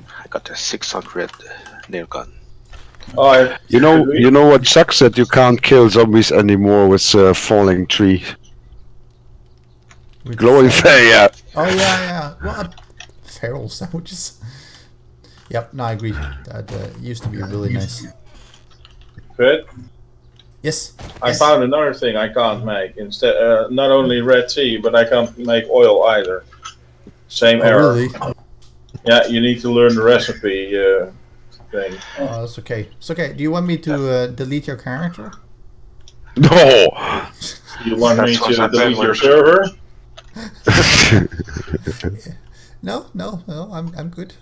I got a 600 nail gun. Oh, You know what sucks, that you can't kill zombies anymore with falling tree. With Glowing fire. Oh yeah. What? Feral sandwiches. Yep. No, I agree. That used to be really nice. Fred, Yes. I Yes. found another thing I can't make. Instead, not only red tea, but I can't make oil either. Same Oh, error. really? Yeah, you need to learn the recipe thing. Oh, that's okay. It's okay. Do you want me to delete your character? No. You want me That's what's to delete happened your when- server? No. I'm good.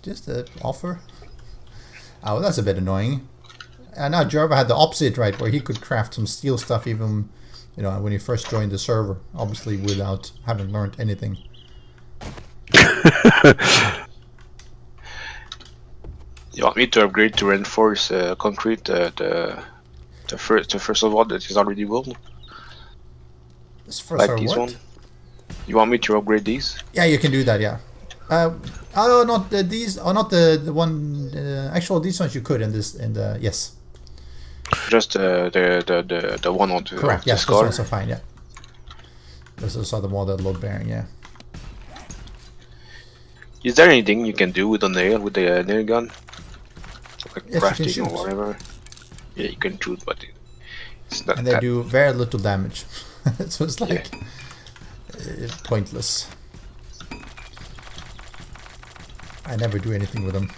Just an offer. Oh, that's a bit annoying. And now Jerva had the opposite, right, where he could craft some steel stuff even, when he first joined the server, obviously without having learned anything. You want me to upgrade to reinforce concrete the first of all that is already built? This first Like or this what? one? You want me to upgrade these? Yeah, you can do that. Yeah. Not these. Oh, not the one. Actual, these ones you could in this. In the yes. Just the one on the Correct. the Yes, those skull. ones are fine. Yeah. Those are the more that load bearing. Yeah. Is there anything you can do with the nail nail gun? Like Yes, you can crafting shoot. or whatever. Yeah, you can shoot, but it's not And they that. do very little damage, so it's like pointless. I never do anything with them.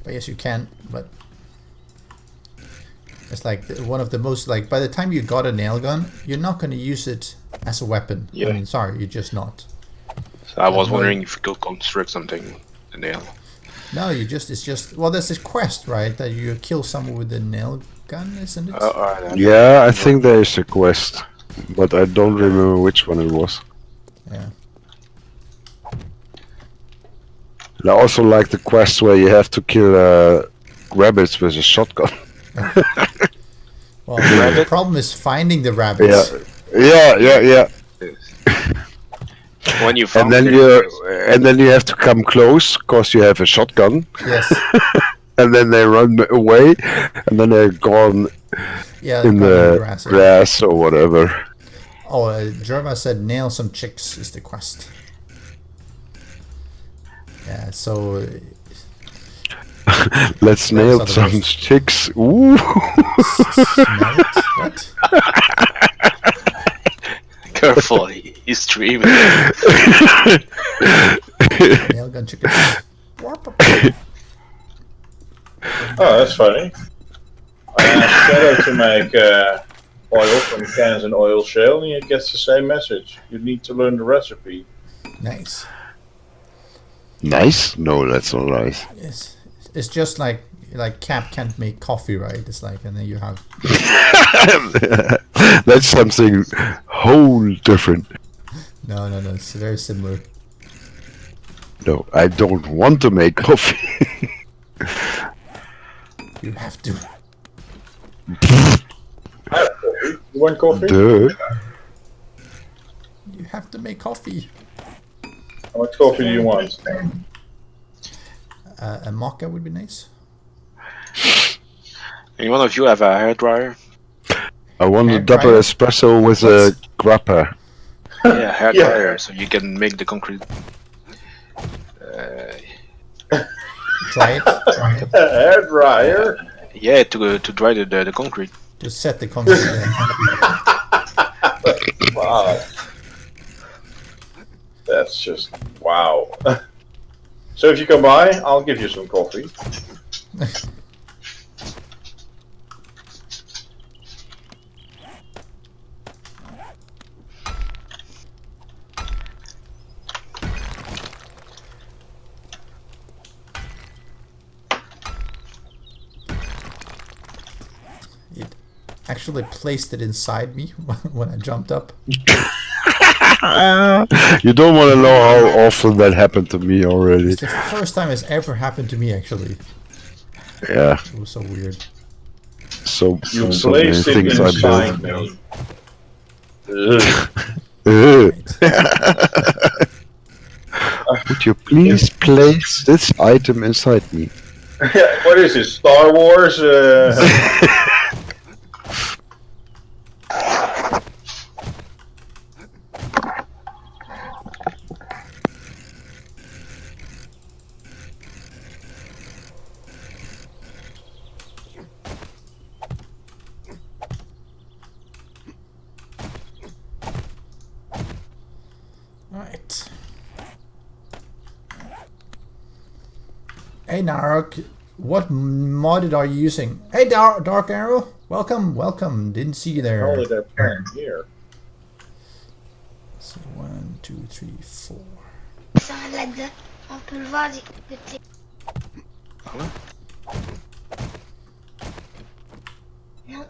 But yes, you can. But it's like one of the most like. By the time you got a nail gun, you're not going to use it as a weapon. Yeah. I mean, sorry, you're just not. So I was no. wondering if you could construct something the nail. No, it's just well, there's this quest, right? That you kill someone with a nail gun, isn't it? Alright. Yeah, I think there is a quest, but I don't remember which one it was. Yeah. And I also like the quest where you have to kill rabbits with a shotgun. Well, the problem is finding the rabbits. Yeah. When you And found then it, you have to come close because you have a shotgun, Yes. and then they run away, and then they're gone Yeah. in probably the grass, yeah. grass or whatever. Oh, Jerva said nail some chicks is the quest. Yeah, so Let's are nail the some worst. chicks. Ooh. smell it. What? careful, he's streaming. Nail gun chicken. Oh, that's funny. I asked Shadow to make oil from cans and oil shale, and he gets the same message. You need to learn the recipe. Nice. Nice? No, that's not nice. Yes. It's just like Cap can't make coffee, right? It's like, and then you have That's something whole different. no. It's very similar. No, I don't want to make coffee. You have to. You want coffee? Duh. You have to make coffee. How much coffee do you want? A mocha would be nice. Any one of you have a hairdryer? I want a Hair double dryer? espresso with a grappa. Yeah, hairdryer, so you can make the concrete. Try it. Hair dryer. Yeah, to dry the concrete. To set the concrete. Wow. That's just wow. So if you come by, I'll give you some coffee. actually placed it inside me when I jumped up. You don't want to know how often that happened to me already. It's the first time it's ever happened to me, actually. Yeah. It was so weird. So You so many placed it things I inside built. me. Ugh. Right. Would you please place this item inside me? What is this, Star Wars? Right. Hey Narok, what modded are you using? Hey Dark Arrow, welcome. Didn't see you there. How did that turn here? So 1, 2, 3, 4. Ça là-dedans. On peut le voir du côté. Non.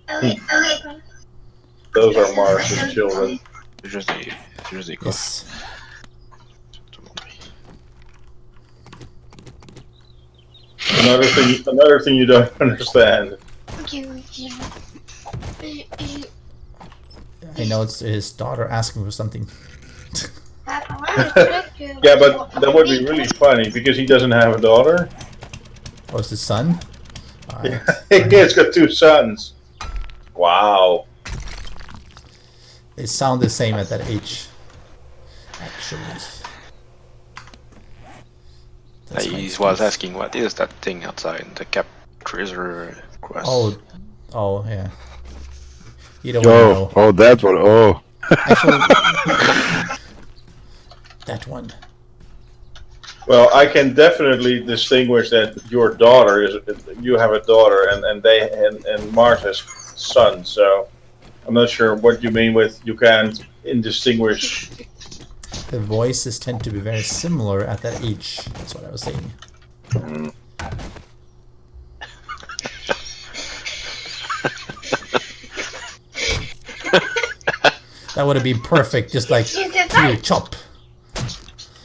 Ah oui, Those are Martian children. C'est juste des gars. Yes. Another thing you don't understand. Ok, ok. I know it's his daughter asking for something. Yeah, but that would be really funny because he doesn't have a daughter. Oh, it's his son? Alright. He's got 2 sons. Wow. They sound the same at that age. Actually. That's my He was excuse. asking what is that thing outside the cap treasure quest. Oh, yeah. You don't want to know. Oh, that one. Oh. Actually, that one. Well, I can definitely distinguish that your daughter is. You have a daughter, and Mars has sons. So I'm not sure what you mean with you can't indistinguish. The voices tend to be very similar at that age. That's what I was saying. That would have been perfect, just like you chop.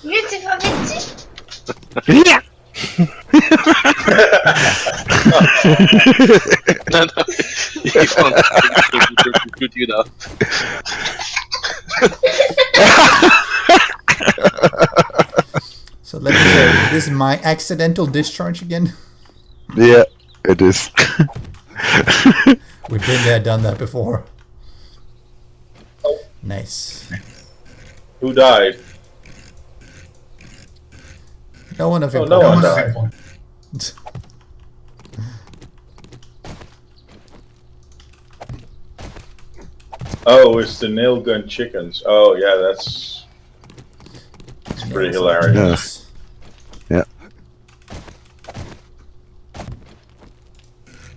Lui, t'es pas vêtu. Yeah. Non, non, ils font tout you know. So let me say, this is my accidental discharge again. Yeah, it is. We've been there, done that before. Nice. Who died? No one of Oh, it. no one died. Oh, it's the nail gun chickens. Oh, yeah, that's pretty hilarious. Yeah.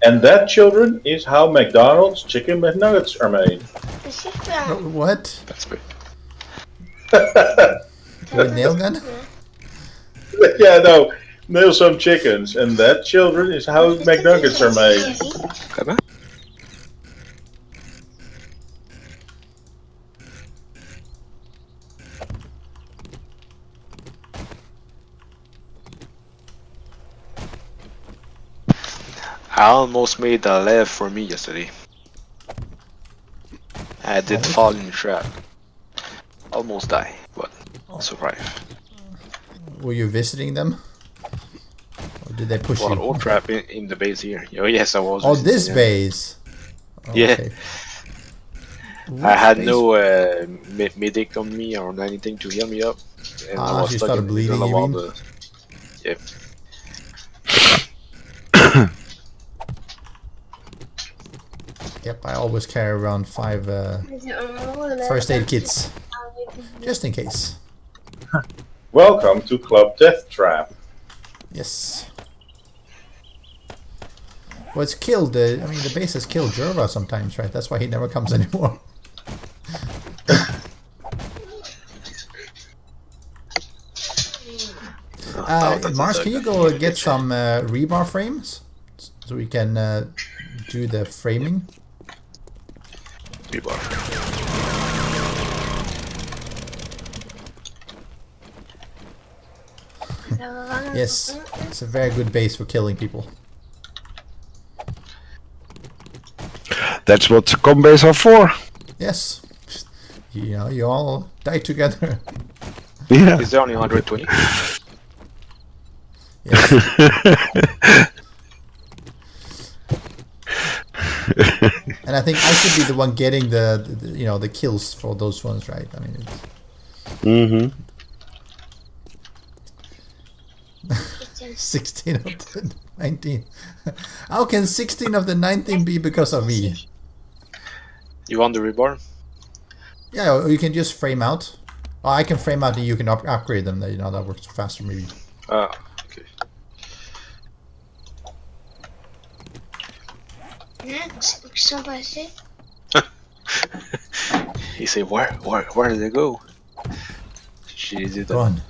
And that, children, is how McDonald's chicken McNuggets are made. What? That's good. With nail gun? Yeah, no, nail some chickens, and that, children, is how McNuggets are made. Come on. I almost made a left for me yesterday. I did fall in the trap. Almost die, but survive. Were you visiting them? Or did they push Well, you? old trap in the base here. Oh yes, I was. Oh, visiting this them. base. Yeah. Okay. I had Which no base? medic on me or anything to heal me up. And Ah, I was she stuck started in the bleeding, middle you of all mean? the. Yep. Yep, I always carry around 5 first aid kits. Just in case. Welcome to Club Death Trap. Yes. Well, it's killed. I mean, the base has killed Jerva sometimes, right? That's why he never comes anymore. Mars, can you go get some rebar frames so we can do the framing. Rebar. Yes, it's a very good base for killing people. That's what the combays are for. Yes, you know, you all die together. Yeah. Is there only 120? Yes. And I think I should be the one getting the you know, the kills for those ones, right? I mean, it's... Mm-hmm. 16 of the 19. How can 16 of the 19 be because of me? You want the rebar? Yeah, or you can just frame out. Oh, I can frame out and you can upgrade them. You know, that works faster maybe. Ah, okay. Ils sont passés. He say, where did they go? She did Go on.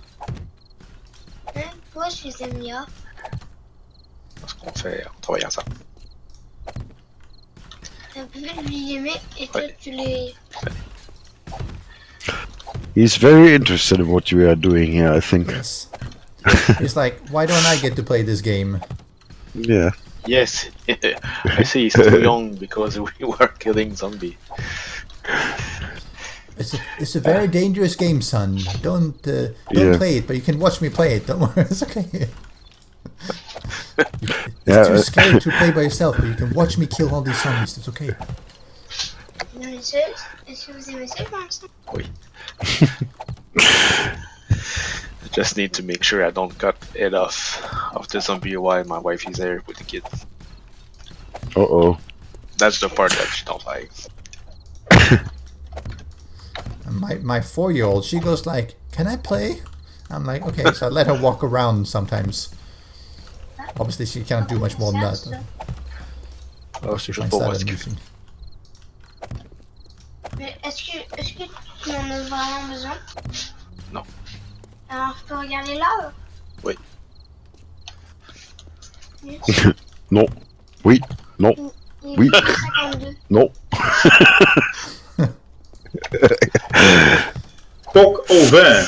Pourquoi je les ai mis off? Parce qu'on fait, on travaille ensemble. T'as pu lui aimer et toi tu les... He's very interested in what you are doing here, I think. Yes. He's like, why don't I get to play this game? Yeah. Yes, I see he's too young because we were killing zombie. It's a very dangerous game, son. Don't play it, but you can watch me play it. Don't worry, it's okay. It's too scary to play by yourself, but you can watch me kill all these zombies. It's okay. Non, est-ce que vous aimez ça pour l'instant? Oui. I just need to make sure I don't cut it off of the zombie while my wife is there with the kid. Uh-oh. That's the part that she don't like. My 4-year-old, she goes like, "Can I play?" I'm like, "Okay." So I let her walk around sometimes. Obviously, she can't do much more than that. Oh, She je finds sais pas that où est-ce que... amusing. Mais est-ce que tu en as vraiment besoin? Non. Alors je peux regarder là? Oui. Non. Oui. Non. Il Oui. est 52. Non. Kok au vin.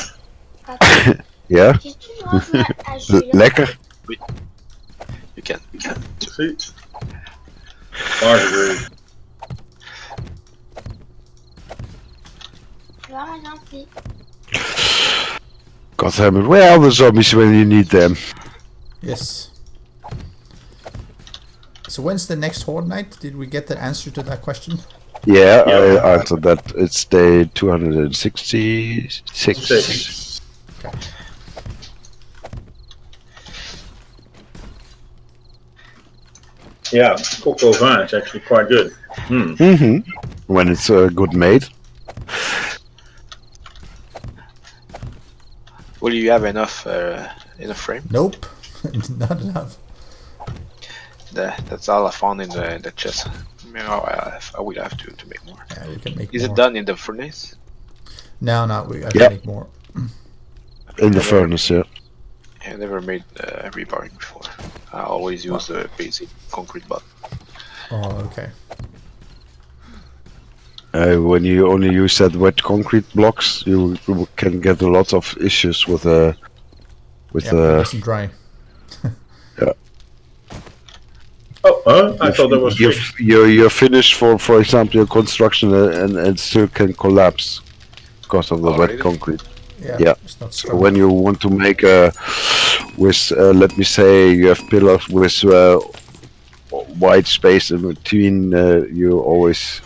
Yeah. J'ai toujours envie à Jules. Lekker. Oui. You can. See? Marjorie. Vraiment gentil. God damn it. Where are the zombies when you need them? Yes. So when's the next Horde night? Did we get the answer to that question? Yeah, Yeah. I answered that. It's day 266. 6. Okay. Yeah, Kok au vin is actually quite good. Hmm. Mm-hmm. When it's good made. Will you have enough frame? Nope. Not enough. That's all I found in the chest. You know, I will have to make more. Yeah, we can make Is more. it done in the furnace? No, I can Yeah. make more. In the furnace, yeah. I never made rebarring before. I always use the basic concrete block. Oh, okay. When you only use that wet concrete blocks, you can get a lot of issues with Yeah, it doesn't dry. Oh, I thought that was fixed. you're finished for example your construction and still can collapse because of the wet Already? concrete. Yeah. It's not So strong. when you want to make with let me say you have pillars with wide space in between, you always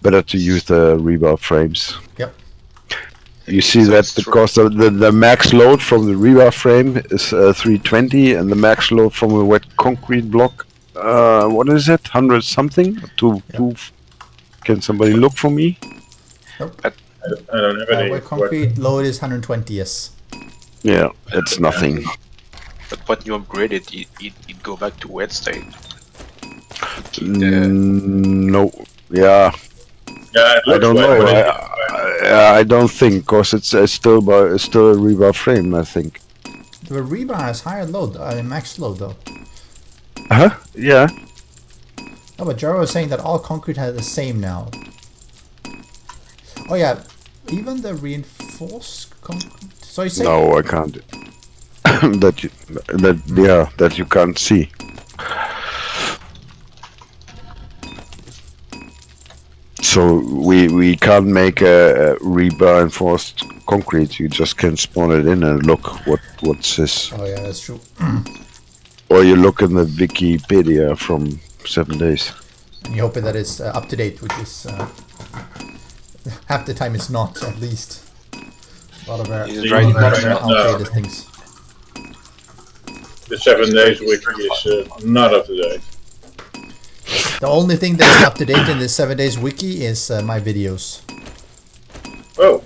better to use the rebar frames. Yep. You see that because the max load from the rebar frame is 320 and the max load from a wet concrete block, what is it, 100 something? Can somebody look for me? Nope. I don't have any. Wet concrete load is 120, yes. Yeah, it's nothing. But when you upgrade it, it go back to wet state. No, yeah, Yeah, it I looks don't wet, know. but it- I don't think, cause it's still a rebar frame. I think. The rebar has higher load, max load though. Huh? Yeah. No, but Jaro was saying that all concrete has the same now. Oh yeah, even the reinforced concrete. So you say No, I can't. that you can't see. So we can't make a reinforced concrete. You just can spawn it in and look what's this. Oh yeah, that's true. Or you look in the Wikipedia from 7 days. And you hope that it's up to date, which is half the time it's not, at least. A lot of He's right there. outdated things. The 7 days wiki is not up to date. The only thing that's up to date in the 7 days wiki is my videos. Oh.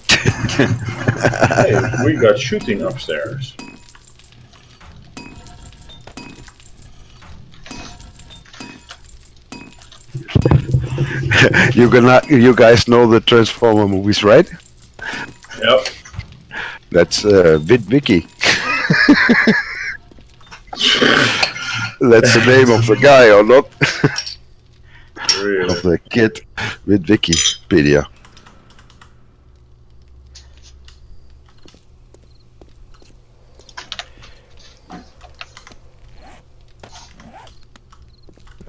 Hey, we got shooting upstairs. You guys know the Transformer movies, right? Yep. That's Wiki. That's the name of the guy, or not? Really? Of the kid with Wikipedia.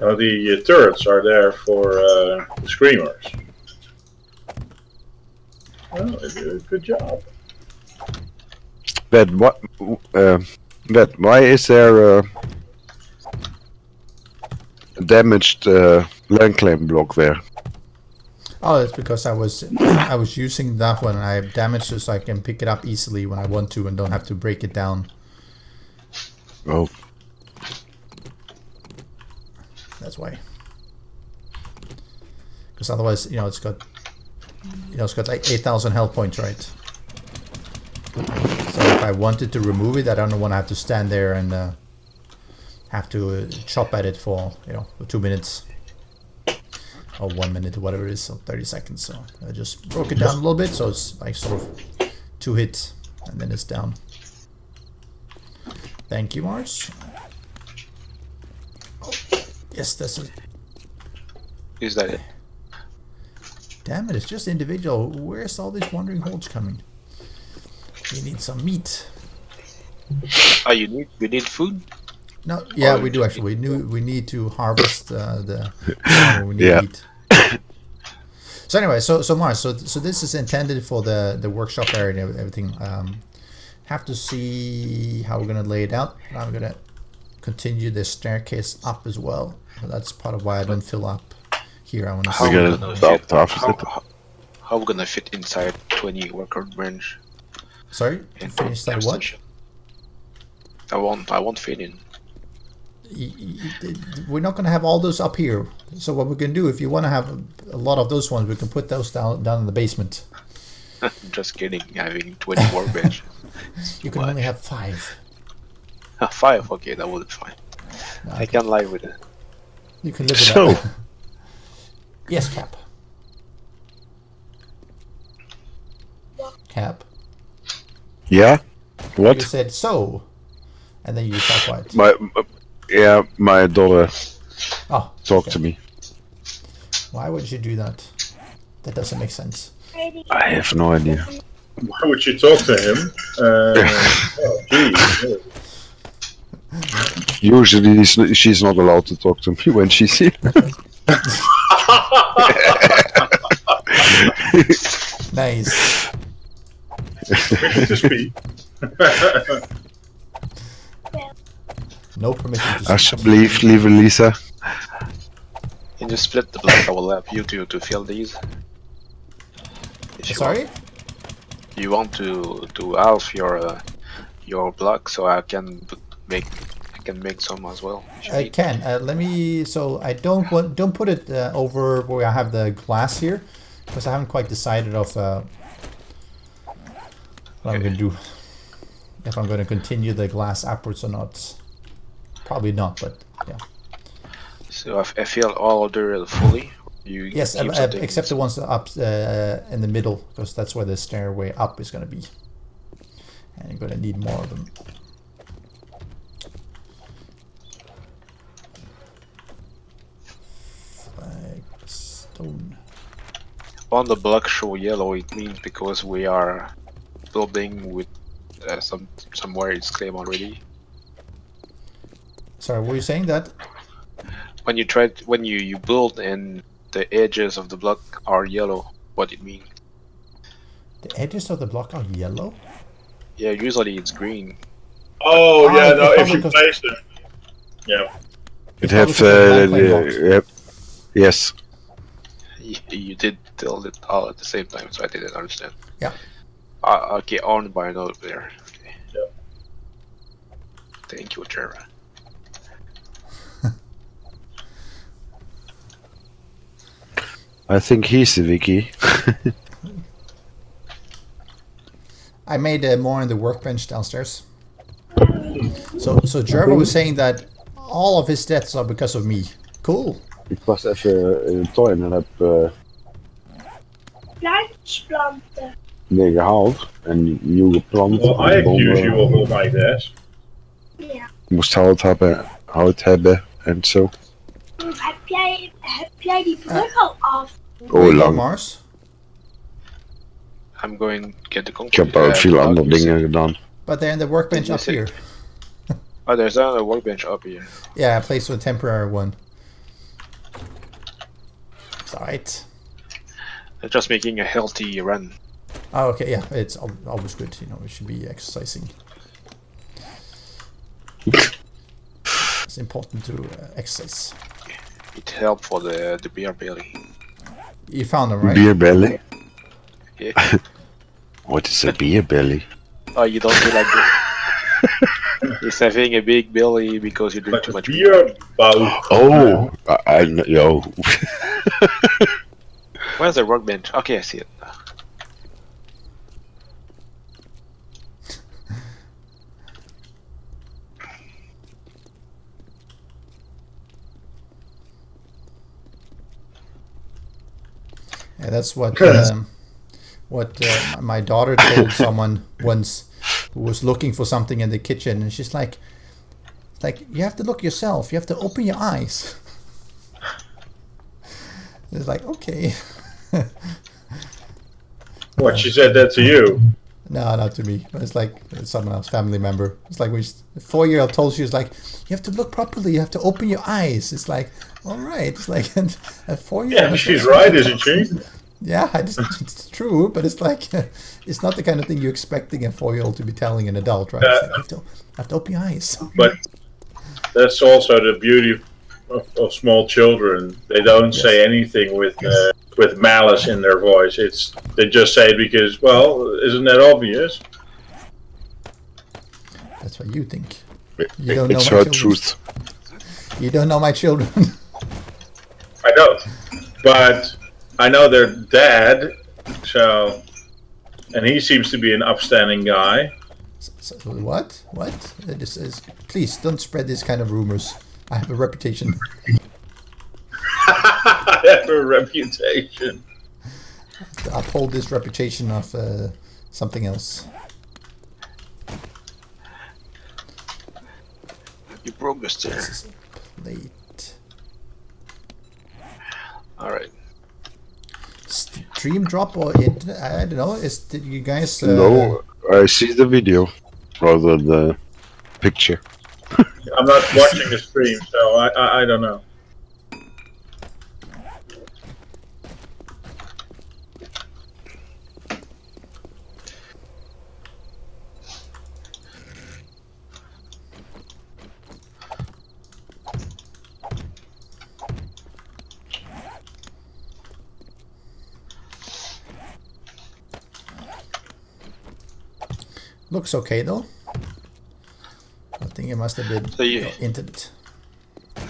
Now the turrets are there for the screamers. Oh, they did a good job. But why is there a damaged land claim block there? Oh, it's because I was using that one and I damaged it so I can pick it up easily when I want to and don't have to break it down. Oh. That's why. Because otherwise, it's got like 8,000 health points, right? So if I wanted to remove it, I don't want to have to stand there and have to chop at it for 2 minutes or 1 minute or whatever it is, so 30 seconds. So I just broke it down a little bit, so it's like sort of 2 hits and then it's down. Thank you, Mars. Yes, that's it. Is that it? Damn it, it's just individual. Where's all these wandering hordes coming? We need some meat. Oh, we need food? No, yeah, we do actually. We need to harvest we need meat. So anyway, so Mars, so this is intended for the workshop area and everything. Have to see how we're gonna lay it out. I'm gonna continue the staircase up as well. So that's part of why I don't fill up here. I want to see. How we gonna fit inside 20 worker bench? Sorry, finish that what? I won't fit in. We're not going to have all those up here. So what we can do, if you want to have a lot of those ones, we can put those down in the basement. Just kidding. Having 20 workbench. You can only have 5. 5? Okay, that would be fine. No, I can live with it. You can live with that. Yes, Cap. Cap. Yeah? What? You said so, and then you talk quiet. My daughter talked to me. Why would you do that? That doesn't make sense. I have no idea. Why would you talk to him? Geez. Usually she's not allowed to talk to me when she's here. Nice. Permission to speak. No permission to speak. I should leave Lisa. Can you split the block? I will help you to fill these. Sorry? You want to halve your block so I can make some as well. I can. Let me. So I don't put it over where I have the glass here, because I haven't quite decided of what I'm going to do. If I'm going to continue the glass upwards or not. Probably not, but yeah. So I fill all of the fully. Yes, except the ones up in the middle, because that's where the stairway up is going to be. And you're going to need more of them. Stone. On the block show yellow, it means because we are building with somewhere it's claimed already. Sorry, were you saying that? When you build and the edges of the block are yellow, what it means? The edges of the block are yellow? Yeah, usually it's green. Oh Ah, yeah, it's no. If probably you 'cause- place them, yeah. It It's probably have 'cause of land claim blocks. yep. Yes. You did tell it all at the same time, so I didn't understand. Yeah. Okay, owned by another player. Okay. Yeah. Thank you, Jera. I think he's the Vicky. I made more in the workbench downstairs. So Jerva was saying that all of his deaths are because of me. Cool. Ik was even in een tuin en heb Plantjes planten. dingen gehaald en nieuw geplant. Well, I en bomen. accuse you of all my deaths. Ja. Je moest hout hebben en zo. Heb jij die brug al af? Where you go, lang. Mars? I'm going to get the Ik concrete. heb ook veel andere dingen gedaan. But they're in the workbench up here. Oh, there's another workbench up here. Yeah, I placed a temporary one. It's alright. I'm just making a healthy run. Oh, okay, yeah, it's always good. You know, we should be exercising. It's important to exercise. It helped for the beer belly. You found them, right? Beer belly? Yeah. What is a beer belly? Oh, you don't feel like it? He's having a big belly because you drink Like too a much beer bowl. Oh, yo. Where's the workbench? Okay, I see it. Yeah, that's what my daughter told someone once who was looking for something in the kitchen, and she's like, you have to look yourself. You have to open your eyes. It's like, okay. What, she said that to you? No, not to me. It's like someone else, family member. It's like when a 4-year-old told she was like, you have to look properly. You have to open your eyes. It's like, all right. It's like a 4-year-old. Yeah, she's right, isn't she? Yeah, it's true, but it's like it's not the kind of thing you're expecting a 4-year-old to be telling an adult, right? It's like, you have to open your eyes. But that's also the beauty of small children. They don't say anything with malice in their voice. They just say it because, well, isn't that obvious? That's what you think. You don't know It's my her children. truth. You don't know my children. I don't, but I know their dad. So, and he seems to be an upstanding guy. So, what? This is, please don't spread this kind of rumors. I have a reputation. I have a reputation. To uphold this reputation of something else. You broke the stair. This is a plate. Alright. Stream drop or it? I don't know. Did you guys? No, I see the video rather than the picture. I'm not watching the stream, so I don't know. Looks okay though. I think it must have been So you- internet.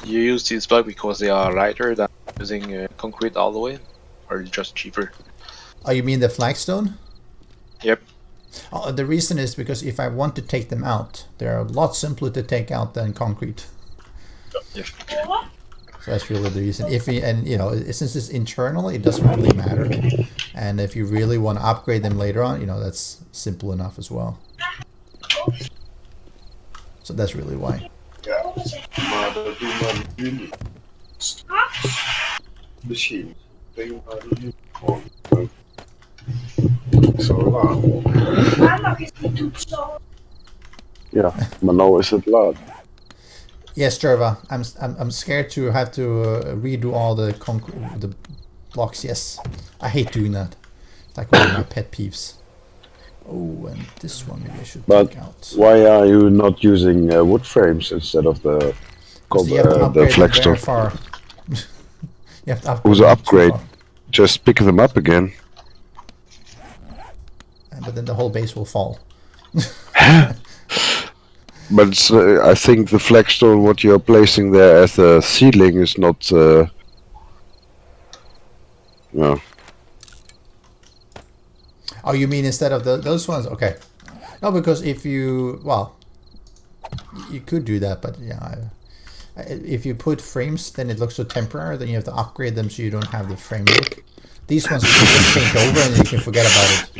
You use these blocks because they are lighter than using concrete all the way? Or just cheaper? Oh, you mean the flagstone? Yep. Oh, the reason is because if I want to take them out, they're a lot simpler to take out than concrete. Yep. So that's really the reason. And you know, since it's internal, it doesn't really matter. And if you really want to upgrade them later on, you know, that's simple enough as well. So that's really why. Maar dat doen we nu niet. Misschien. Så Mamma is niet doet zo. ja, maar nou is het laat. Yes, Jerva. I'm scared to have to redo all the blocks. Yes, I hate doing that. It's like one of my pet peeves. Oh, and this one maybe I should But take out. why are you not using wood frames instead of the Because you have to the upgrade them flex very stone? far. You have to upgrade Who's them too upgrade? far. Just pick them up again. But then the whole base will fall. But it's, I think the flagstone, what you're placing there as a seedling, is not. No. Oh, you mean instead of those ones? Okay. No, because if you you could do that, but yeah, if you put frames, then it looks so temporary. Then you have to upgrade them so you don't have the frame look. These ones you can just paint over and you can forget about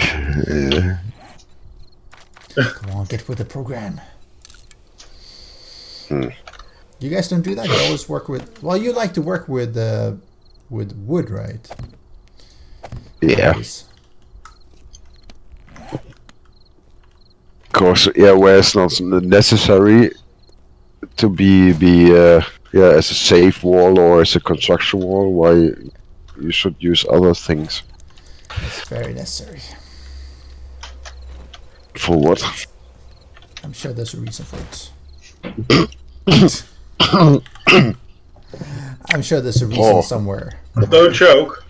it. Come on, get with the program. You guys don't do that. You always work with. Well, you like to work with wood, right? Yeah. Yes. Of course, yeah. Where it's not necessary to be as a safe wall or as a construction wall, why you should use other things? It's very necessary. For what? I'm sure there's a reason for it. I'm sure there's a reason somewhere. Don't choke.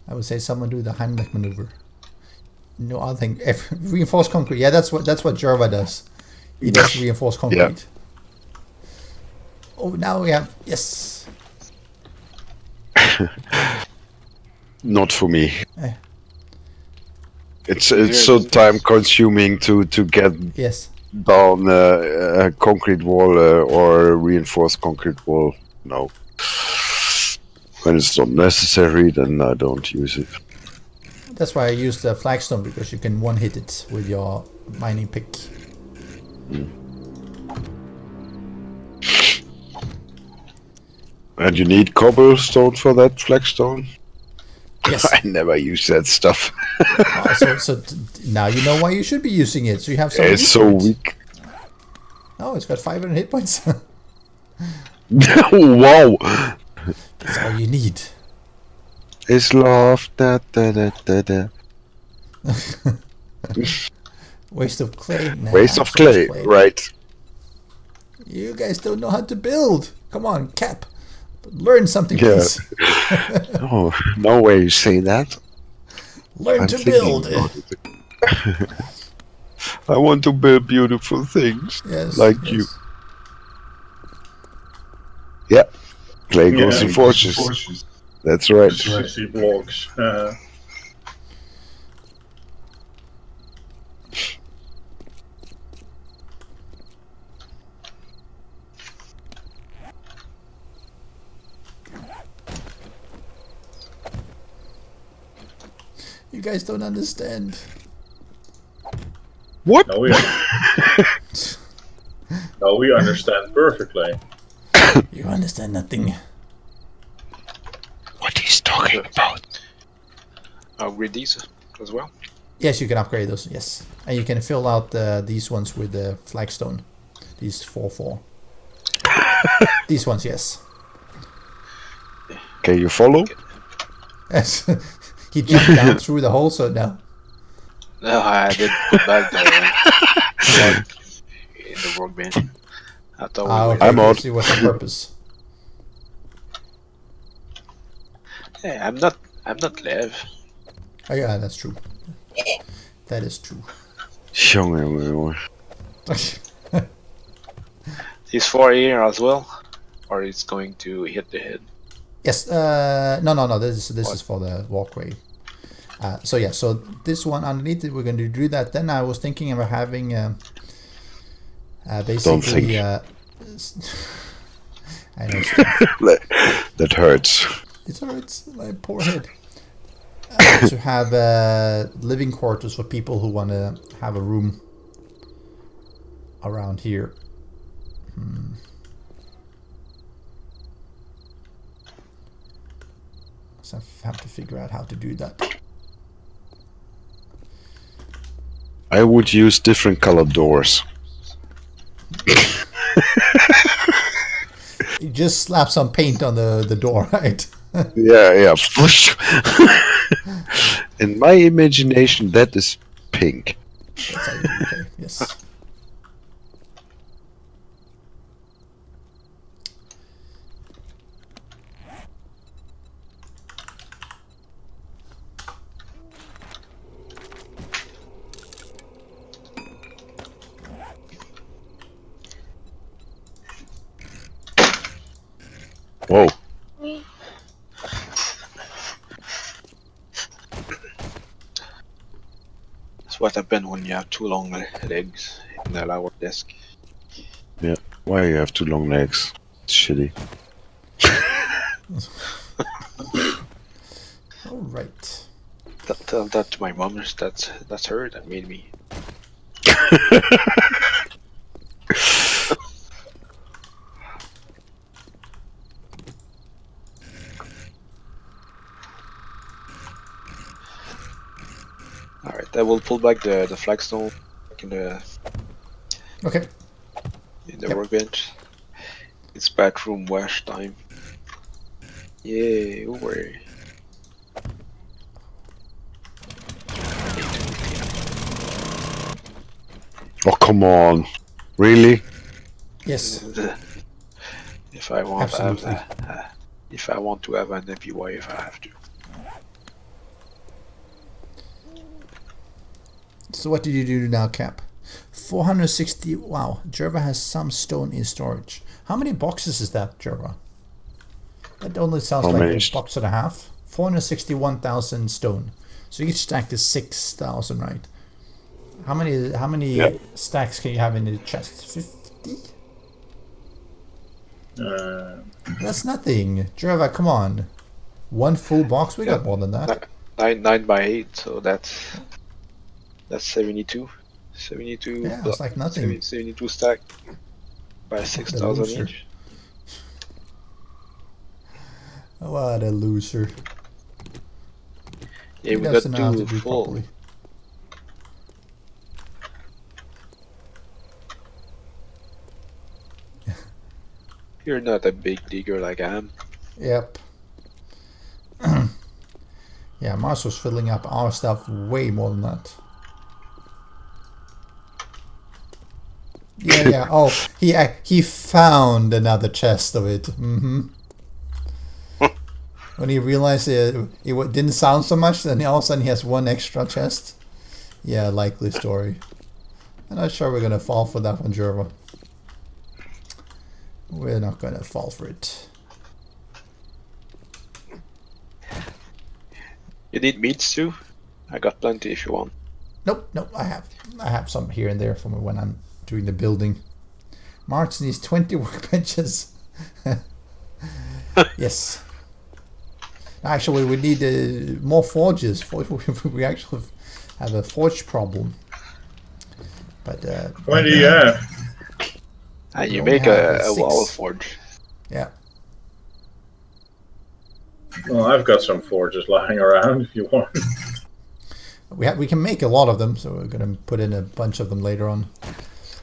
I would say someone do the Heimlich maneuver. No other thing. Reinforced concrete. Yeah, that's what Jerva does. He does reinforced concrete. Yeah. Oh, now we have yes. Not for me. Eh. It's so time consuming to get Yes. down a concrete wall or a reinforced concrete wall. No. When it's not necessary, then I don't use it. That's why I use the flagstone, because you can one-hit it with your mining pick. And you need cobblestone for that flagstone? Yes. I never use that stuff. So now you know why you should be using it. So you have some. It's so weak. Oh, it's got 500 hit points. Wow! That's all you need. It's love. Da, da, da, da, da. Waste of clay. Nah, Waste of so much clay, right? You guys don't know how to build. Come on, Cap. Learn something, Yeah. please. Oh, no way you say that. Learn I'm to thinking build. about it. I want to build beautiful things Yes, like yes. you. Yeah, clay goes Yeah. in forges. That's right. 60 blocks. You guys don't understand. What? No, we understand perfectly. You understand nothing. What he's talking about? Upgrade these as well. Yes, you can upgrade those. Yes, and you can fill out these ones with the flagstone. These 4/4. These ones, yes. Can you follow? Yes. He jumped down through the hole, so no. No, I did put back the in the workbench. I thought we were. Okay, I'm out. see what's the purpose. Yeah, I'm not Lev. Oh yeah, that's true. That is true. Jongen. He's 4 here as well, or it's going to hit the head. Yes. No. This is for the walkway. So yeah. So this one underneath it, we're going to do that. Then I was thinking about having basically. I know. That hurts. It hurts my poor head. To have living quarters for people who want to have a room around here. So I have to figure out how to do that. I would use different colored doors. You just slap some paint on the door, right? Yeah. In my imagination, that is pink. That's how you do. Okay. Yes. Whoa. That's what happens when you have too long legs in the lower desk. Why you have 2 long legs? It's shitty. All right. Tell that to my mom. That's her that made me. Alright, I will pull back the flagstone in the Okay. Yep. workbench. It's bathroom wash time. Yay, over. Oh, come on. Really? Yes. If I want Absolutely. if I want to have an happy wife, I have to. So what did you do now, Cap? 460. Wow. Jerva has some stone in storage. How many boxes is that, Jerva? That only sounds How like many? a box and a half. 461,000 stone. So each stack is 6,000, right? How many Yeah. stacks can you have in the chest? 50? That's nothing. Jerva, come on. One full box? We got more than that. 9 by 8, so that's 72. 72. Yeah, it's like nothing. 72 stack by 6,000 loser. each. What a loser. Yeah, He we got doesn't know how to 2 do full. properly. You're not a big digger like I am. Yep. Yeah, Mars was filling up our stuff way more than that. Yeah. Oh, he found another chest of it. When he realized it didn't sound so much, then all of a sudden he has one extra chest. Yeah, likely story. I'm not sure we're gonna fall for that one, Jerva. We're not gonna fall for it. You need meats too? I got plenty if you want. Nope. I have some here and there from when I'm doing the building. Martin needs 20 workbenches. Yes. Actually, we need more forges. We actually have a forge problem. But What do you have? And We you only make have, a 6. wall forge. Yeah. Well, I've got some forges lying around if you want. We can make a lot of them, so we're gonna put in a bunch of them later on.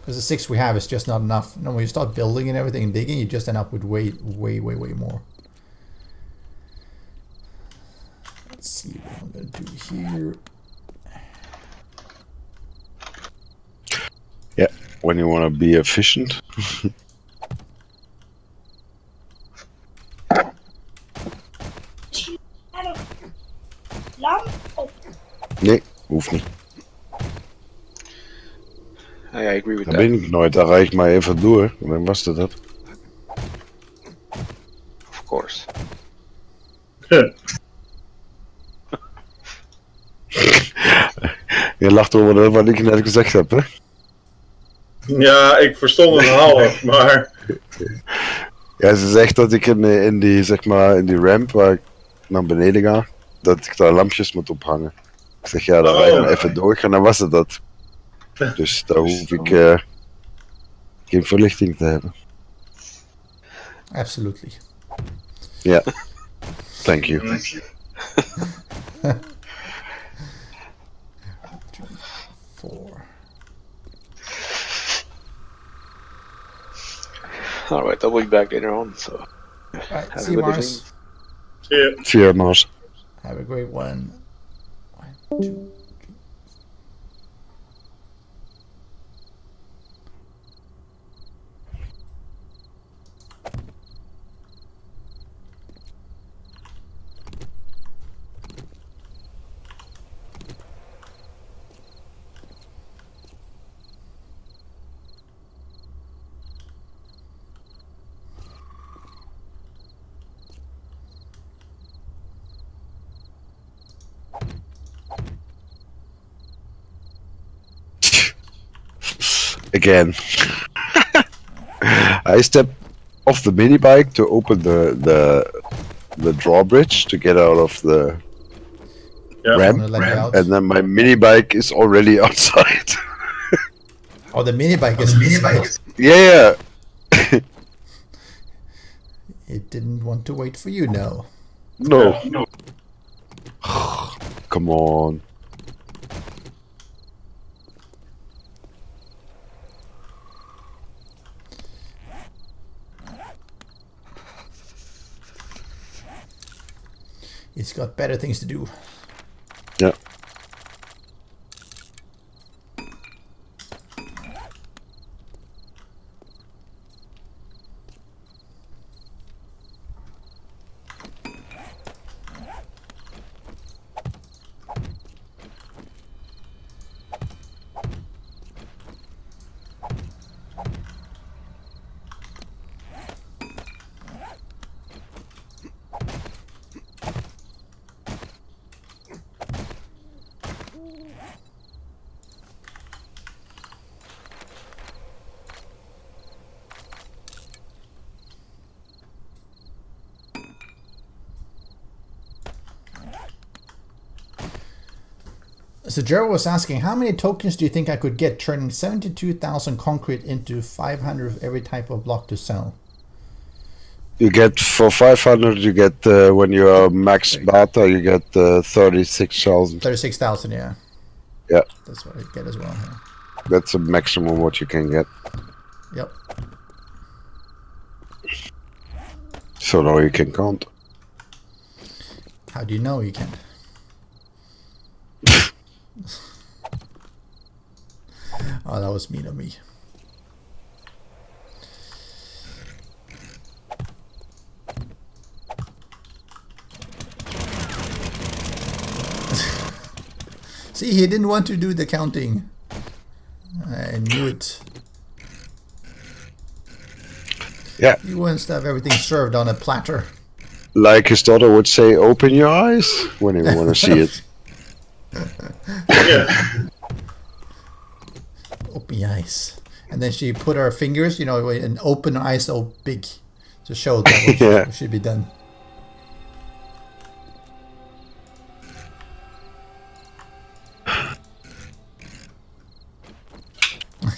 Because the 6 we have is just not enough. No, when you start building and everything and digging, you just end up with way more. Let's see what I'm gonna do here. Yeah, when you want to be efficient. Lam? Oh, Nee, hoeft niet. I agree with Dat that. ben ik nooit. Dan rijd ik maar even door. En dan was het dat. Of course. Je lacht over wat ik net gezegd heb, hè? Ja, ik verstond het half, maar... Ja, ze zegt dat ik in die, zeg maar, in die ramp waar ik naar beneden ga, dat ik daar lampjes moet ophangen. Ik zeg, ja, dan rijd ik maar even door en dan was het dat. Dus daar hoef ik geen verlichting te hebben. Absolutely. Ja, thank you. 4. All right, I'll be back later on. So Right, have see a you, good evening. Mars. Yeah. Fear Mars. Have a great one. 1, 2. Again. I stepped off the mini bike to open the drawbridge to get out of the Yeah. ramp, Wanna let you out? and then my mini bike is already outside. Oh, the mini bike is inside. Yeah. It didn't want to wait for you, no. No. Come on. It's got better things to do. Yeah. So Gerald was asking, how many tokens do you think I could get turning 72,000 concrete into 500 of every type of block to sell? You get for 500. You get when you are max bata. You get 36,000. 36,000, yeah. Yeah. That's what I get as well. Yeah. That's the maximum what you can get. Yep. So now you can count. How do you know you can? Oh, that was mean of me. See, he didn't want to do the counting. I knew it. Yeah. He wants to have everything served on a platter. Like his daughter would say, open your eyes when you want to see it. Yeah. Open your eyes. And then she put her fingers, and open her eyes so big to show that what should be done.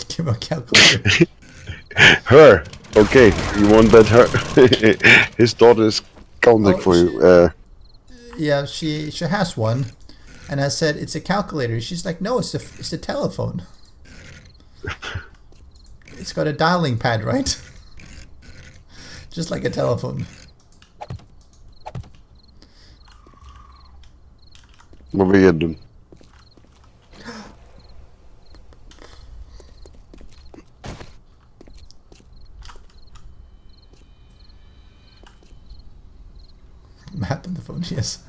Give a calculator. Her. Okay, you want that her? His daughter is counting for you. Yeah, she has one. And I said, it's a calculator. She's like, no, it's a telephone. It's got a dialing pad, right? Just like a telephone. Vad vill du? Map on the phone, yes.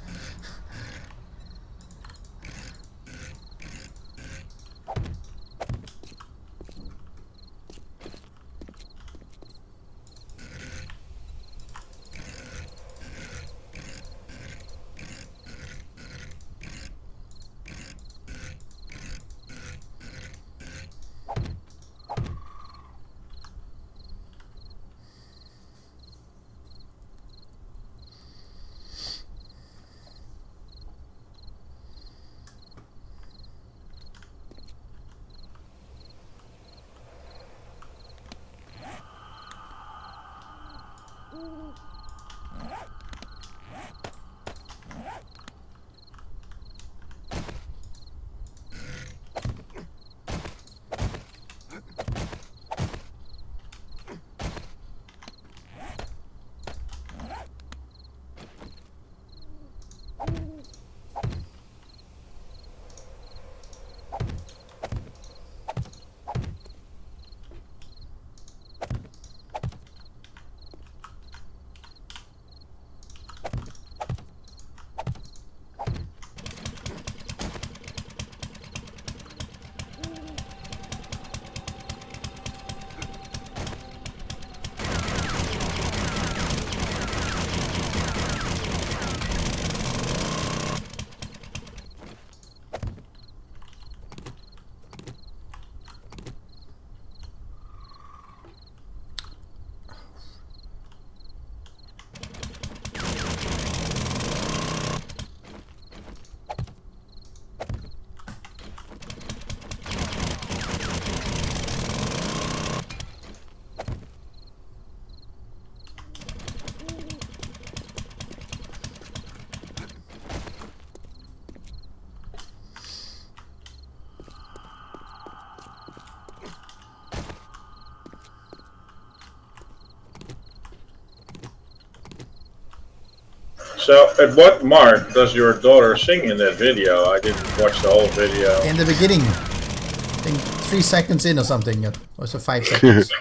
So, at what mark does your daughter sing in that video? I didn't watch the whole video. In the beginning, I think 3 seconds in or something, or so 5 seconds.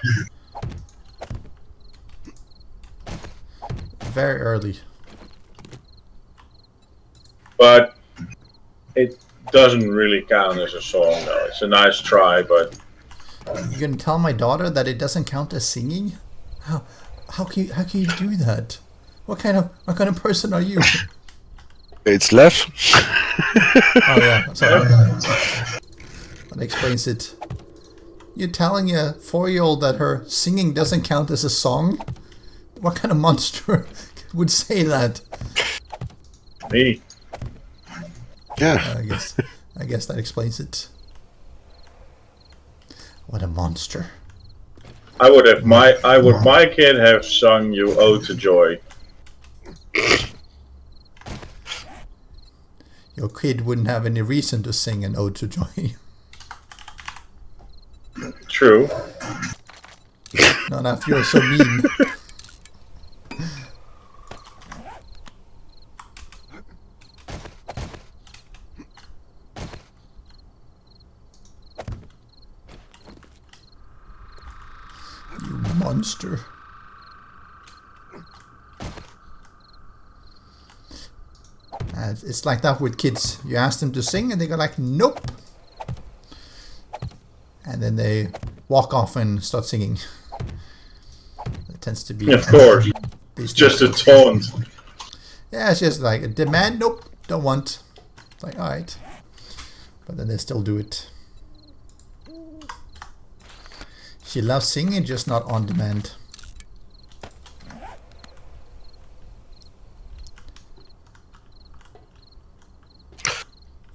Very early. But it doesn't really count as a song, though. It's a nice try, but You're gonna tell my daughter that it doesn't count as singing? How can you do that? What kind of person are you? It's left. Oh yeah, sorry. That explains it. You're telling a 4-year-old that her singing doesn't count as a song? What kind of monster would say that? me. Yeah. I guess that explains it. What a monster. Would my kid have sung you Ode to Joy? Your kid wouldn't have any reason to sing an ode to joy. True. Not after you're so mean. You monster. It's like that with kids. You ask them to sing and they go like, nope. And then they walk off and start singing. It tends to be... Of course. It's just a taunt. Yeah, it's just like a demand, nope, don't want. It's like, alright. But then they still do it. She loves singing, just not on demand.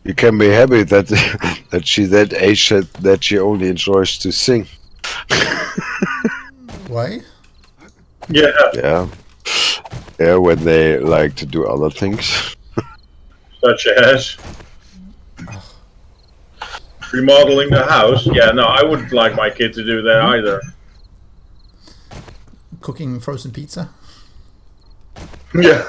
You can be happy that that she's that age that she only enjoys to sing. Why? Yeah. Yeah. Yeah, when they like to do other things. Such as remodeling the house. Yeah, no, I wouldn't like my kid to do that either. Cooking frozen pizza? Yeah.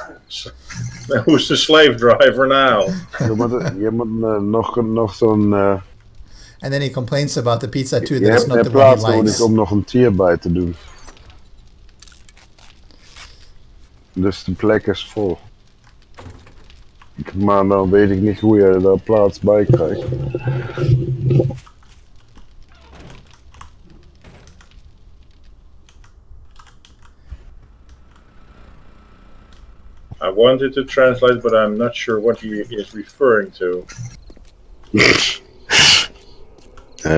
Who's the slave driver now? Je moet nog zo'n... And then he complains about the pizza too, Je that it's hebt not er the one he plaats nodig likes. om nog een tier bij te doen. Dus de plek is vol. Maar dan weet ik niet hoe je daar plaats bij krijgt. I wanted to translate, but I'm not sure what he is referring to.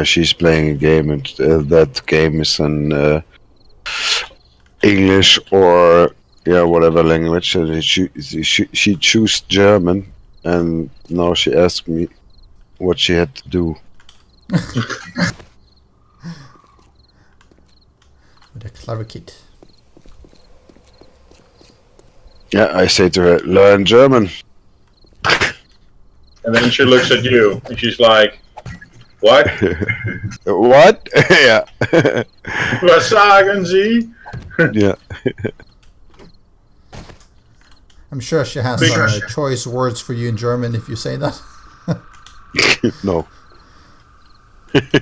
She's playing a game, and that game is in English or whatever language. And she chose German, and now she asked me what she had to do. What a clever kid. Yeah, I say to her, learn German. And then she looks at you, and she's like, what? What? Yeah. Was sagen Sie? Yeah. I'm sure she has some choice words for you in German if you say that. No.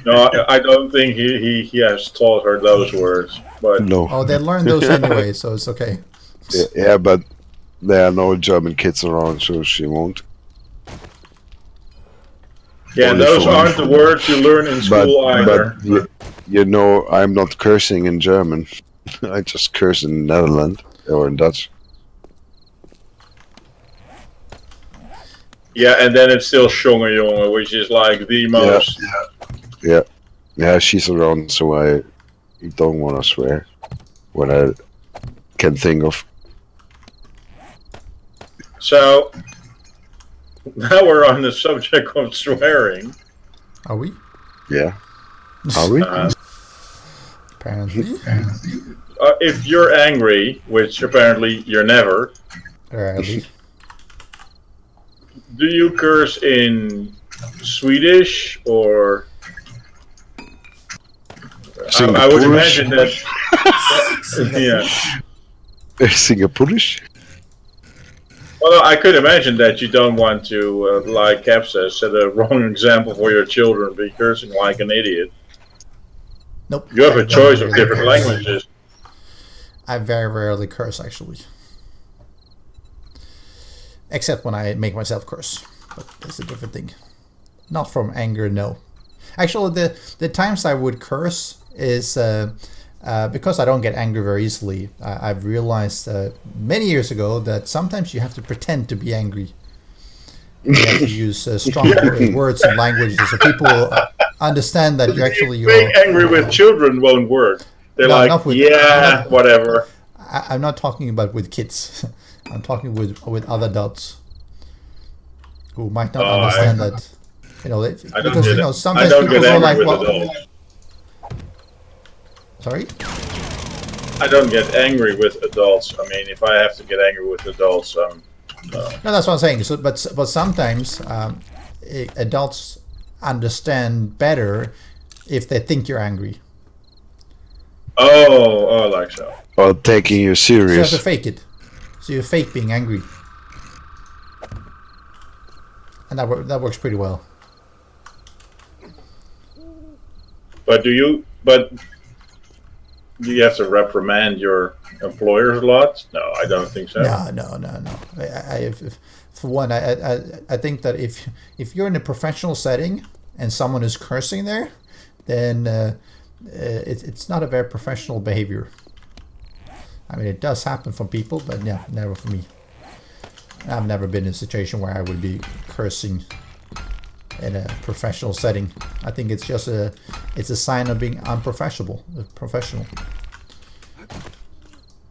No, I don't think he has taught her those words. But No. Oh, they learn those anyway, so it's okay. Yeah, but there are no German kids around, so she won't. yeah, Only those for- aren't the words you learn in school either. But you know, I'm not cursing in German. I just curse in Netherlands or in Dutch. Yeah, and then it's still Jonge, which is like the most. Yeah, she's around, so I don't want to swear when I can think of. So now we're on the subject of swearing. Are we? Yeah. Are we? Apparently. If you're angry, which apparently you're never, Apparently. do you curse in Swedish or? I would imagine that. Yeah. Singaporeish? Well, I could imagine that you don't want to, like Cap says, set a wrong example for your children, be cursing like an idiot. Nope. You have I a don't choice of really different curse. languages. I very rarely curse, actually. Except when I make myself curse. But that's a different thing. Not from anger, no. Actually, the times I would curse is because I don't get angry very easily. I've realized many years ago that sometimes you have to pretend to be angry. You have to use strong words and languages so people will understand that you actually Being angry with children won't work. They're No, like, not with- yeah, not- whatever. I'm not talking about with kids. I'm talking with other adults who might not Oh, understand that. You know, I don't because get you know I sometimes don't people get go angry like, with well, adults. sorry. I don't get angry with adults. I mean, if I have to get angry with adults, no. No, that's what I'm saying. So, but sometimes adults understand better if they think you're angry. Oh, like so. Or taking you So you have serious. to fake it. So you fake being angry, and that works pretty well. But do you have to reprimand your employers a lot? No, I don't think so. No. For one, I think that if you're in a professional setting and someone is cursing there, then it's not a very professional behavior. I mean, it does happen for people, but yeah, never for me. I've never been in a situation where I would be cursing in a professional setting. I think it's just a sign of being unprofessional. Professional.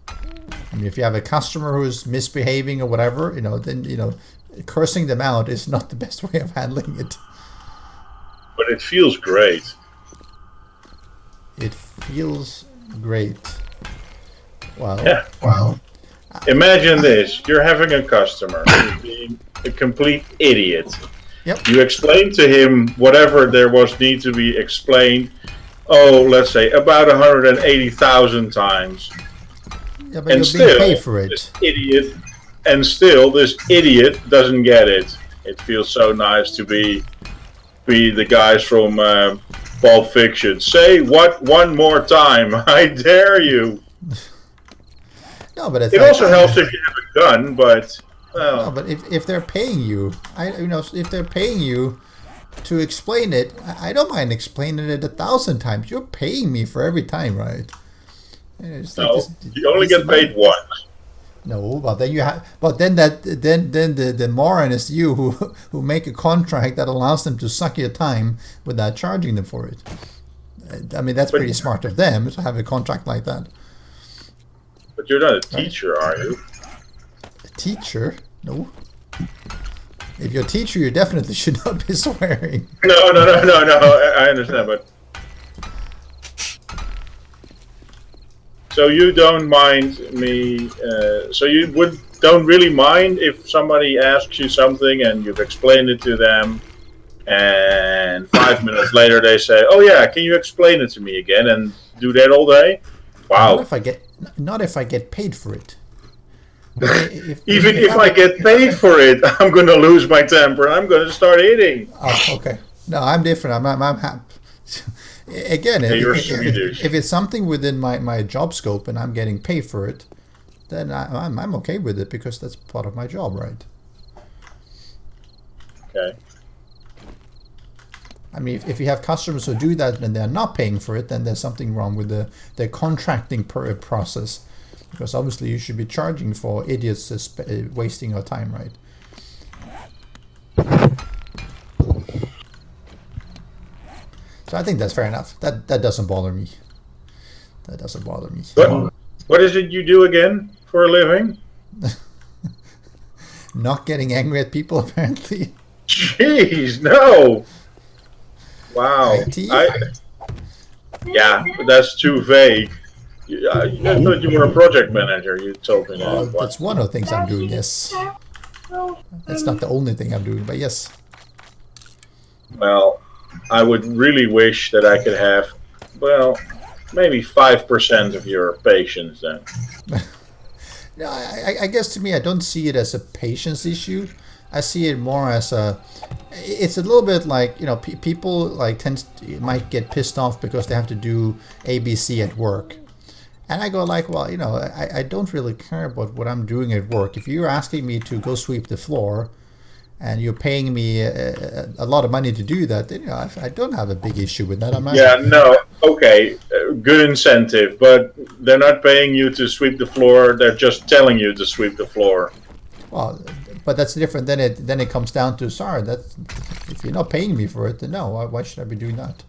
I mean, if you have a customer who's misbehaving or whatever, then cursing them out is not the best way of handling it. But it feels great. It feels great. Well, Yeah. Wow. Imagine this: you're having a customer who's being a complete idiot. Yep. You explain to him whatever there was need to be explained. Oh, let's say about 180,000 times. Yeah, but And you're still, being paid for this it. idiot, and still this idiot doesn't get it. It feels so nice to be the guys from Pulp Fiction. Say what one more time? I dare you. No, but it's It like- also helps if you have a gun, but No, well, but if they're paying you, if they're paying you to explain it, I don't mind explaining it 1,000 times. You're paying me for every time, right? It's like no, you only get paid once. No, but then the moron is you who make a contract that allows them to suck your time without charging them for it. I mean, that's pretty smart of them to have a contract like that. But you're not a teacher, are you? A teacher? No. If you're a teacher, you definitely should not be swearing. No. I understand, but so you don't mind me. So you don't really mind if somebody asks you something and you've explained it to them, and 5 minutes later they say, "Oh yeah, can you explain it to me again?" And do that all day. Wow. Not if I get paid for it. Even if I get paid for it, I'm going to lose my temper and I'm going to start hitting. Oh, okay. No, I'm different. I'm happy. Again, you're if it's something within my job scope and I'm getting paid for it, then I'm okay with it because that's part of my job, right? Okay. I mean, if you have customers who do that and they're not paying for it, then there's something wrong with the contracting process. Because obviously you should be charging for idiots wasting your time, right? So I think that's fair enough. That doesn't bother me. That doesn't bother me. What is it you do again for a living? Not getting angry at people, apparently. Jeez, no. Wow. IT? Yeah, but that's too vague. I thought you were a project manager. You told me that. That's one of the things I'm doing, yes. That's not the only thing I'm doing, but yes. Well, I would really wish that I could have, well, maybe 5% of your patience then. No, I guess to me, I don't see it as a patience issue. I see it more as it's a little bit like, people like might get pissed off because they have to do ABC at work. And I go like, well, I don't really care about what I'm doing at work. If you're asking me to go sweep the floor and you're paying me a lot of money to do that, then, I don't have a big issue with that. Yeah, no, okay, good incentive, but they're not paying you to sweep the floor. They're just telling you to sweep the floor. Well, but that's different. Then it comes down to, sorry, if you're not paying me for it, then no, why should I be doing that?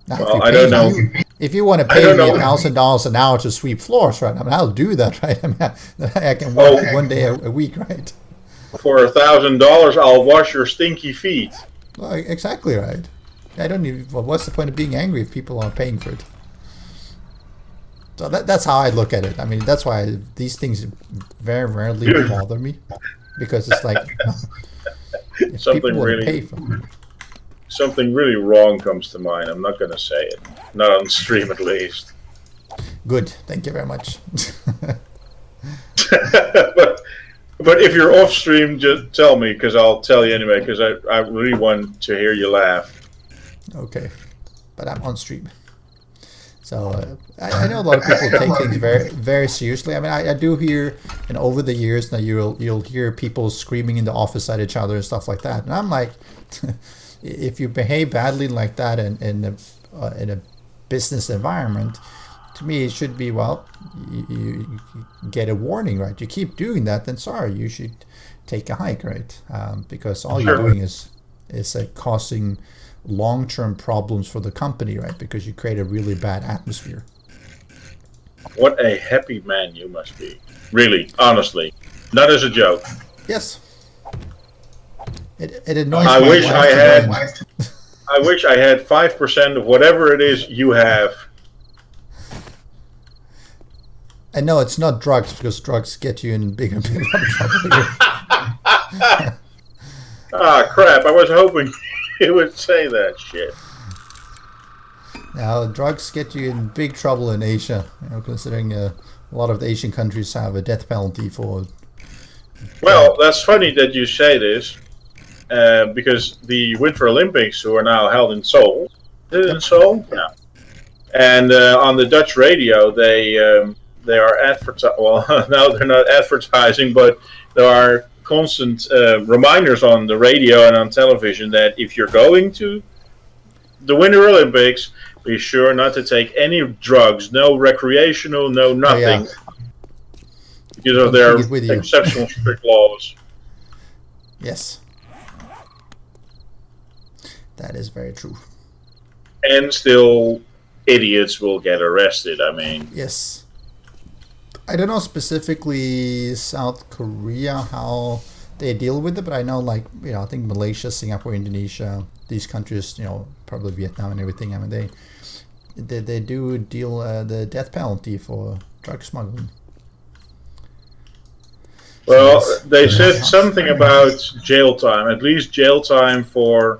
Now, well, I don't know. If you want to pay me $1,000 an hour to sweep floors, right? I mean, I'll do that, right? I mean, I can work one day a week, right? For $1,000, I'll wash your stinky feet. Well, exactly right. I don't even. Well, what's the point of being angry if people aren't paying for it? So that's how I look at it. I mean, that's why these things very rarely bother me, because it's like something really wrong comes to mind. I'm not going to say it, not on stream at least. Good, thank you very much. But if you're off stream, just tell me, because I'll tell you anyway, because I really want to hear you laugh. Okay, but I'm on stream. So I know a lot of people take things very, very seriously. I mean, I do hear, and over the years now, you'll hear people screaming in the office at each other and stuff like that. And I'm like, if you behave badly like that in a business environment, to me it should be, well, you get a warning, right? You keep doing that, then sorry, you should take a hike, right? Because all you're doing is causing long-term problems for the company, right? Because you create a really bad atmosphere. What a happy man you must be. Really, honestly. Not as a joke. Yes. It annoys I me. wish I had 5% of whatever it is you have. And no, it's not drugs, because drugs get you in bigger and bigger trouble. Ah, crap. I was hoping you would say that shit. Now, drugs get you in big trouble in Asia, considering a lot of the Asian countries have a death penalty for... Well, that's funny that you say this, because the Winter Olympics, who are now held in Seoul, is it in Seoul? Yeah. And on the Dutch radio, they are advertising. Well, no, they're not advertising, but there are constant reminders on the radio and on television that if you're going to the Winter Olympics, be sure not to take any drugs, no recreational, no nothing, because of their exceptional strict laws. Yes. That is very true. And still, idiots will get arrested, I mean. Yes. I don't know specifically South Korea, how they deal with it, but I know, like, I think Malaysia, Singapore, Indonesia, these countries, probably Vietnam and everything, I mean, they do deal the death penalty for drug smuggling. Well, they said something about jail time, at least jail time for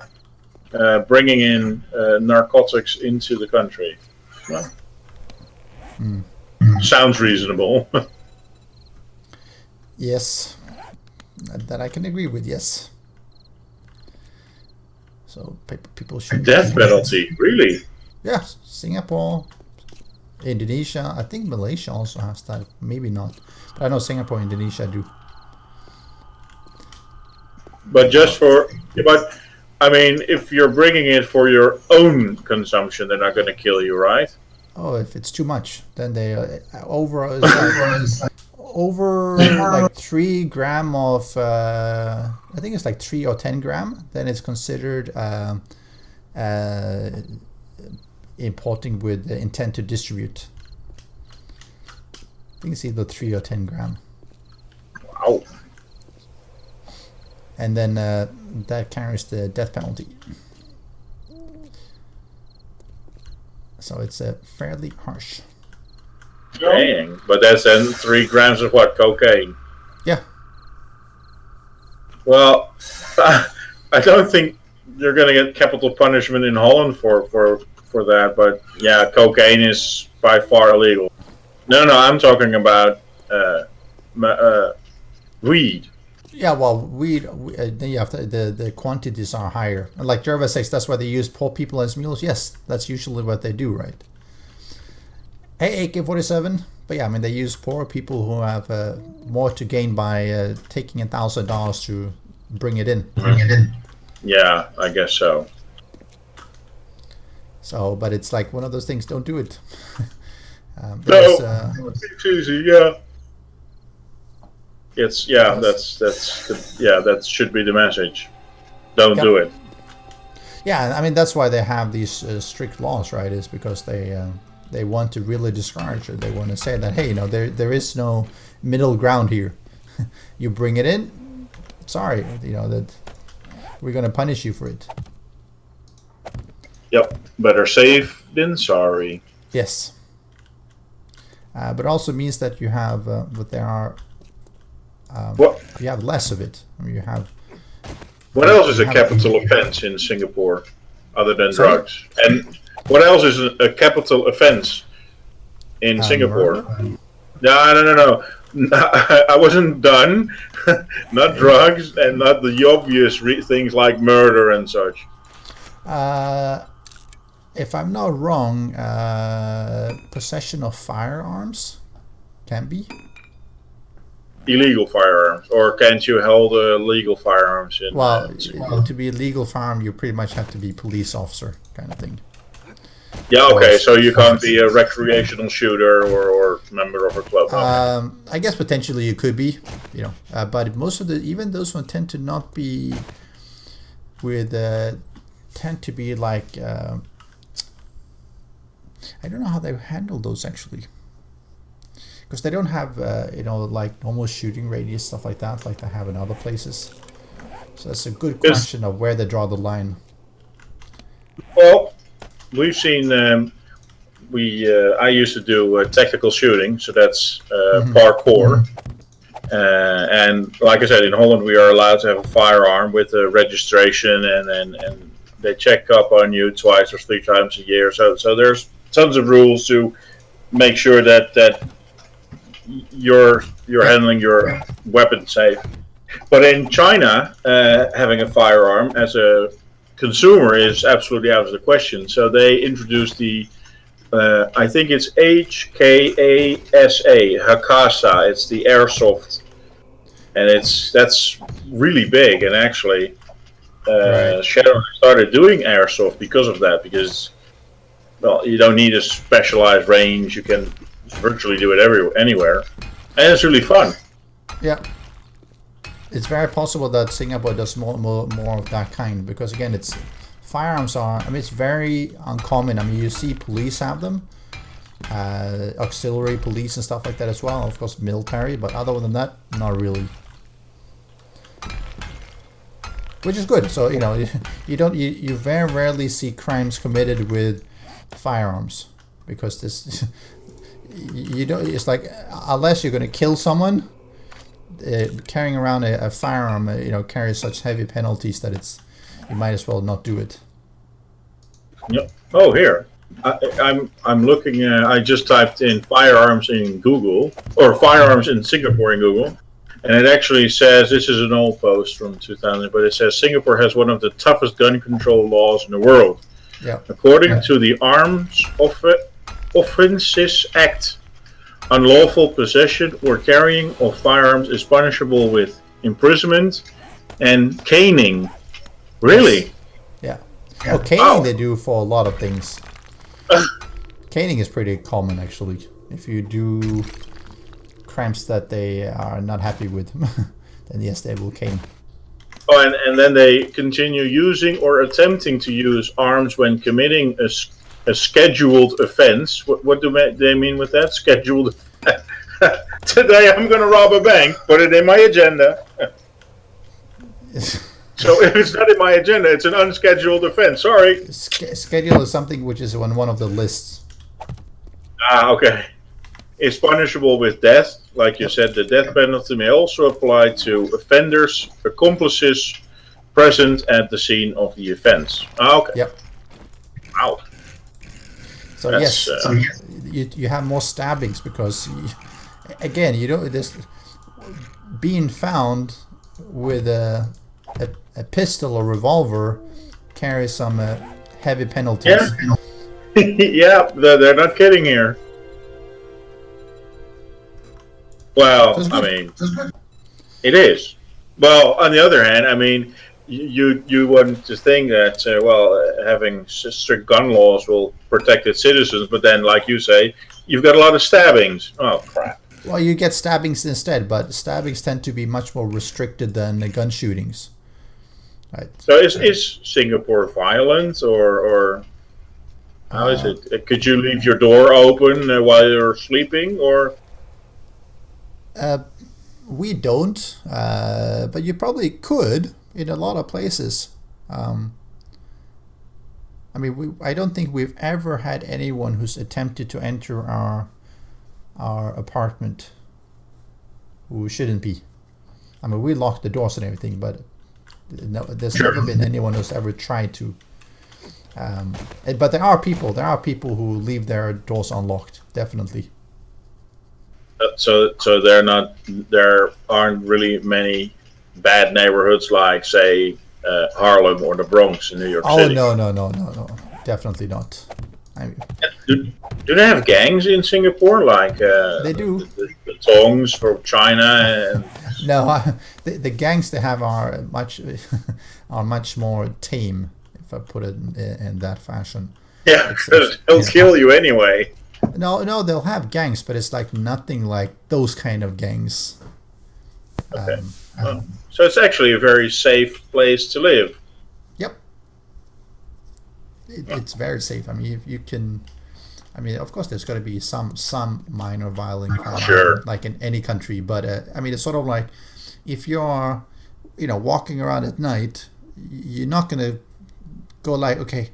bringing in narcotics into the country. Well, sounds reasonable. Yes, that I can agree with, yes. So people should... Death penalty, really? Yes, Singapore, Indonesia, I think Malaysia also has that, maybe not. But I know Singapore and Indonesia do. But I mean, if you're bringing it for your own consumption, they're not going to kill you, right? Oh, if it's too much, then they over like 3 gram of I think it's like 3 or 10 gram, then it's considered importing with the intent to distribute. I think it's either 3 or 10 gram. Wow. And then that carries the death penalty. So it's fairly harsh. Dang, but that's then 3 grams of what? Cocaine? Yeah. Well, I don't think you're going to get capital punishment in Holland for that, but yeah, cocaine is by far illegal. No, I'm talking about weed. Yeah, well, then you have the quantities are higher. And like Jerva says, that's why they use poor people as mules. Yes, that's usually what they do, right? Hey, AK-47. But yeah, I mean, they use poor people who have more to gain by taking $1,000 to bring it in. Yeah, I guess so. So, but it's like one of those things. Don't do it. It's easy. Yeah. That should be the message. Don't do it. Yeah, I mean that's why they have these strict laws, right? Is because they want to really discourage it. They want to say that, hey, there is no middle ground here. You bring it in, sorry, that we're gonna punish you for it. Yep, better safe than sorry. Yes, but also means that you have, but there are. You have less of it. I mean, you have. What else is a capital offense in Singapore, other than drugs? And what else is a capital offense in Singapore? No. I wasn't done. Not drugs, and not the obvious things like murder and such. If I'm not wrong, possession of firearms can be. Illegal firearms, or can't you hold legal firearms? To be a legal firearm, you pretty much have to be police officer kind of thing. Yeah, okay, so you can't be a recreational shooter or member of a club. I guess potentially you could be, but most of even those ones tend to not be tend to be like, I don't know how they handle those actually. Because they don't have, like normal shooting radius, stuff like that, like they have in other places. So that's a good question of where they draw the line. Well, we've seen, I used to do tactical shooting, so that's parkour. And like I said, in Holland we are allowed to have a firearm with a registration, and they check up on you twice or 3 times a year. So there's tons of rules to make sure that you're handling your weapon safe. But in China, having a firearm as a consumer is absolutely out of the question. So they introduced the, I think it's HKASA, Hakasa. It's the airsoft, and that's really big. And actually, Shadow started doing airsoft because of that. Because, well, you don't need a specialized range. You can virtually do it anywhere, and it's really fun. Yeah, it's very possible that Singapore does more of that kind, because again, it's firearms are. I mean, it's very uncommon. I mean, you see police have them, auxiliary police and stuff like that as well. Of course, military, but other than that, not really. Which is good. So you very rarely see crimes committed with firearms, because this. You don't. It's like, unless you're going to kill someone, carrying around a firearm, carries such heavy penalties that you might as well not do it. Yep. Oh, here I'm looking. I just typed in firearms in Google, or firearms in Singapore in Google, and it actually says, this is an old post from 2000, but it says Singapore has one of the toughest gun control laws in the world. Yeah. According to the Arms Offences Act, unlawful possession or carrying of firearms is punishable with imprisonment and caning. Really? Yeah. Well, caning they do for a lot of things. Caning is pretty common, actually. If you do crimes that they are not happy with, then yes, they will cane. Oh, and then they continue using or attempting to use arms when committing a scheduled offense. What do they mean with that? Scheduled. Today I'm going to rob a bank. Put it in my agenda. So if it's not in my agenda, it's an unscheduled offense. Sorry. Schedule is something which is on one of the lists. Okay. It's punishable with death. Like you said, the death penalty may also apply to offenders, accomplices present at the scene of the offense. Okay. Yep. Wow. So you have more stabbings, because again, you know, this being found with a pistol or revolver carries some heavy penalties. Yeah. Yeah, they're not kidding here. Well, That's I good. mean, it is. Well, on the other hand, I mean, you want to think that having strict gun laws will protect its citizens, but then, like you say, you've got a lot of stabbings. Oh crap! Well, you get stabbings instead, but stabbings tend to be much more restricted than the gun shootings. Right. So is Singapore violent or how is it? Could you leave your door open while you're sleeping, or? We don't, but you probably could in a lot of places. I mean, I don't think we've ever had anyone who's attempted to enter our apartment who shouldn't be. I mean, we lock the doors and everything, but no, there's never been anyone who's ever tried to. But there are people who leave their doors unlocked, definitely. So there aren't really many bad neighborhoods like, say, Harlem or the Bronx in New York City. Oh no, definitely not. I mean, do they have gangs in Singapore like they do. The Tongs from China? And... No, the gangs they have are much more tame, if I put it in that fashion. Yeah, they'll kill you anyway. No, they'll have gangs, but it's like nothing like those kind of gangs. Okay. So it's actually a very safe place to live. Yep. It's very safe. I mean, you can. I mean, of course, there's got to be some minor violent crime, Sure, like in any country. But I mean, it's sort of like if you're, walking around at night, you're not gonna go like, okay,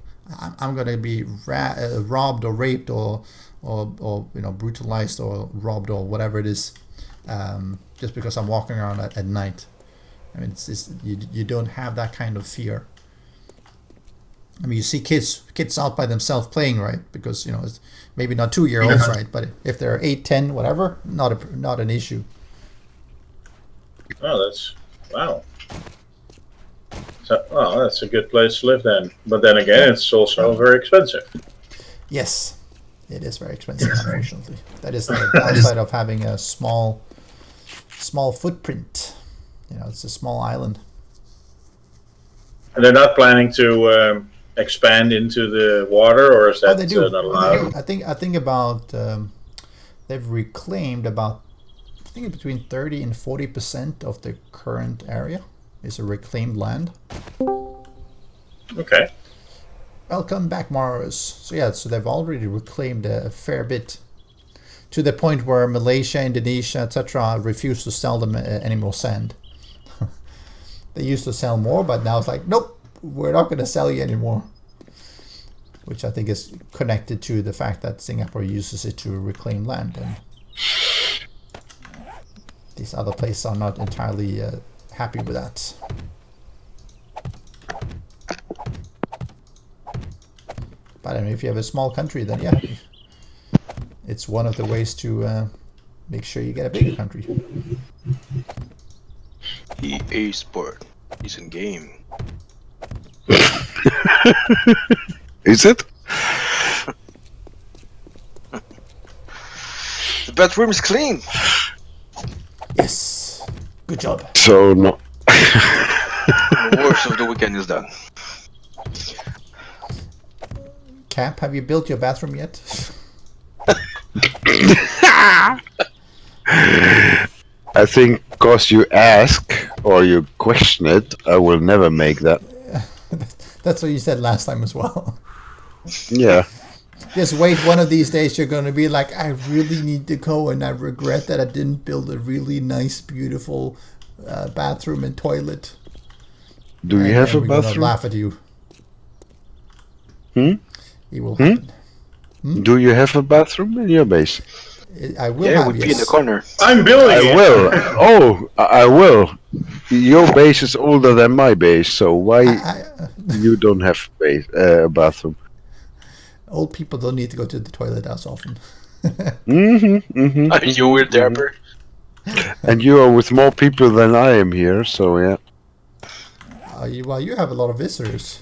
I'm gonna be robbed or raped or brutalized or robbed or whatever it is, just because I'm walking around at night. I mean, it's you don't have that kind of fear. I mean, you see kids out by themselves playing, right? Because it's maybe not 2-year-olds, right? But if they're 8, 10, whatever, not an issue. Oh, wow. So, that's a good place to live then. But then again, it's also very expensive. Yes, it is very expensive, unfortunately. That is the downside of having a small footprint. It's a small island. And they're not planning to expand into the water, or is that they do. not allowed? I think about they've reclaimed about between 30 and 40% of the current area is a reclaimed land. Okay. Welcome back, Mars. So they've already reclaimed a fair bit, to the point where Malaysia, Indonesia, etc. refuse to sell them any more sand. They used to sell more, but now it's like, nope, we're not going to sell you anymore. Which I think is connected to the fact that Singapore uses it to reclaim land, and these other places are not entirely happy with that. But I mean, if you have a small country, then yeah, it's one of the ways to make sure you get a bigger country. EA Sport is in game. Is it? The bathroom is clean. Yes, good job. So no. The worst of the weekend is done. Cap, have you built your bathroom yet? I think because you ask or you question it, I will never make that. That's what you said last time as well. Yeah. Just wait, one of these days you're going to be like, I really need to go and I regret that I didn't build a really nice, beautiful bathroom and toilet. Do you have a we're gonna bathroom? laugh at you. Hmm? It will happen. Do you have a bathroom in your base? I will Yeah, have, would be in yes. the corner. I'm building I it. will. Oh, I will. Your base is older than my base, so why you don't have a bathroom? Old people don't need to go to the toilet as often. You were there, bro. And you are with more people than I am here, so yeah. You have a lot of visitors.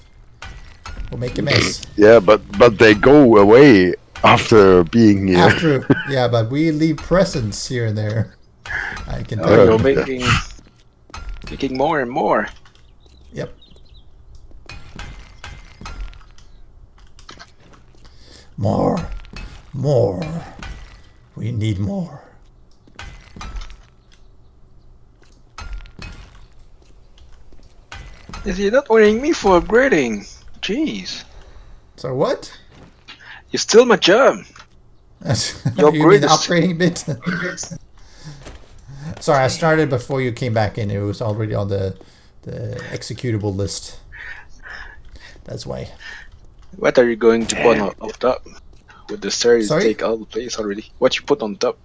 We'll make a mess. Yeah, but they go away after being here. Yeah, but we leave presents here and there. I can tell You're you. making more and more. Yep. More. We need more. Is he not wearing me for upgrading? Jeez. So what? You steal my job. You mean the greatest- upgrading bit? Sorry, I started before you came back in. It was already on the executable list. That's why. What are you going to put on top? With the stairs Sorry? take all the place already. What you put on top?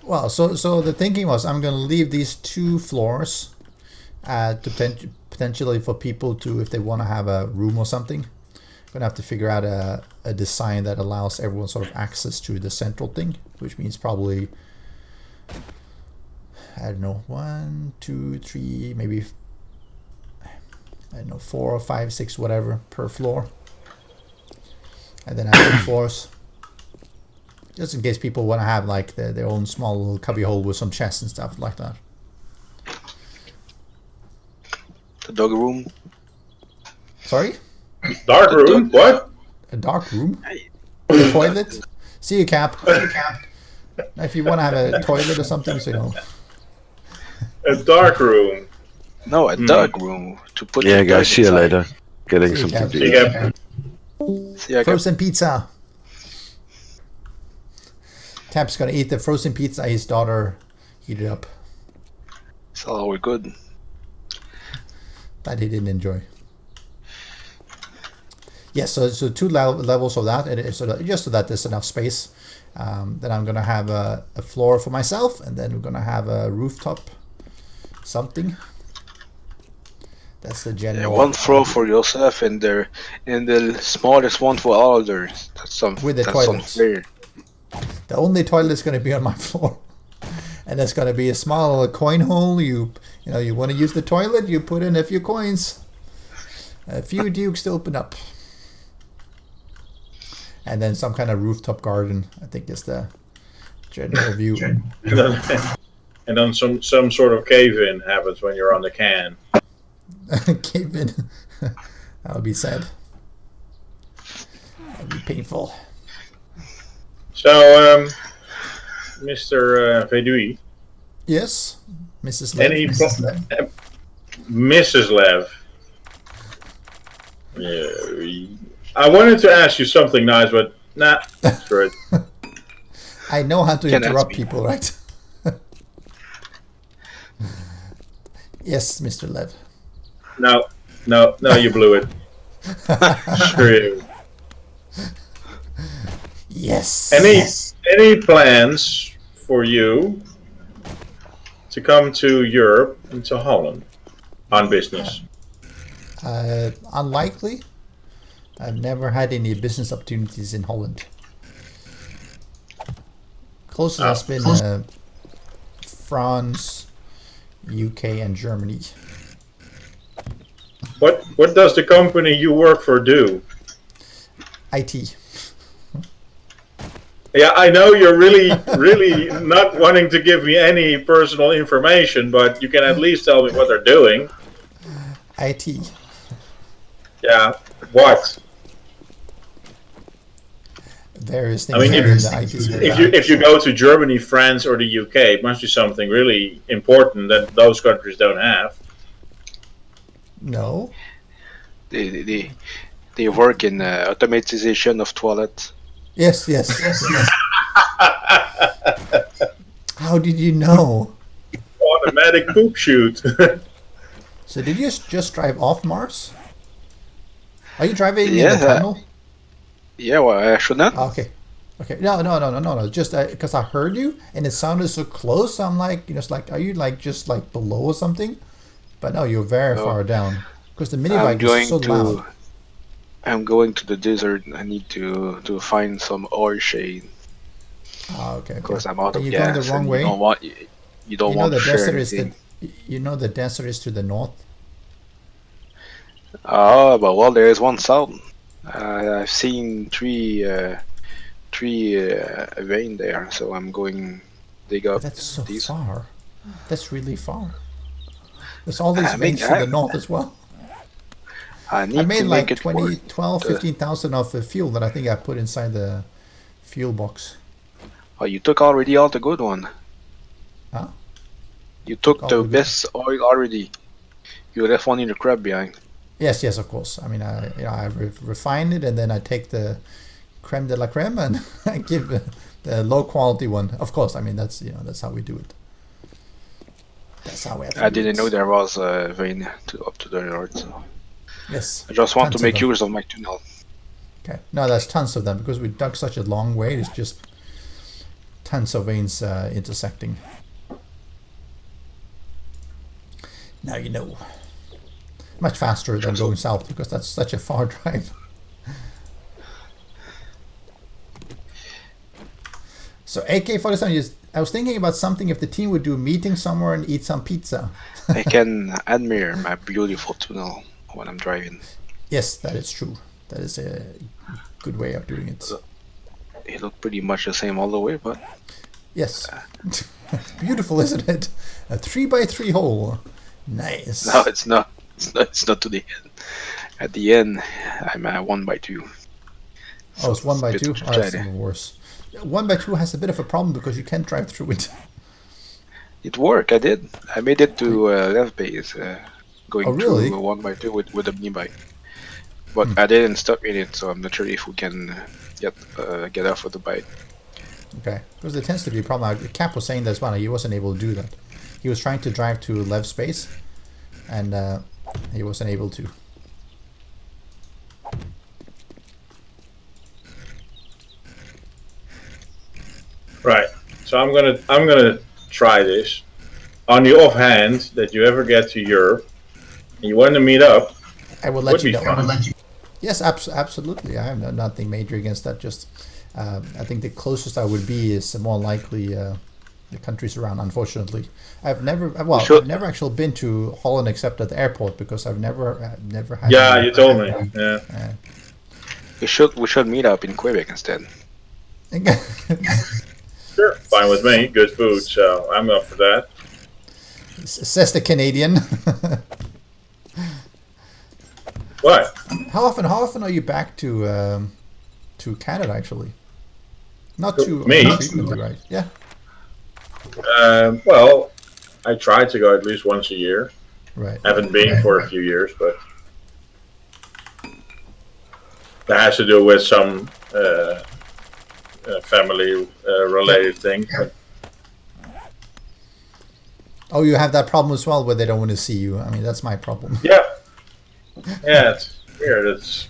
Well, so the thinking was I'm going to leave these 2 floors to potentially for people to, if they want to have a room or something. I'm going to have to figure out a design that allows everyone sort of access to the central thing, which means probably, I don't know, 1, 2, 3, maybe, I don't know, 4 or 5, 6, whatever per floor. And then have 2 floors. Just in case people want to have like their own small little cubby hole with some chests and stuff like that. The dog room. Sorry? Dark room? What? A dark room? A toilet? See you, Cap. If you want to have a toilet or something, so you know. A dark room. No, a dog room to put. Yeah, the guys, dog see you inside. later. Getting See you, something Cap. to You eat. get See, I got Frozen pizza. Cap's gonna eat the frozen pizza his daughter heated up it's all good. that he didn't enjoy. Yes, so 2 levels of that, and just so that there's enough space. Then I'm gonna have a floor for myself, and then we're gonna have a rooftop something. That's the general. One floor for yourself and the smallest one for others. That's something. With the that's toilets. unfair. The only toilet is going to be on my floor, and it's going to be a small coin hole. You want to use the toilet, you put in a few coins, a few dukes to open up, and then some kind of rooftop garden. I think is the general view. and then some sort of cave-in happens when you're on the can. Cave in. That would be sad. That would be painful. So, Mr. Veddite, Yes, Mrs. Lev. Mrs. Lev. Yeah, I wanted to ask you something nice, but nah, screw it. I know how to Can interrupt ask me. people, right? Yes, Mr. Lev. No, you blew it. Screw you. Yes. Any plans for you to come to Europe and to Holland on business? Unlikely. I've never had any business opportunities in Holland. Closest has been France, UK, and Germany. What does the company you work for do? IT. Yeah, I know you're really not wanting to give me any personal information, but you can at least tell me what they're doing. IT. Yeah, what? Various things I mean, in the IT space. if you go to Germany, France, or the UK, it must be something really important that those countries don't have. No. They work in automatization of toilets. Yes. How did you know? Automatic poop chute. So did you just drive off Mars? Are you driving in Yeah. the tunnel? Yeah, well, I should not. Okay. No. Just because I heard you and it sounded so close. I'm like, it's like, are you like just like below or something? But no, you're very far down because the I'm minibike going is so loud. I'm going to the desert. I need to find some oil shade. Ah, okay. Because I'm out Then of you're going gas. the wrong And way. you don't You know want the to share desert is anything. you know the desert is to the north. Oh, but well, there is one south. I've seen three vein there, so I'm going dig But up that's so these. far. That's really far. There's all these I make veins to the north as well. I I need made to make like it 20, work. 12, 15,000 of the fuel that I think I put inside the fuel box. Oh, you took already all the good one. Huh? You took all the the good- best oil already. You left only the crab behind. Yes, of course. I mean, I refine it and then I take the creme de la creme and I give the low quality one. Of course, I mean that's how we do it. That's how we have to I do didn't it. know there was a vein up to the north. So Yes. I just want tons to of make them. use of my tunnel. Okay. No, there's tons of them because we dug such a long way. It's just tons of veins intersecting. Now you know. Much faster than going south because that's such a far drive. So AK-47, I was thinking about something if the team would do a meeting somewhere and eat some pizza. I can admire my beautiful tunnel when I'm driving. Yes, that is true. That is a good way of doing it. It looked pretty much the same all the way, but Yes. Beautiful, isn't it? A 3x3 hole. Nice. no, it's not. It's not to the end. At the end, I'm at 1x2. Oh, it's 1x2? Oh, that's shiny. even worse. 1x2 has a bit of a problem because you can't drive through it. It worked. I did. I made it to left base, going Oh, really? through 1x2 with a mini bike. But I didn't stop in it, so I'm not sure if we can get off with the bike. Okay, because there tends to be a problem. Cap was saying that as well. He wasn't able to do that. He was trying to drive to left space, and he wasn't able to. Right. So I'm gonna try this. On the offhand that you ever get to Europe, and you want to meet up, I will would let you be know. fun. Yes, absolutely. I have nothing major against that. Just, I think the closest I would be is more likely the countries around. Unfortunately, I've never actually been to Holland except at the airport because I've never had. Yeah, you told me. Yeah. We should meet up in Quebec instead. Sure. Fine with me. Good food, so I'm up for that. Says the Canadian. What? How often are you back to Canada actually? Not too Me? frequently, right? Yeah. Well, I try to go at least once a year. Right. Haven't been for a few years, but that has to do with some family related thing. But Oh, you have that problem as well where they don't want to see you. I mean, that's my problem. yeah, it's weird. It's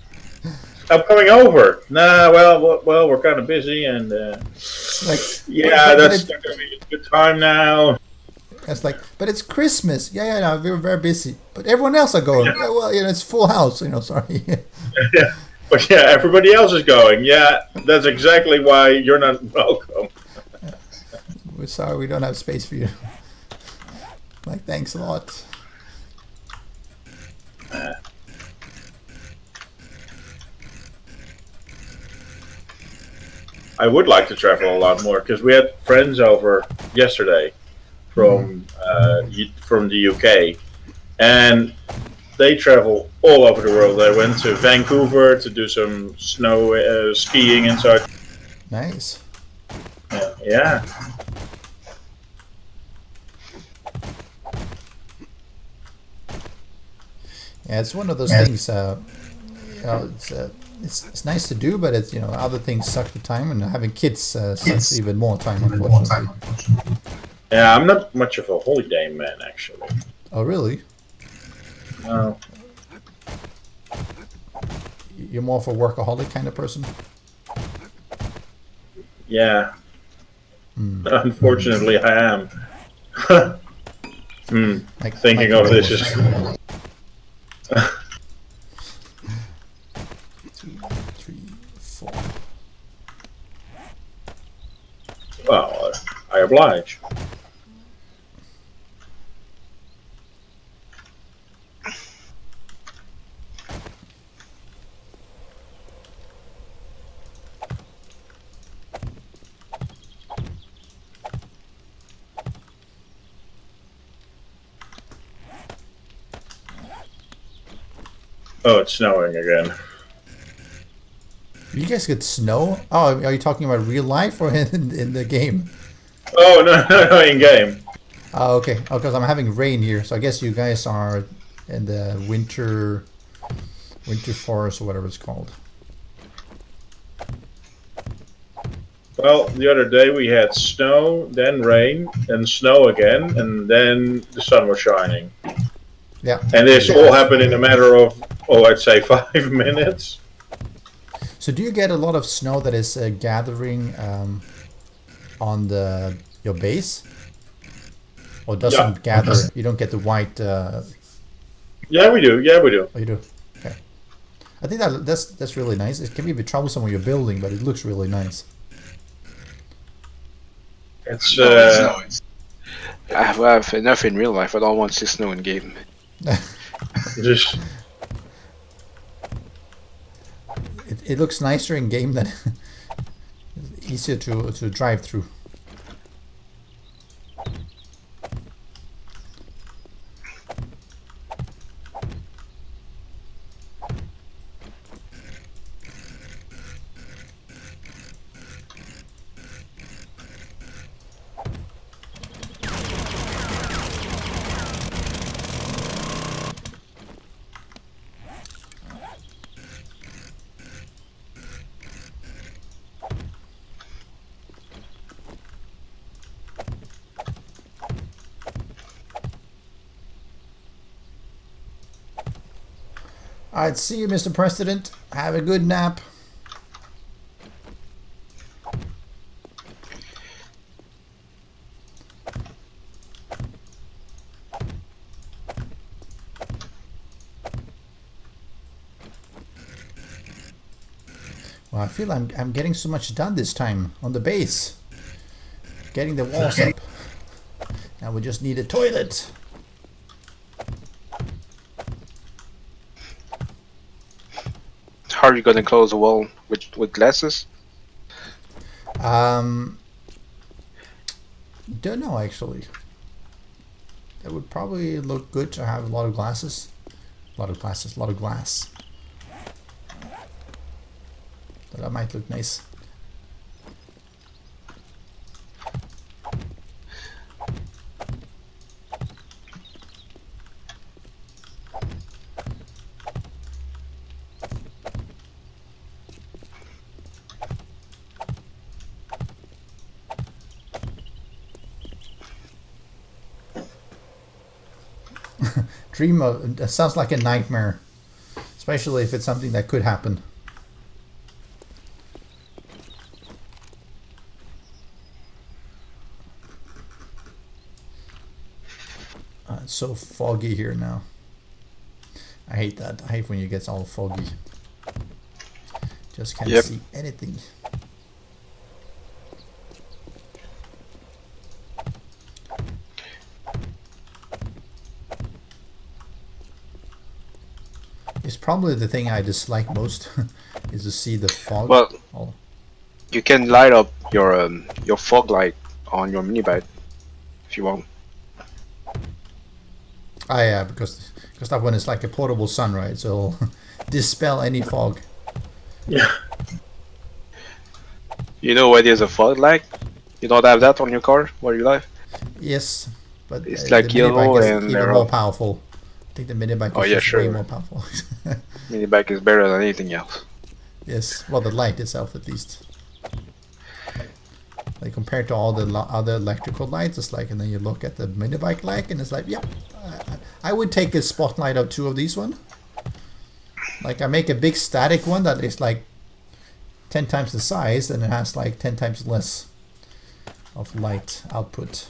I'm coming over. Nah, well, we're kind of busy, and Like, yeah, but that's not gonna be a good time now. it's like, but it's Christmas. Yeah, no, we're very busy. But everyone else are going. Yeah, well, it's full house. Sorry. Yeah, but yeah, everybody else is going. Yeah, that's exactly why you're not welcome. We're sorry, we don't have space for you. Like, thanks a lot. I would like to travel a lot more because we had friends over yesterday from the UK, and they travel all over the world. They went to Vancouver to do some snow skiing and such. Nice. Yeah. Yeah, it's one of those things. It's nice to do, but it's other things suck the time, and having kids sucks even more time, unfortunately. Yeah, I'm not much of a holiday man, actually. Oh, really? No. You're more of a workaholic kind of person? Yeah. Unfortunately, I am. Like, Thinking of this is. 2, 3, 4. Well, I oblige. Oh, it's snowing again. You guys get snow? Oh, are you talking about real life or in the game? Oh, no, in game. Oh, okay. Oh, because I'm having rain here, so I guess you guys are in the winter forest or whatever it's called. Well, the other day we had snow, then rain, and snow again, and then the sun was shining. Yeah. And this all happened in a matter of, I'd say 5 minutes. So do you get a lot of snow that is gathering on your base? Or doesn't gather? You don't get the white... Yeah, we do. Yeah, we do. Oh, you do? Okay. I think that's really nice. It can be a bit troublesome when you're building, but it looks really nice. It's I have enough in real life. I don't want to see snow in game. just It looks nicer in game than easier to drive through. Alright, see you, Mr. President. Have a good nap. Well, I feel I'm getting so much done this time on the base. Getting the walls up. Now we just need a toilet. How are you gonna close the wall with glasses? Don't know actually. It would probably look good to have a lot of glasses. A lot of glasses, a lot of glass. That might look nice. Dream of it sounds like a nightmare, especially if it's something that could happen. It's so foggy here now. I hate that. I hate when it gets all foggy. Just can't see anything. It's probably the thing I dislike most is to see the fog. Well, you can light up your fog light on your mini bike if you want. Ah, yeah, because that one is like a portable sun, right? So it'll dispel any fog. Yeah. You know where there's a fog light? You don't have that on your car where you live? Yes, but it's like the yellow minibike is and even more powerful. I think the minibike is just way more powerful. Mini bike is better than anything else. Yes, well, the light itself at least. Like compared to all the other electrical lights, it's like, and then you look at the minibike light, and it's like, yeah, I would take a spotlight of 2 of these one. Like I make a big static one that is like 10 times the size, and it has like 10 times less of light output.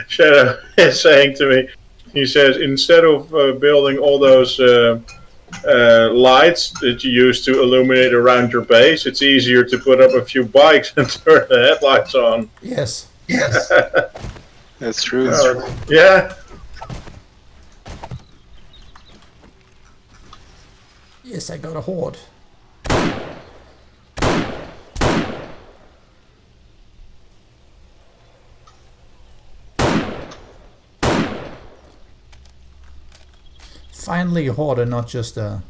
Shadow is saying to me, he says instead of building all those lights that you use to illuminate around your base, it's easier to put up a few bikes and turn the headlights on. Yes. That's true. Yeah. Yes, I got a horde. Finally a horde and not just a...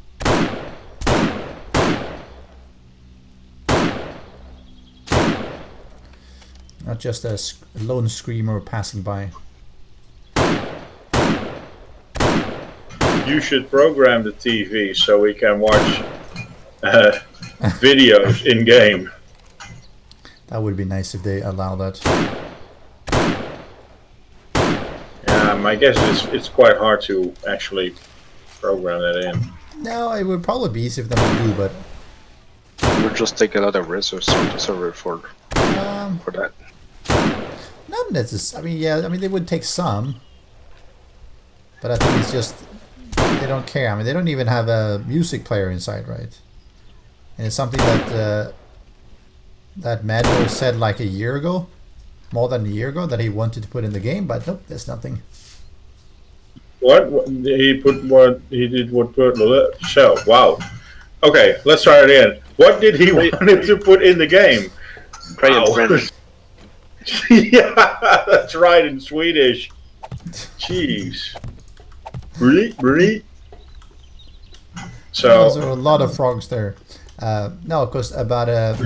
Not just a lone screamer passing by. You should program the TV so we can watch videos in game. That would be nice if they allow that. Yeah, my guess is it's quite hard to actually program that in. No, it would probably be easy for them to do, but We'll just take a lot of resources on the server for that. not necessarily. I mean, yeah, I mean they would take some, but I think it's just they don't care. I mean, they don't even have a music player inside, right? And it's something that that Madro said like a year ago, more than a year ago, that he wanted to put in the game, but nope, there's nothing. What he put? What he did? What put? So wow. Okay, let's try it again. What did he wanted to put in the game? Wow. Yeah, that's right in Swedish. Jeez. Really? So There are a lot of frogs there. No, because about a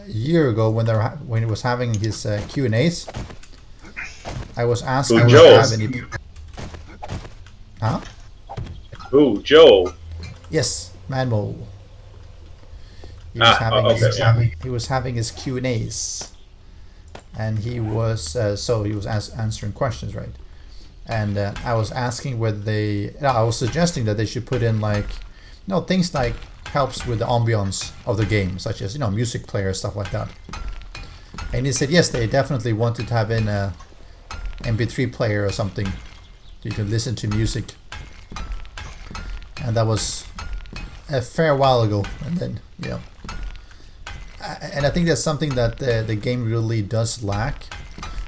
year ago, when he was having his Q&As, I was asking Who, if Joe? they have any. Huh? who? Joe? Yes, Manmo. He was he was having his Q&As, and he was answering questions, right? And I was asking whether they. No, I was suggesting that they should put in like, things like helps with the ambience of the game, such as music player, stuff like that. And he said yes, they definitely wanted to have in a MP3 player or something, so you can listen to music. And that was a fair while ago, and then and I think that's something that the game really does lack,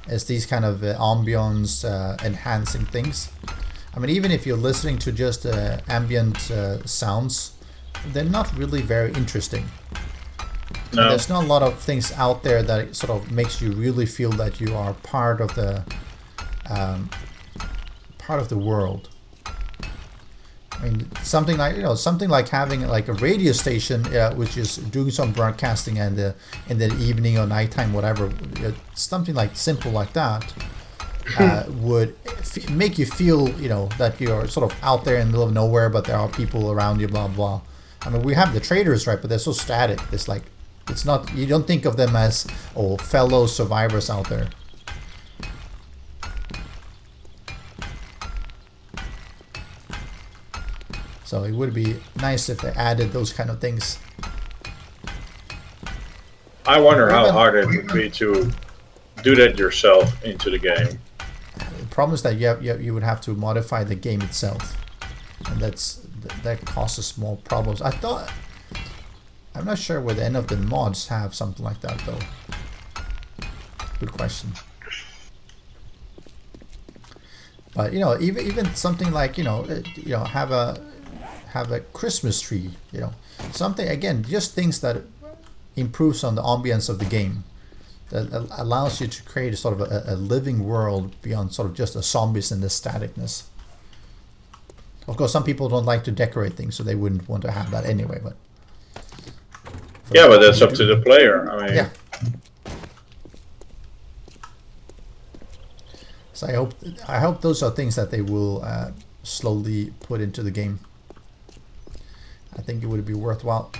is these kind of ambience enhancing things. I mean, even if you're listening to just ambient sounds, they're not really very interesting. No. There's not a lot of things out there that sort of makes you really feel that you are part of the world. I mean, something like having like a radio station, which is doing some broadcasting in the evening or nighttime, whatever. Something like simple like that would make you feel, that you're sort of out there in the middle of nowhere, but there are people around you, blah blah. I mean, we have the traders, right? But they're so static. It's like, it's not. You don't think of them as fellow survivors out there. So it would be nice if they added those kind of things. I wonder how hard it would be to do that yourself into the game. The problem is that you would have to modify the game itself, and that causes more problems. I'm not sure whether any of the mods have something like that though. Good question. But even something like have a Christmas tree, something, again, just things that improves on the ambience of the game, that allows you to create a sort of a living world beyond sort of just the zombies and the staticness. Of course, some people don't like to decorate things, so they wouldn't want to have that anyway. But yeah, but that's up to the player. I mean, yeah. So I hope those are things that they will slowly put into the game. I think it would be worthwhile.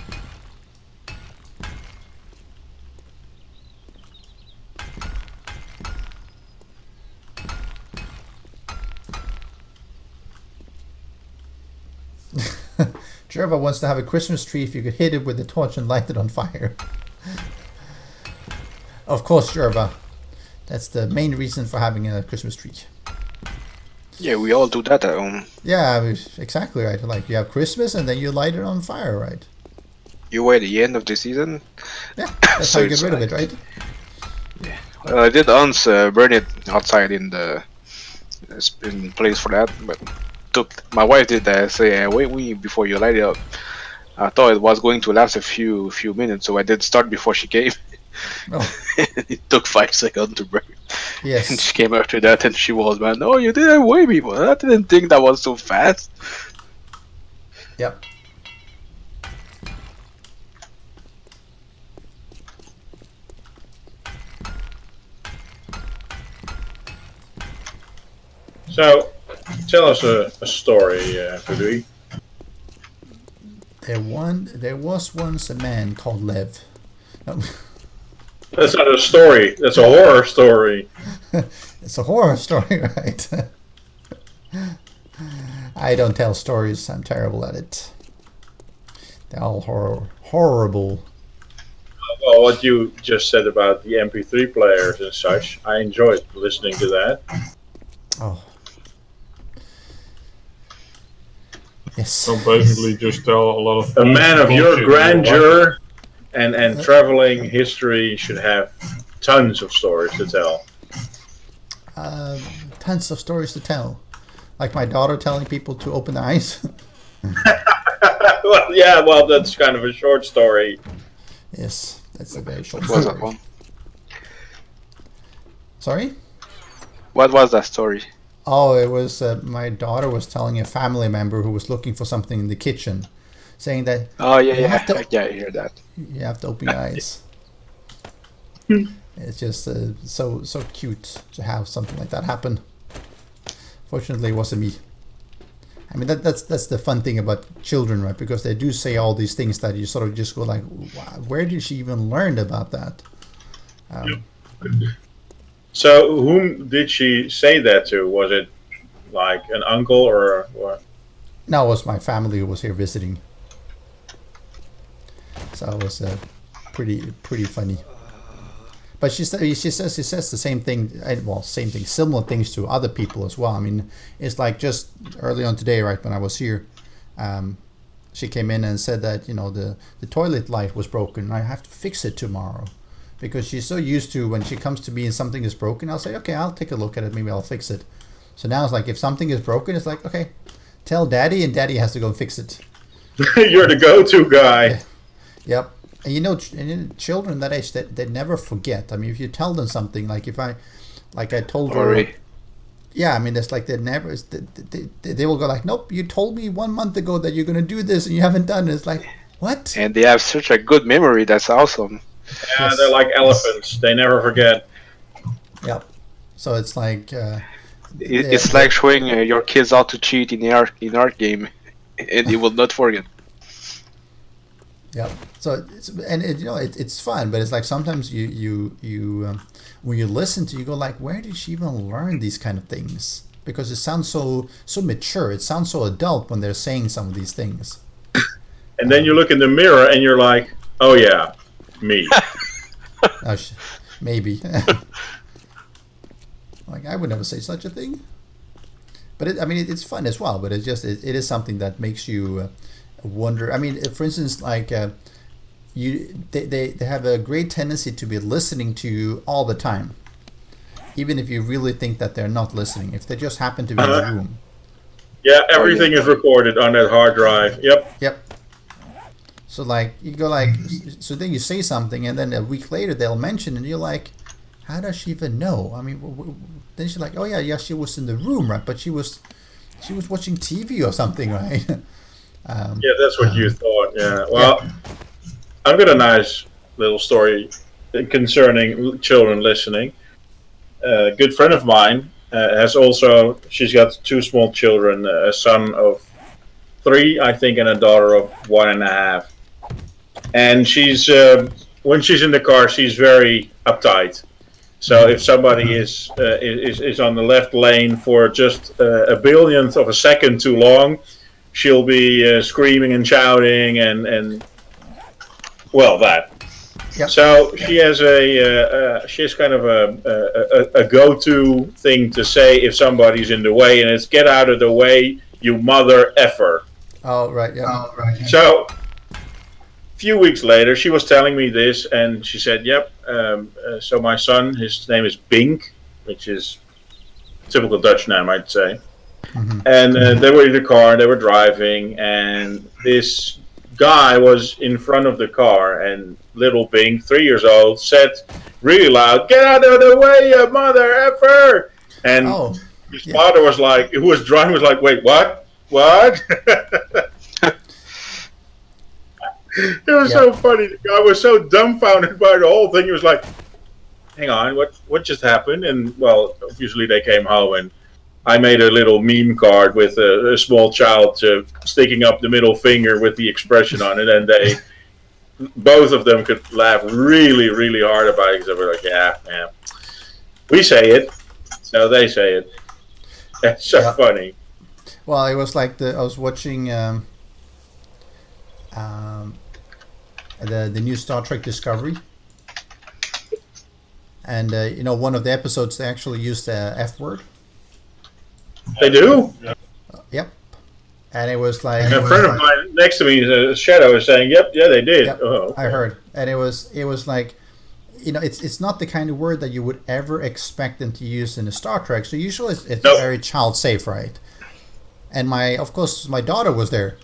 Jerva wants to have a Christmas tree if you could hit it with a torch and light it on fire. Of course, Jerva. That's the main reason for having a Christmas tree. Yeah, we all do that at home. Yeah, exactly right. Like you have Christmas and then you light it on fire, right? You wait the end of the season. Yeah, that's So how you get it's rid of like- it, right? Well, I did once burn it outside in the in place for that, but my wife did that. Say, wait me before you light it up. I thought it was going to last a few minutes, so I did start before she came. Oh, It took 5 seconds to burn. And yes. she came after that, and she was, man, no, you didn't wait me. But I didn't think that was so fast. Yep. So, tell us a story, Fudui. There was once a man called Lev. No, That's not a story. That's a horror story. it's a horror story, right? I don't tell stories. I'm terrible at it. They're all horrible. Well, what you just said about the MP3 players and such, I enjoyed listening to that. Oh. Yes. So basically, just tell a lot of. A man of your bullshit grandeur and traveling history should have tons of stories to tell. Tons of stories to tell. Like my daughter telling people to open their eyes. Well, yeah, well, that's kind of a short story. Yes, that's a very short What was that story. one? Sorry? What was that story? Oh, it was my daughter was telling a family member who was looking for something in the kitchen, saying that Oh yeah, You have to- yeah, I hear that. you have to open your eyes. It's just so cute to have something like that happen. Fortunately, it wasn't me. I mean, that's the fun thing about children, right? Because they do say all these things that you sort of just go like, wow, where did she even learn about that? So, whom did she say that to? Was it like an uncle or what? No, it was my family who was here visiting. So it was pretty funny. But she says the same thing. Well, same thing, similar things to other people as well. I mean, it's like just early on today, right when I was here, she came in and said that the toilet light was broken. I have to fix it tomorrow, because she's so used to when she comes to me and something is broken, I'll say, okay, I'll take a look at it. Maybe I'll fix it. So now it's like if something is broken, it's like, okay, tell Daddy, and Daddy has to go fix it. You're the go-to guy. Yep. And children that age, they never forget. I mean, if you tell them something, like I told her, Sorry. yeah, I mean, it's like they will go like, nope, you told me 1 month ago that you're going to do this and you haven't done it. It's like, what? And they have such a good memory. That's awesome. Yeah, Yes. they're like elephants. They never forget. Yep. So it's like, It's like showing your kids how to cheat in art game, and they will not forget. yep. So it's fun, but it's like sometimes you when you listen to, you go like, where did she even learn these kind of things? Because it sounds so mature. It sounds so adult when they're saying some of these things. And then you look in the mirror and you're like, oh yeah, me. Oh, maybe. Like, I would never say such a thing. But it's fun as well. But it is something that makes you wonder. I mean, for instance, like they have a great tendency to be listening to you all the time, even if you really think that they're not listening. If they just happen to be in the room. Yeah, everything is recorded on that hard drive. Yep. Yep. So like you go like, so then you say something, and then a week later they'll mention, and you're like, how does she even know? I mean, then she's like, oh yeah, she was in the room, right? But she was watching TV or something, right? Yeah, that's what you thought. Yeah. Well, I've got a nice little story concerning children listening. A good friend of mine she's got 2 small children, a son of 3, I think, and a daughter of 1.5. And she's when she's in the car, she's very uptight. So if somebody is on the left lane for just a billionth of a second too long, she'll be screaming and shouting and well, that. Yep. So she has she has kind of a go-to thing to say if somebody's in the way, and it's "Get out of the way, you mother effer." Oh, right. Yeah. So a few weeks later, she was telling me this, and she said, "Yep." So my son, his name is Bink, which is typical Dutch name, I'd say. And they were in the car, they were driving, and this guy was in front of the car, and little Bink, 3 years old, said really loud, "Get out of the way, you mother effer!" And his father was like, who was driving, was like, "Wait, what? What?" It was so funny. The guy was so dumbfounded by the whole thing. He was like, "Hang on, what just happened?" And well, obviously they came home, and I made a little meme card with a small child sticking up the middle finger with the expression on it, and they both of them could laugh really, really hard about it because they were like, "Yeah, we say it, so they say it." It's so funny. Well, it was like I was watching the new Star Trek Discovery, and one of the episodes they actually used the F word. They do? Yep. And it was like... And a friend of mine next to me, Shadow, is saying, "Yep, yeah, they did." Yep, oh, okay. I heard. And it was like, it's not the kind of word that you would ever expect them to use in a Star Trek. So usually it's very child safe, right? And of course, my daughter was there.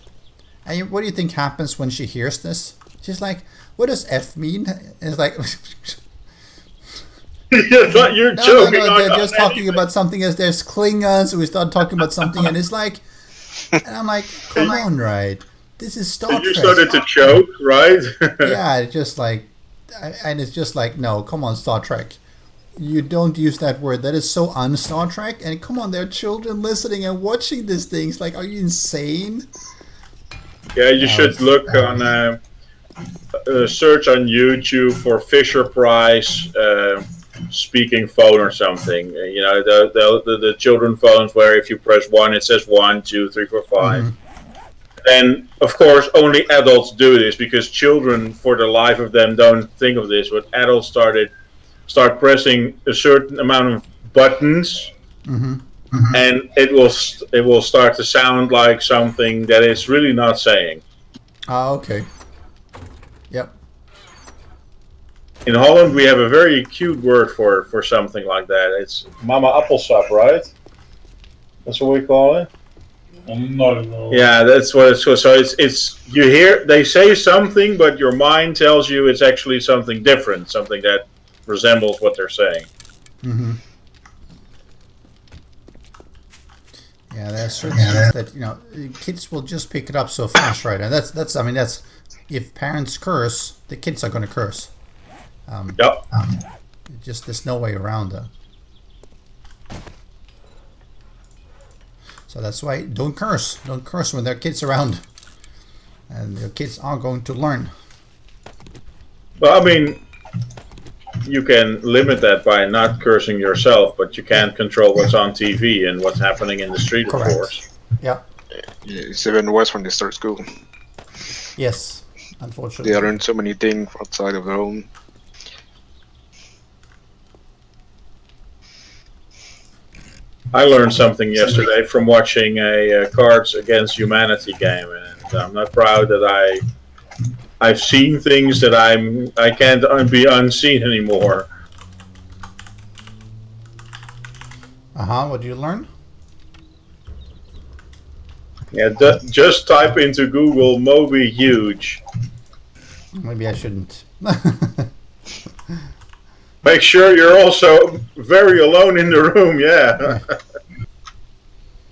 And what do you think happens when she hears this? She's like, "What does F mean?" And it's like... You're joking. No, they're just talking about something as there's Klingons, so we start talking about something, and it's like, and I'm like, come on, right? This is Star Trek. You started to choke, right? Yeah, it's just like, and it's just like, no, come on, Star Trek. You don't use that word. That is so un-Star Trek. And come on, there are children listening and watching these things. Like, are you insane? Yeah, you should look on search on YouTube for Fisher Price speaking phone or something. The children phones where if you press 1 it says 1, 2, 3, 4, 5. And of course only adults do this because children for the life of them don't think of this, but adults start pressing a certain amount of buttons and it will start to sound like something that it's really not saying. Okay. Yep. In Holland, we have a very cute word for something like that. It's Mama Appelsap, right? That's what we call it. No. Yeah, that's what it's called. So it's you hear they say something, but your mind tells you it's actually something different, something that resembles what they're saying. Yeah, there's certain things that kids will just pick it up so fast, right? And that's if parents curse, the kids are going to curse. Yep. Just there's no way around that. So that's why don't curse when there are kids around, and your kids are going to learn. Well, I mean, you can limit that by not cursing yourself, but you can't control what's on TV and what's happening in the street, of course. Yeah. It's even worse when they start school. Yes, unfortunately. They learn so many things outside of their home. I learned something yesterday from watching a Cards Against Humanity game, and I'm not proud that I've seen things that I can't be unseen anymore. What did you learn? Yeah, just type into Google Moby Huge. Maybe I shouldn't. Make sure you're also very alone in the room, yeah.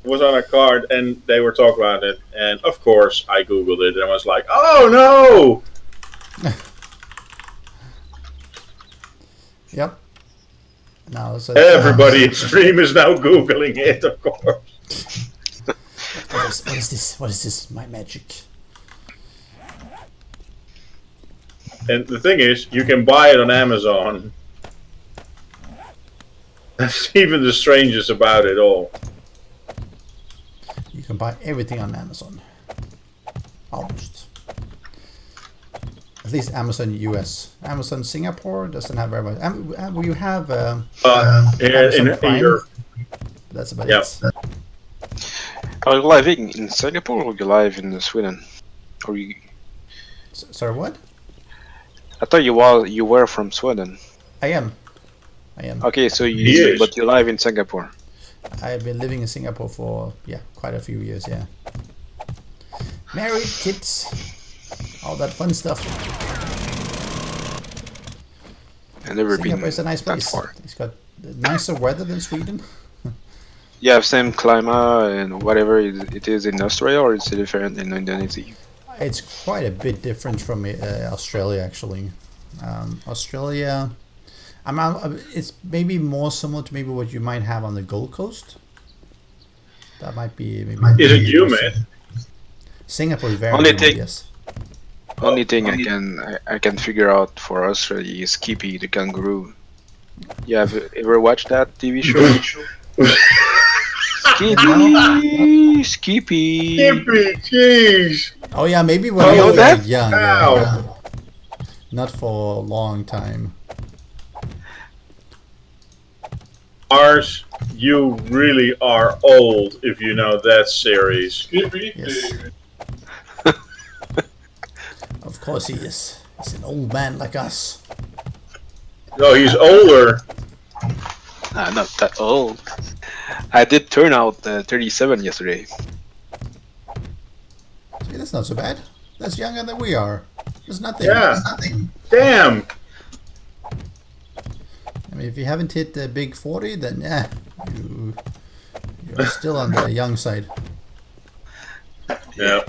It was on a card and they were talking about it, and of course I Googled it and I was like, oh no! Yep. Now everybody in stream is now Googling it, of course. What is this? What is this? My magic. And the thing is, you can buy it on Amazon. That's even the strangest about it all. You can buy everything on Amazon. Almost. At least Amazon US. Amazon Singapore doesn't have very much. You have in Amazon Prime. Europe. That's about Yeah. it. Are you live in Singapore or you live in Sweden? Or you? Sorry, what? I thought you were from Sweden. I am. Okay, so He is. but you live in Singapore. I've been living in Singapore for quite a few years. Yeah. Married, kids, all that fun stuff. I've never Singapore been is a nice that place. far. It's got nicer weather than Sweden. You have same climate and whatever it is in Australia, or is it different in Indonesia? It's quite a bit different from Australia, actually. Australia, it's maybe more similar to maybe what you might have on the Gold Coast. That might be maybe. Is it humid? Singapore is very Only humid, thing- yes. Only thing I can figure out for Australia is Skippy the kangaroo. You have ever watched that TV show? Skippy, Skippy. Skippy, jeez. Oh yeah, maybe when Oh, we were that? young. Ow. Yeah. Not for a long time. Ars, you really are old if you know that series. Skippy, Yes. Of course he is. He's an old man like us. No, he's older. Not that old. I did turn out 37 yesterday. See, that's not so bad. That's younger than we are. There's nothing. Yeah. There's nothing. Damn. I mean, if you haven't hit the big 40, then you're still on the young side. Yeah.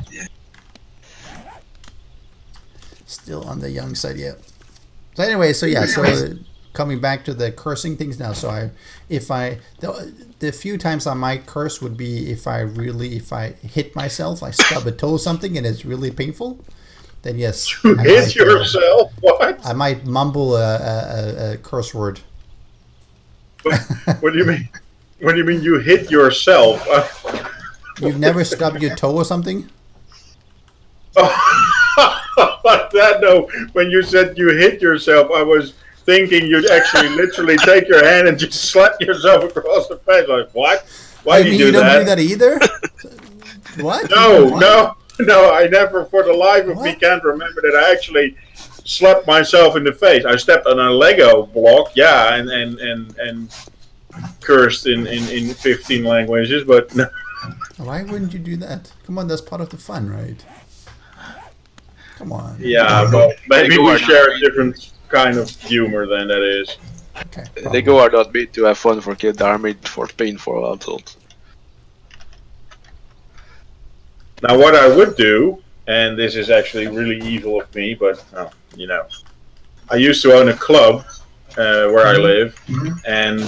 Still on the young side, yeah. So anyway, so coming back to the cursing things now. So the few times I might curse would be if I hit myself, I stub a toe or something, and it's really painful. Then yes, You hit yourself? What? I might mumble a curse word. What do you mean? What do you mean you hit yourself? You've never stubbed your toe or something? No. When you said you hit yourself, I was thinking you'd actually literally take your hand and just slap yourself across the face. Like, what? Why do you do you don't that? do that either? What? No, I never for the life of me can't remember that I actually slapped myself in the face. I stepped on a Lego block, yeah, and cursed in 15 languages, but no. Why wouldn't you do that? Come on, that's part of the fun, right? Come on. Yeah, but maybe we share a different kind of humor than that is. Okay. They go are not made to have fun for kids, they are made for painful adults. Now, what I would do, and this is actually really evil of me, but I used to own a club where I live, and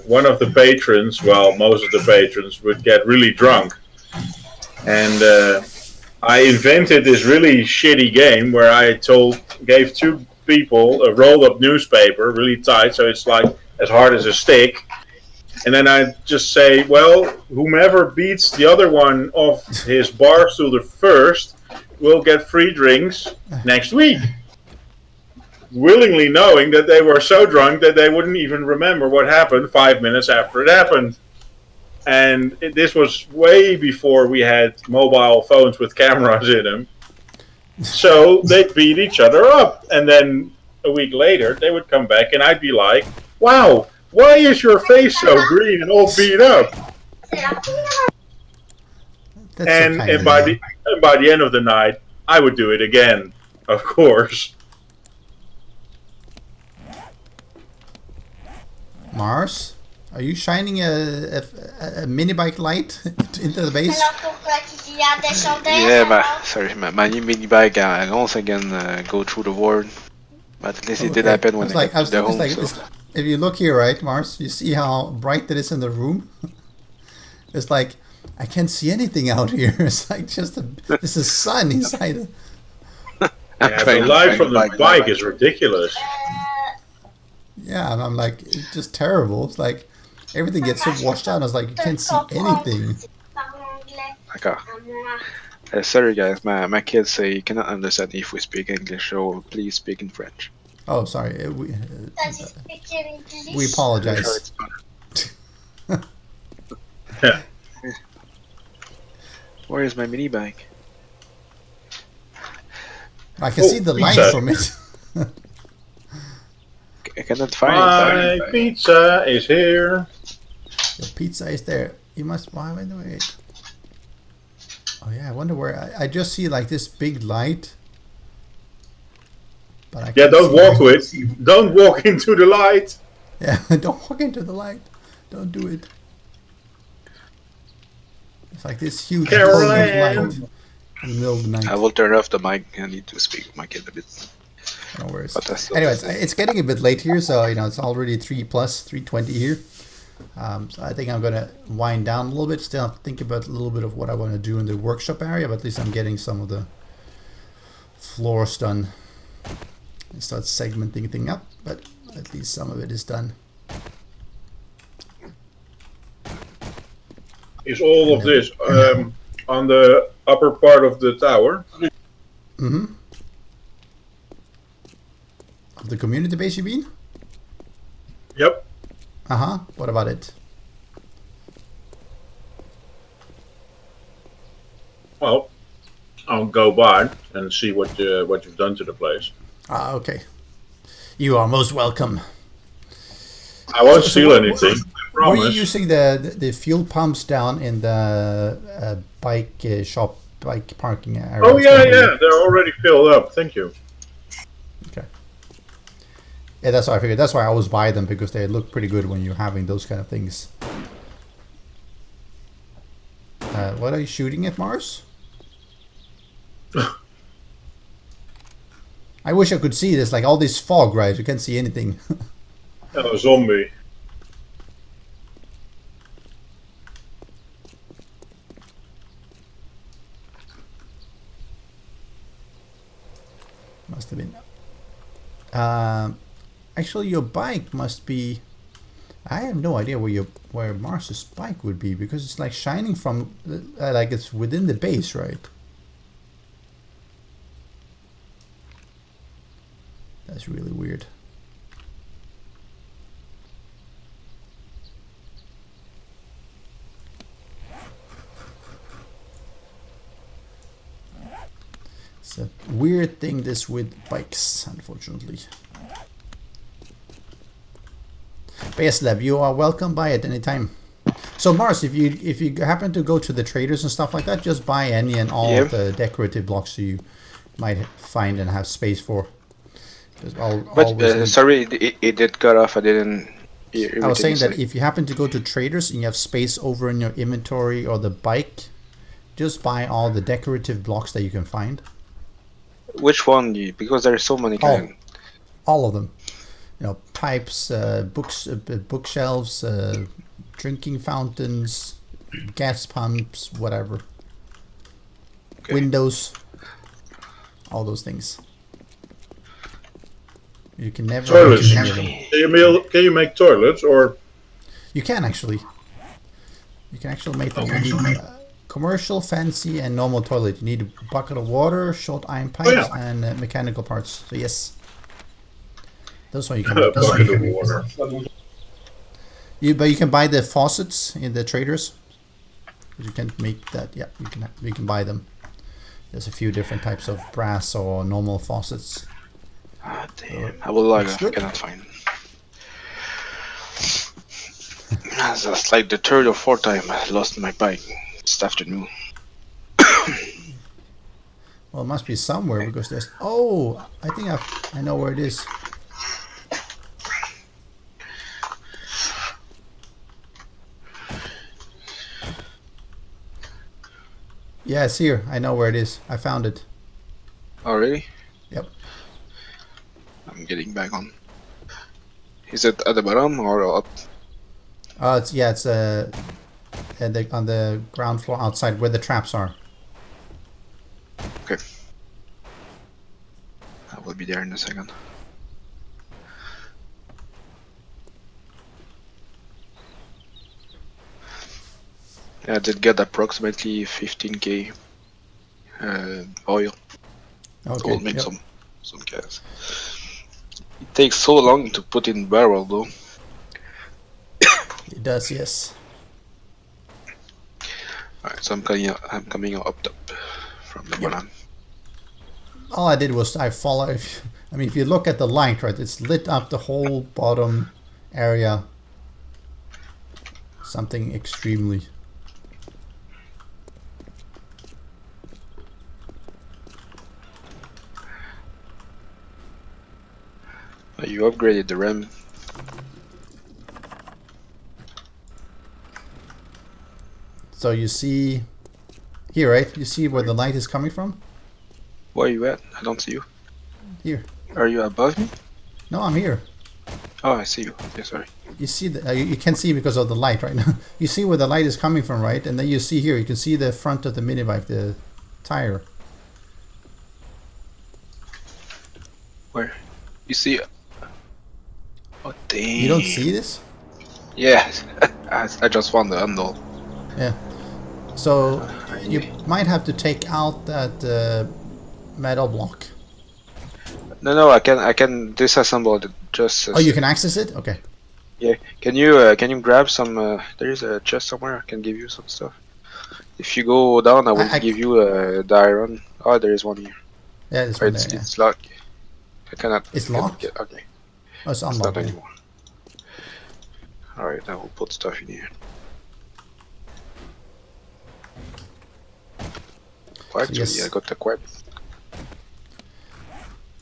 one of the patrons, well, most of the patrons would get really drunk, and I invented this really shitty game where I gave two people a rolled-up newspaper, really tight, so it's like as hard as a stick. And then I just say, well, whomever beats the other one off his bar stool the first will get free drinks next week. Willingly knowing that they were so drunk that they wouldn't even remember what happened 5 minutes after it happened. And this was way before we had mobile phones with cameras in them. So they'd beat each other up. And then a week later, they would come back and I'd be like, wow, why is your face so green and all beat up? And by the end of the night, I would do it again, of course. Mars, are you shining a mini bike light into the base? Yeah, my new mini bike, I also can go through the ward. But at least it did happen when I got to the home. So. If you look here, right, Mars, you see how bright it is in the room? It's like, I can't see anything out here. It's like this is sun inside. Yeah, the light from the bike is ridiculous. Yeah, and I'm like, it's just terrible. It's like, everything gets so washed out. I was like, you can't see anything. Sorry guys, my kids say you cannot understand if we speak English, so please speak in French. Oh, sorry. Does it speak in English? We apologize. Where is my mini bike? I can see the light pizza. from it. I cannot find My it. pizza is here. Your pizza is there. You must. Why? Wait. Oh yeah, I wonder where. I just see like this big light. But I Yeah, can't don't see walk to it. Don't walk into the light. Yeah, don't walk into the light. Don't do it. It's like this huge cone of light Caroline. in the middle of the night. I will turn off the mic. I need to speak with my kid a bit. No worries. But I still Anyways, it's getting a bit late here, so it's already 3:20 here. So I think I'm gonna wind down a little bit. Still have to think about a little bit of what I want to do in the workshop area, but at least I'm getting some of the floors done. I start segmenting things up, but at least some of it is done. Is all of this on the upper part of the tower? Mm-hmm. Of the community base, you mean? Yep. Uh-huh. What about it? Well, I'll go by and see what you've done to the place. Ah, okay. You are most welcome. I won't steal anything. I Were you promise. using the fuel pumps down in the bike shop, bike parking area? Oh yeah, they're already filled up. Thank you. Okay. Yeah, that's what I figured. That's why I always buy them, because they look pretty good when you're having those kind of things. What are you shooting at, Mars? I wish I could see this, like all this fog, right? You can't see anything. A zombie. Must have been. Actually, your bike must be. I have no idea where Mars's bike would be, because it's like shining from, like it's within the base, right? That's really weird. It's a weird thing, this with bikes, unfortunately. But yes, Lev, you are welcome by at any time. So Mars, if you happen to go to the traders and stuff like that, just buy any and all of the decorative blocks you might find and have space for. But sorry, it did cut off. I didn't hear. I was saying that if you happen to go to traders and you have space over in your inventory or the bike, just buy all the decorative blocks that you can find. Which one? Because there are so many kind. All of them. You know, pipes, bookshelves, drinking fountains, gas pumps, whatever. Okay. Windows, all those things. You can never. Toilets. Can you make toilets, or? You can actually. You can actually make them. You need, commercial, fancy, and normal toilet. You need a bucket of water, short iron pipes, and mechanical parts. So yes, those one you can make. Bucket of water. But you can buy the faucets in the traders. You can make that. Yeah, you can buy them. There's a few different types of brass or normal faucets. Ah, damn. I will log off. I cannot find it. That's like the third or fourth time I lost my bike this afternoon. Well, it must be somewhere, because there's. Oh, I think I know where it is. Yeah, it's here. I know where it is. I found it. Oh, really? Yep. I'm getting back on. Is it at the bottom or up? It's on the ground floor outside where the traps are. Okay. I will be there in a second. I did get approximately 15k oil. Okay. We'll make Yep. some gas. It takes so long to put in barrel though. It does, yes. Alright, so I'm coming up top from the banana. All I did was I follow. If you look at the light, right, it's lit up the whole bottom area. Something extremely. You upgraded the RAM. So you see here, right? You see where the light is coming from? Where are you at? I don't see you. Here. Are you above me? No, I'm here. Oh, I see you. Yeah, sorry. You see the you can't see because of the light right now. You see where the light is coming from, right? And then you see here, you can see the front of the mini bike, the tire. Where? You see? Oh, damn. You don't see this? Yeah, I just found the handle. Yeah. So you might have to take out that metal block. No, I can disassemble it. Just. Oh, you can access it? Okay. Yeah. Can you grab some? There is a chest somewhere. I can give you some stuff. If you go down, I will give you the iron. Oh, there is one here. Yeah, this Oh, one there. Yeah. it's locked. I cannot. It's locked? Okay. Oh, it's It's unlocked. not anymore. Alright, I will put stuff in here. Well, actually, yes. I got the quad.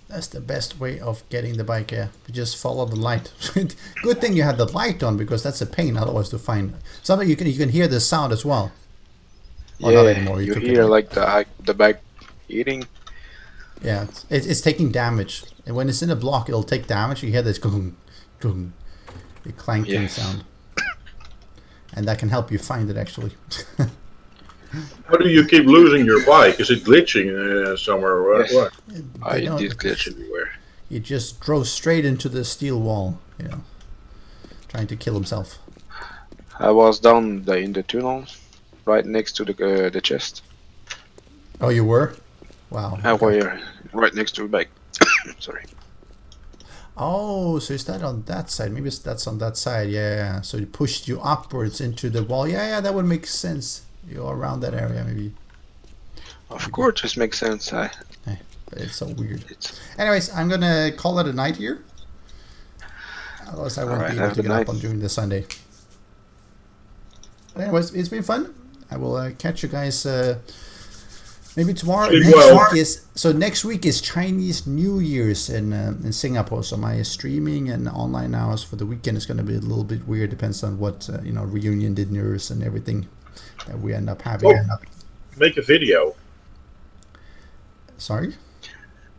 That's the best way of getting the bike, yeah. You just follow the light. Good thing you had the light on, because that's a pain otherwise to find. Something you can hear the sound as well. Or Yeah, not anymore. you took hear it out. like the bike eating. Yeah, it's taking damage. And when it's in a block, it'll take damage. You hear this gung, gung, the clanking sound. And that can help you find it, actually. How do you keep losing your bike? Is it glitching somewhere? Or Yes. what? I did glitch everywhere. He just drove straight into the steel wall, you know, trying to kill himself. I was down in the tunnels, right next to the chest. Oh, you were? Wow. I okay. was right next to the bike. Sorry. Oh, so is that on that side? Maybe that's on that side. Yeah. So it pushed you upwards into the wall. Yeah, that would make sense. You're around that area, maybe. Of course, this makes sense. But it's so weird. Anyways, I'm gonna call it a night here. Otherwise, I won't be able to get up on during the Sunday. But anyways, it's been fun. I will catch you guys maybe tomorrow. Next week is Chinese New Year's in Singapore. So my streaming and online hours for the weekend is going to be a little bit weird. Depends on what reunion dinners and everything that we end up having. Make a video. Sorry?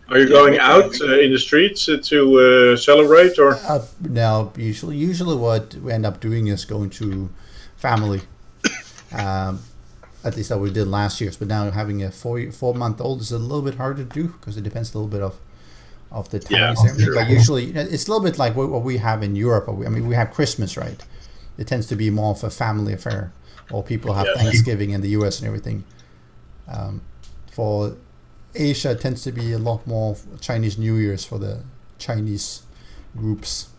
Are you going out in the streets to celebrate, or? No, usually what we end up doing is going to family. At least that we did last year. But now having a 4-month-old is a little bit harder to do, because it depends a little bit of the times. Sure. But usually it's a little bit like what we have in Europe. We have Christmas, right? It tends to be more of a family affair. Or people have Thanksgiving in the US and everything. For Asia, it tends to be a lot more Chinese New Year's for the Chinese groups.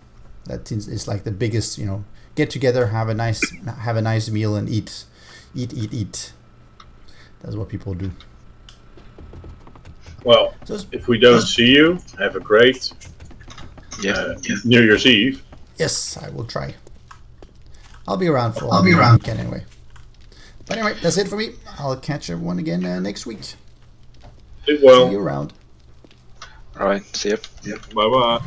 That is like the biggest, get together, have a nice meal, and eat. That's what people do. Well, if we don't see you, have a great New Year's Eve. Yes, I will try. I'll be around for the weekend anyway. But anyway, that's it for me. I'll catch everyone again next week. Well. See you around. All right. See ya. Bye bye.